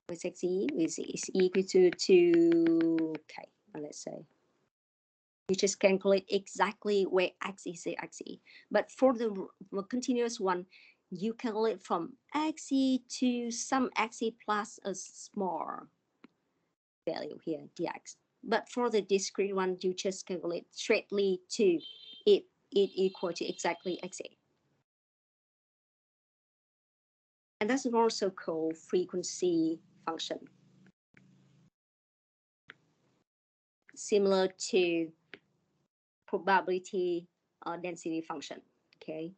Speaker 1: with X is equal to 2K. Let's say you just calculate exactly where X is XE. But for the continuous one, you calculate from XE to some XE plus a small value here, dx. But for the discrete one, you just calculate straightly to if it equal to exactly XE. And that's also called frequency function. Similar to probability density function, okay?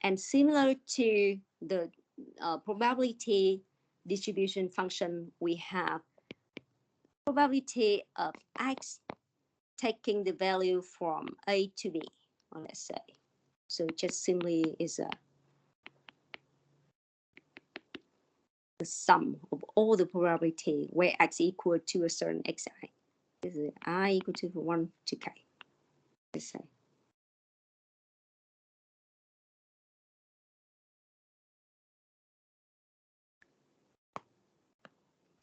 Speaker 1: And similar to the probability distribution function, we have probability of x taking the value from A to B, or let's say. So just simply is the sum of all the probability where x equal to a certain xi. This is I equal to 1 to k, let's say.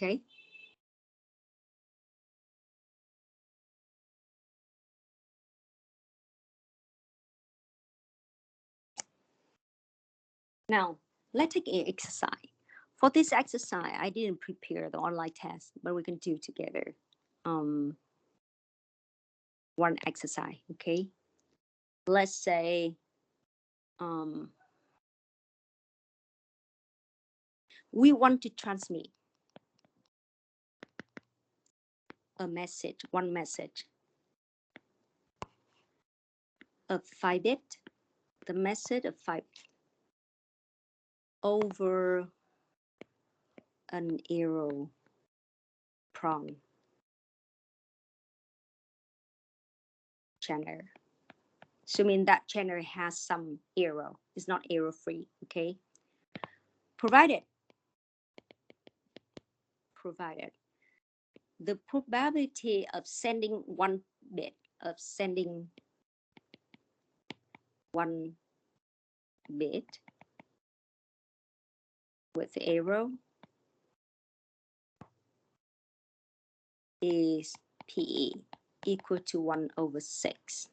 Speaker 1: Okay. Now, let's take an exercise. For this exercise, I didn't prepare the online test, but we can do together one exercise, okay? Let's say we want to transmit a message, one message of 5 bit, the message of 5 over an arrow prong channel. So I mean that channel has some arrow. It's not arrow free, okay? Provided the probability of sending 1 bit, of sending 1 bit with the arrow is PE equal to 1 over 6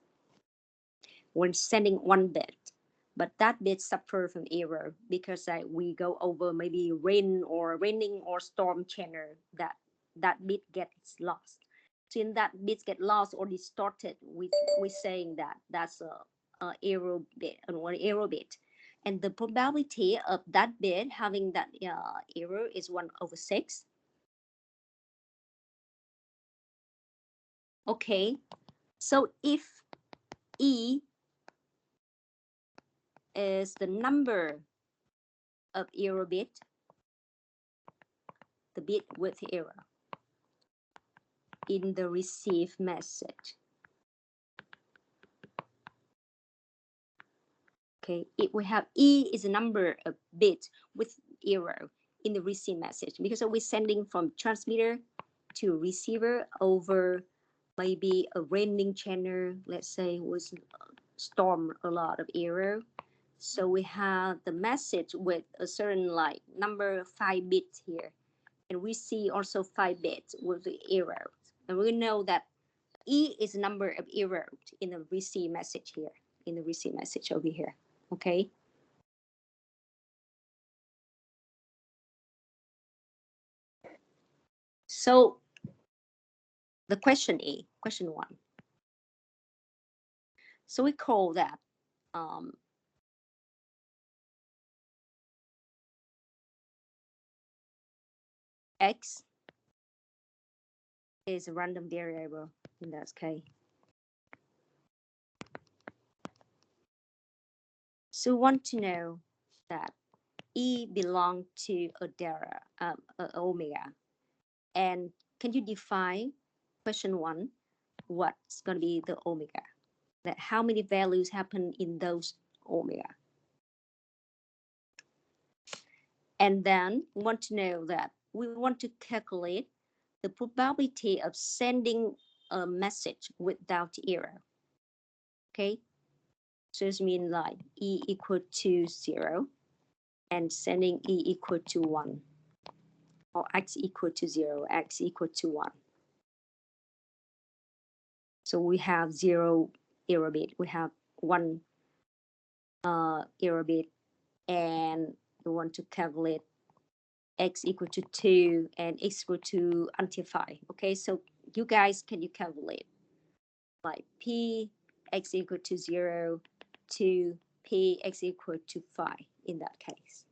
Speaker 1: when sending 1 bit, but that bit suffer from error because we go over maybe raining or storm channel, that bit gets lost. So in that bit get lost or distorted, we're saying that that's a error bit, an error bit, and the probability of that bit having that error is 1 over 6. Okay, so if E is the number of error bit, the bit with error in the received message. Okay, if we have E is a number of bits with error in the received message, because we're sending from transmitter to receiver over maybe a raining channel, let's say was storm, a lot of error. So we have the message with a certain like number 5 bits here, and we see also 5 bits with the error, and we know that E is a number of error in the receive message here, in the receive message over here. Okay. So the question question 1. So we call that X is a random variable in that case. So we want to know that E belongs to a delta, omega. And can you define, question 1, what's going to be the omega? That how many values happen in those omega? And then we want to know that we want to calculate the probability of sending a message without error. Okay, so this means like E equal to 0 and sending E equal to 1, or X equal to 0, X equal to 1. So we have 0 error bit, we have 1 error bit, and we want to calculate X equal to 2 and X equal to until 5. Okay, so you guys, can you calculate like P X equal to 0 to P X equal to 5 in that case?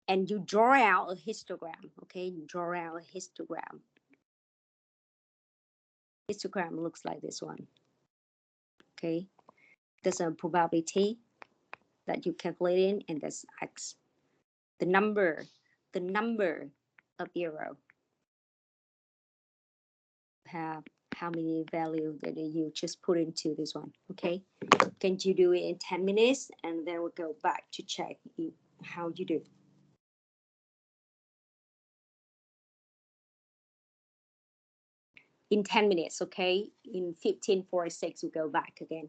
Speaker 1: And you draw out a histogram, okay? You draw out a histogram. Histogram looks like this one, okay? There's a probability that you calculated, and that's x. The number of arrow have how many value that you just put into this one. Okay, can you do it in 10 minutes, and then we'll go back to check how you do. In 10 minutes, okay? In 15:46, we'll go back again.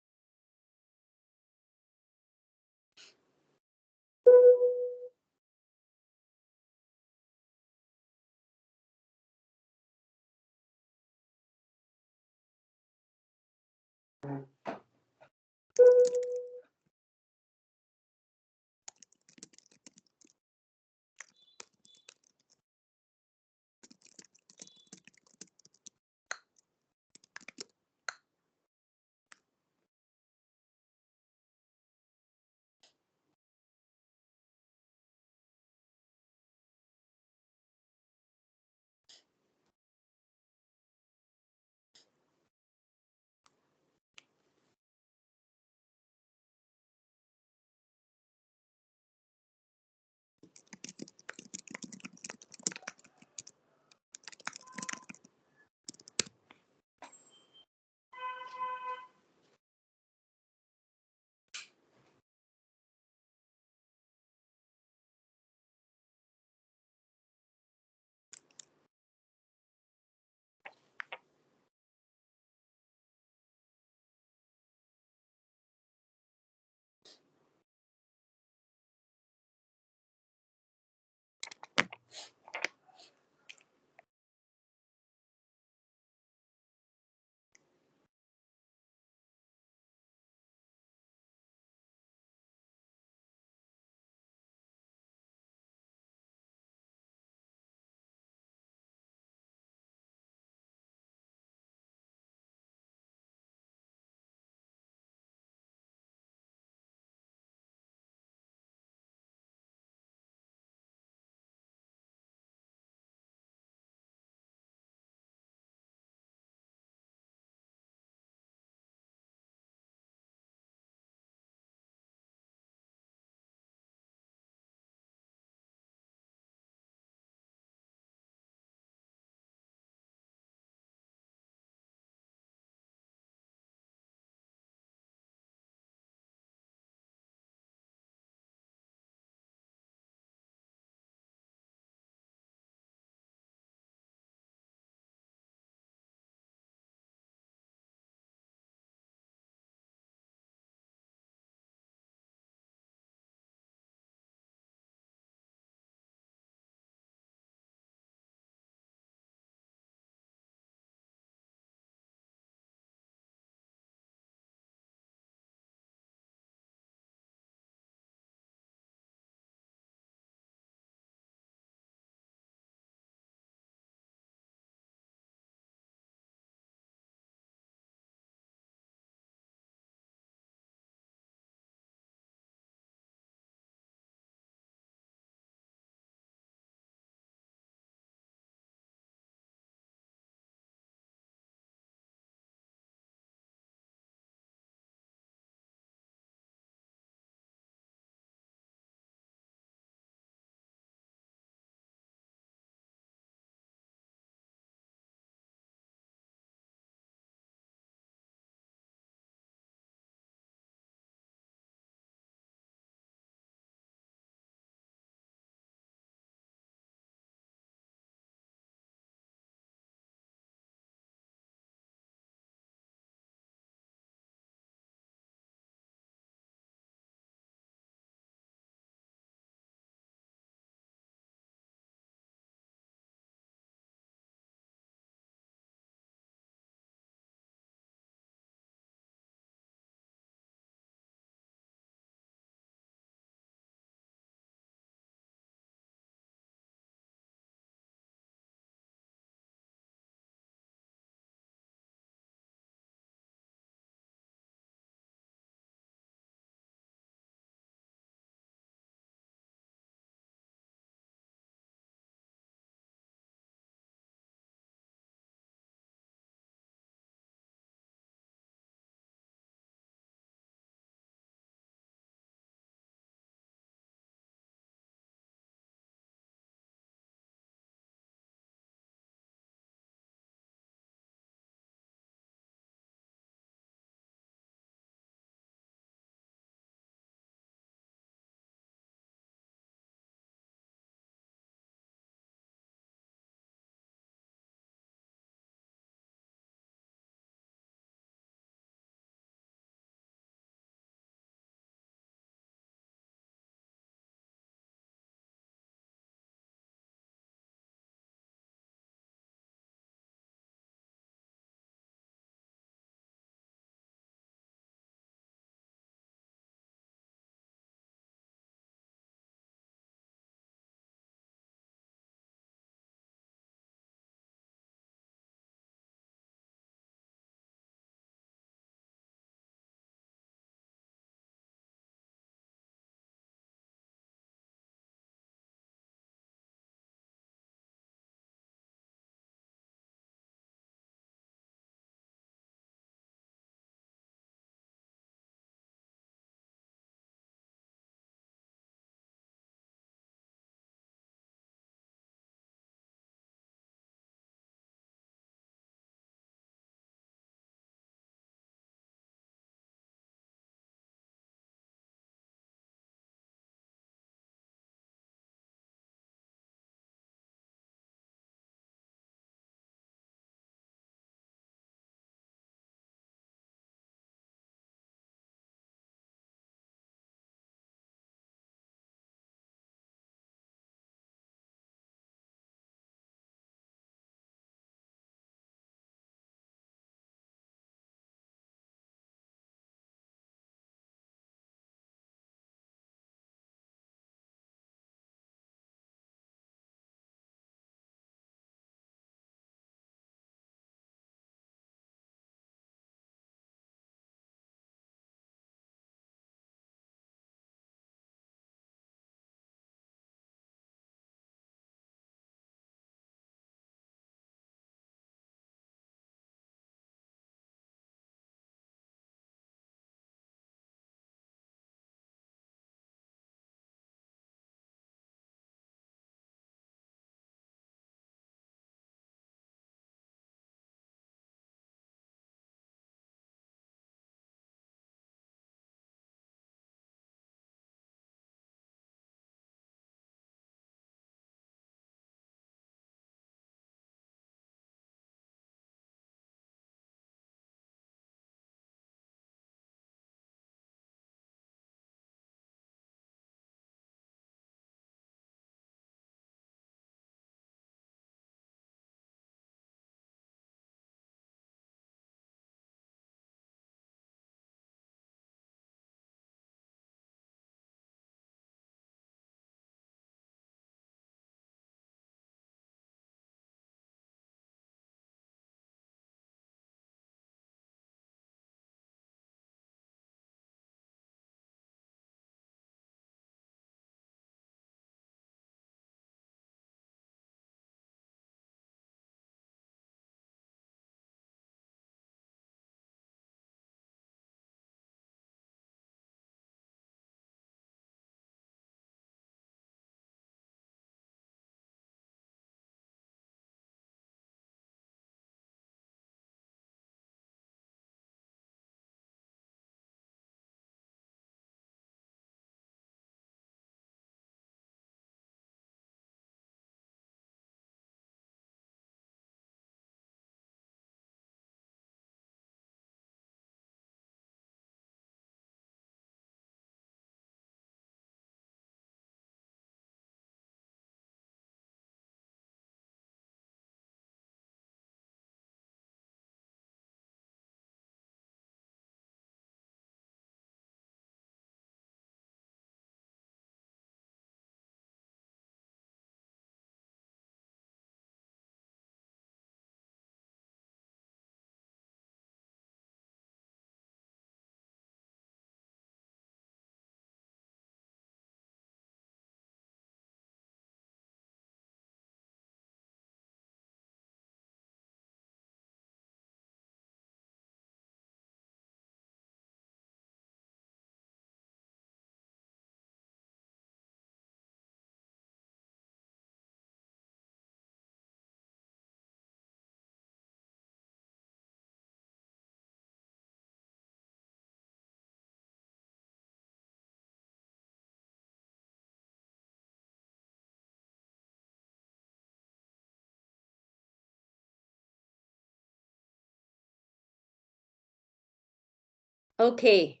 Speaker 11: Okay.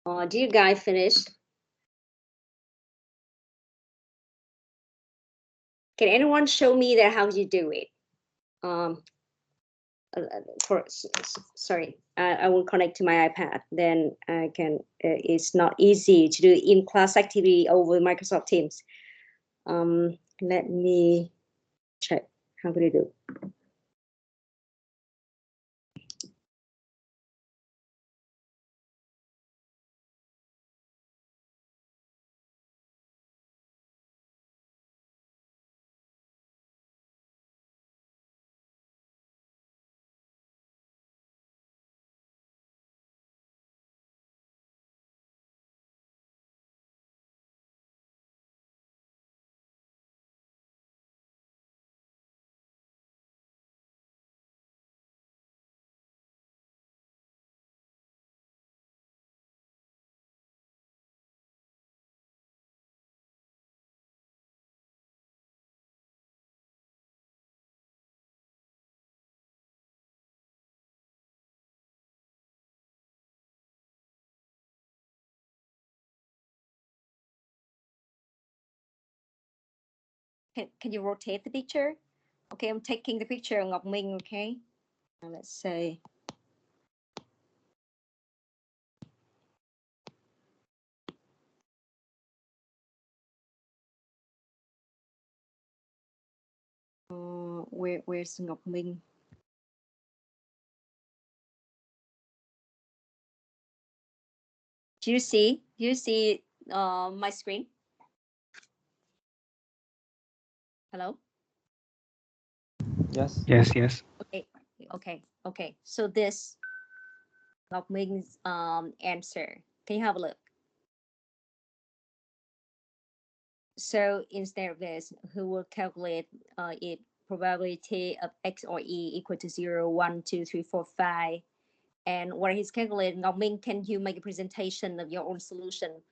Speaker 11: Did you guys finish? Can anyone show me that how you do it? Sorry, I will connect to my iPad. Then I can. It's not easy to do in class activity over Microsoft Teams. Let me check. How could I do? Can you rotate the picture? Okay, I'm taking the picture of Ngọc Minh, okay? Now let's say. Where's Ngọc Minh? Do you see? Do you see my screen? Hello?
Speaker 2: Yes.
Speaker 10: Yes, yes.
Speaker 11: Okay. So this Ngọc Minh answer. Can you have a look? So instead of this, who will calculate it probability of x or e equal to 0, 1, 2, 3, 4, 5. And what he's calculating, Ngọc Minh, can you make a presentation of your own solution?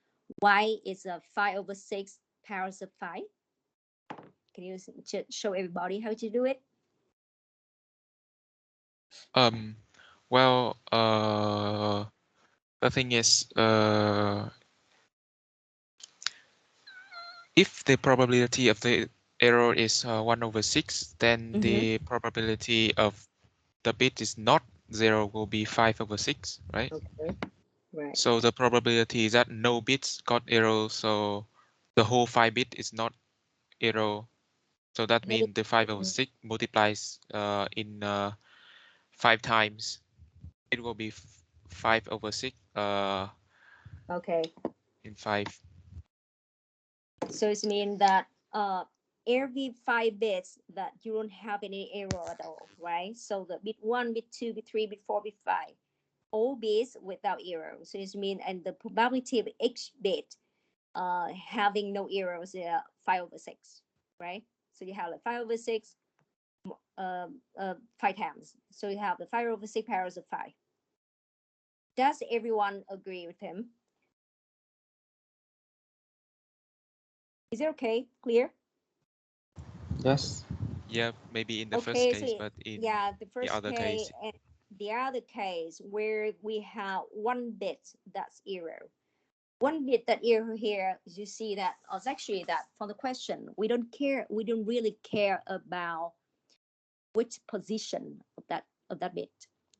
Speaker 11: Y is a 5/6 powers of 5. Can you show everybody how to do it?
Speaker 4: Well, the thing is, if the probability of the error is 1/6, then the probability of the bit is not 0 will be 5/6, right?
Speaker 11: Okay. Right.
Speaker 4: So the probability is that no bits got error, so the whole 5 bit is not error. So that means the 5/6 multiplies in 5 times. It will be 5/6
Speaker 11: Okay.
Speaker 4: in 5.
Speaker 11: So it means that every 5 bits that you don't have any error at all, right? So the bit 1, bit 2, bit 3, bit 4, bit 5, all bits without error. So it means and the probability of each bit having no errors is 5/6, right? So you have like 5/6 5 times. So you have the 5/6 powers of 5. Does everyone agree with him? Is it okay? Clear?
Speaker 2: Yes.
Speaker 4: Yeah, maybe in the first
Speaker 11: Okay,
Speaker 4: case,
Speaker 11: so
Speaker 4: but in
Speaker 11: yeah, the
Speaker 4: the
Speaker 11: first
Speaker 4: other
Speaker 11: case
Speaker 4: case,
Speaker 11: and the other case where we have 1 bit that's error. 1 bit that error here, you see that it's actually that for the question, we don't really care about which position of that bit.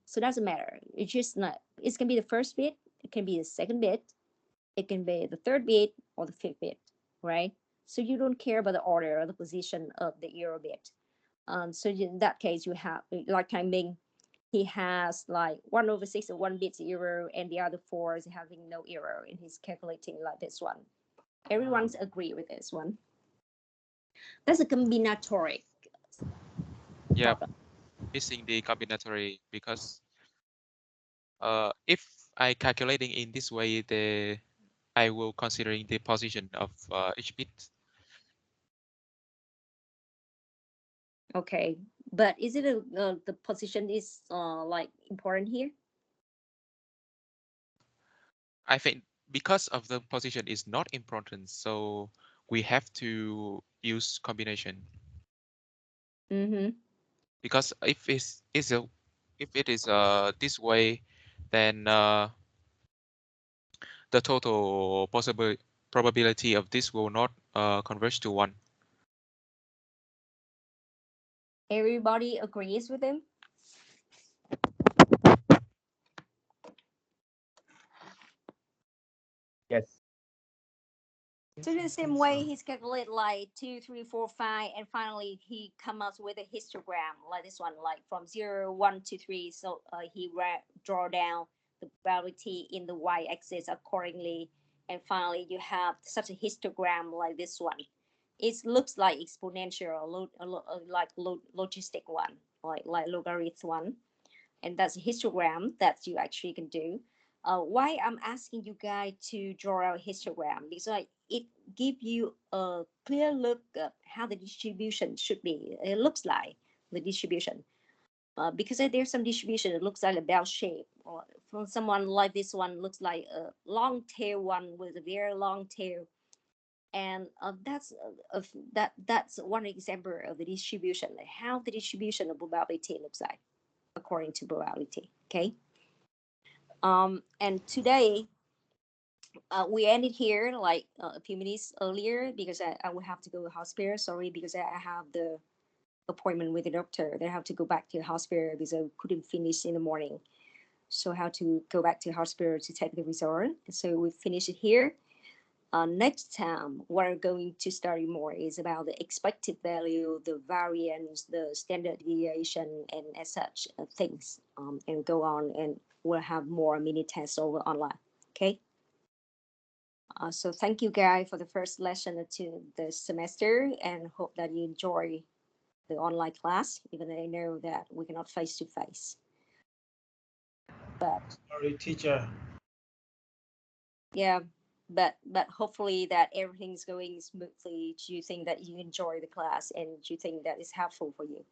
Speaker 11: So it doesn't matter. It's just not, it can be the first bit, it can be the second bit, it can be the third bit or the 5th bit, right? So you don't care about the order or the position of the error bit. So in that case, you have like Ming, he has like 1/6 of 1 bit error, and the other 4 is having no error, and he's calculating like this one. Everyone's agree with this one. That's a combinatoric.
Speaker 4: yeah, missing the combinatory, because if I calculating in this way, I will considering the position of each bit.
Speaker 11: Okay, but is it the position is like important here?
Speaker 4: I think because of the position is not important, so we have to use combination. Because if it is this way, then the total possible probability of this will not converge to 1.
Speaker 11: Everybody agrees with him?
Speaker 2: Yes.
Speaker 11: So in the same way, he's calculated like 2, 3, 4, 5, and finally he comes up with a histogram like this one, like from 0, 1, 2, 3. So he draw down the probability in the y-axis accordingly, and finally you have such a histogram like this one. It looks like exponential, logistic one, like logarithm one, and that's a histogram that you actually can do. Why I'm asking you guys to draw out histogram, because it gives you a clear look at how the distribution should be. It looks like the distribution. Because there's some distribution, it looks like a bell shape. Or from someone like this one, looks like a long tail one with a very long tail. And that's one example of the distribution, how the distribution of probability looks like according to probability. Okay. And today we ended here like a few minutes earlier because I will have to go to the hospital. Sorry, because I have the appointment with the doctor. Then I have to go back to the hospital because I couldn't finish in the morning. So I have to go back to the hospital to take the result. So we finish it here. Next time, what we're going to study more is about the expected value, the variance, the standard deviation, and as such things, and go on, and we'll have more mini tests over online. Okay. So thank you guys for the first lesson to the semester, and hope that you enjoy the online class, even though I know that we cannot face to face. But
Speaker 9: sorry, teacher.
Speaker 11: Yeah. But hopefully that everything's going smoothly. Do you think that you enjoy the class, and do you think that is helpful for you?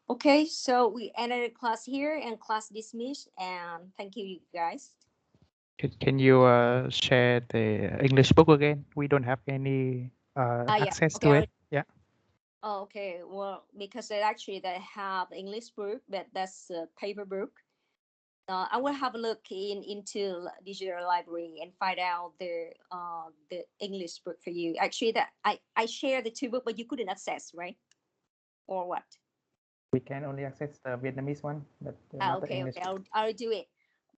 Speaker 11: Okay, so we ended the class here, and class dismissed, and thank you guys.
Speaker 2: Can you share the English book again? We don't have any access to it. Yeah.
Speaker 11: Oh, okay. Well, because actually they have English book, but that's a paper book. I will have a look into digital library and find out the English book for you. Actually, that I share the two books, but you couldn't access, right? Or what?
Speaker 2: We can only access the Vietnamese one, but not the English.
Speaker 11: Okay. I'll do it,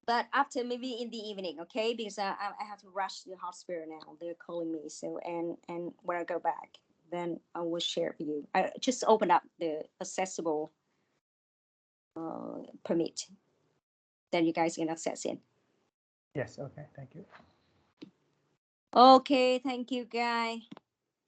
Speaker 11: but after maybe in the evening, okay? Because I have to rush to the hospital now. They're calling me. So and when I go back, then I will share for you. I just open up the accessible permit. Then you guys can access it.
Speaker 2: Yes, okay, thank you.
Speaker 11: Okay, thank you, guys.